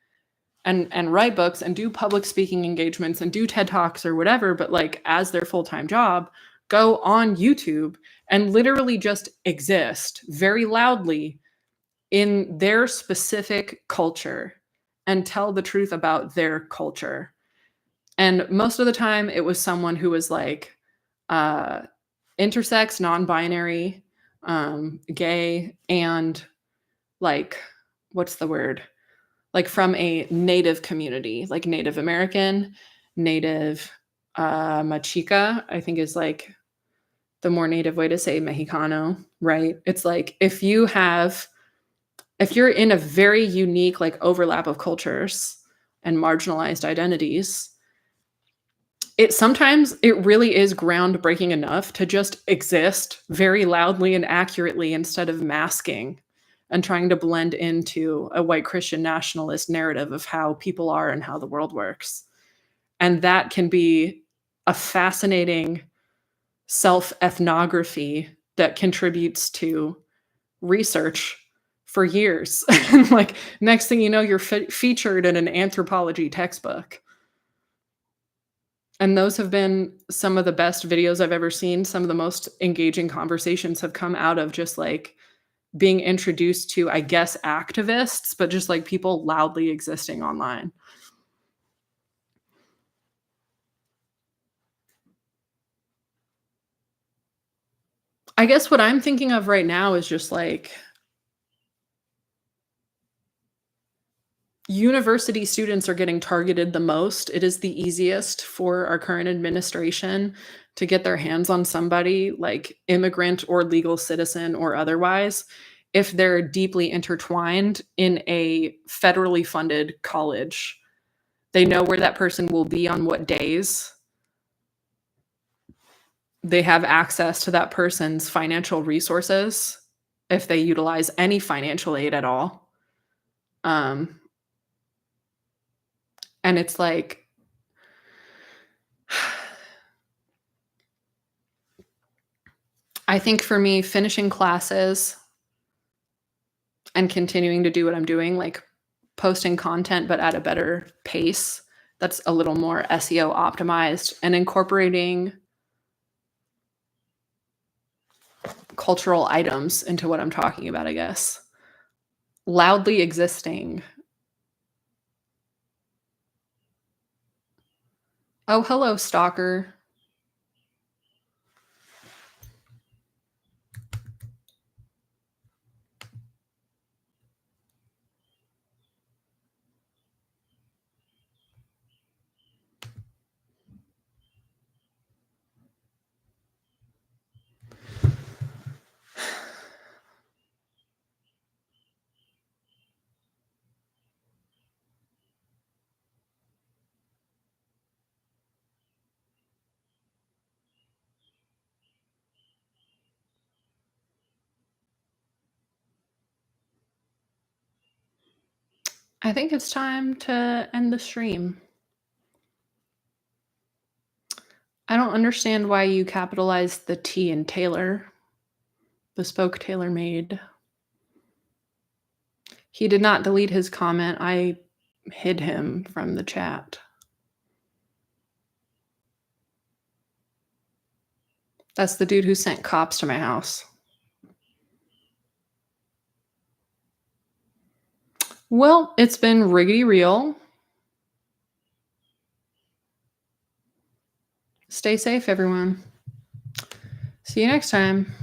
and write books and do public speaking engagements and do TED Talks or whatever, but like as their full-time job, go on YouTube and literally just exist very loudly in their specific culture and tell the truth about their culture. And most of the time it was someone who was like intersex, non-binary, gay, and like, what's the word? Like from a native community, like Native American, Native Machica, I think is like the more native way to say Mexicano, right? It's like if you're in a very unique like overlap of cultures and marginalized identities, sometimes it really is groundbreaking enough to just exist very loudly and accurately instead of masking and trying to blend into a white Christian nationalist narrative of how people are and how the world works. And that can be a fascinating self-ethnography that contributes to research for years. Like, next thing you know, you're featured in an anthropology textbook. And those have been some of the best videos I've ever seen. Some of the most engaging conversations have come out of just, like, being introduced to, I guess, activists, but just, like, people loudly existing online. I guess what I'm thinking of right now is just, like, university students are getting targeted the most. It is the easiest for our current administration to get their hands on somebody, like immigrant or legal citizen or otherwise, if they're deeply intertwined in a federally funded college. They know where that person will be on what days. They have access to that person's financial resources if they utilize any financial aid at all. Um, and it's like I think for me, finishing classes and continuing to do what I'm doing, like posting content, but at a better pace that's a little more SEO optimized, and incorporating cultural items into what I'm talking about, I guess. Loudly existing. Oh, hello, stalker. I think it's time to end the stream. I don't understand why you capitalized the T in Taylor. Bespoke tailor made. He did not delete his comment. I hid him from the chat. That's the dude who sent cops to my house. Well, it's been riggedy real. Stay safe, everyone. See you next time.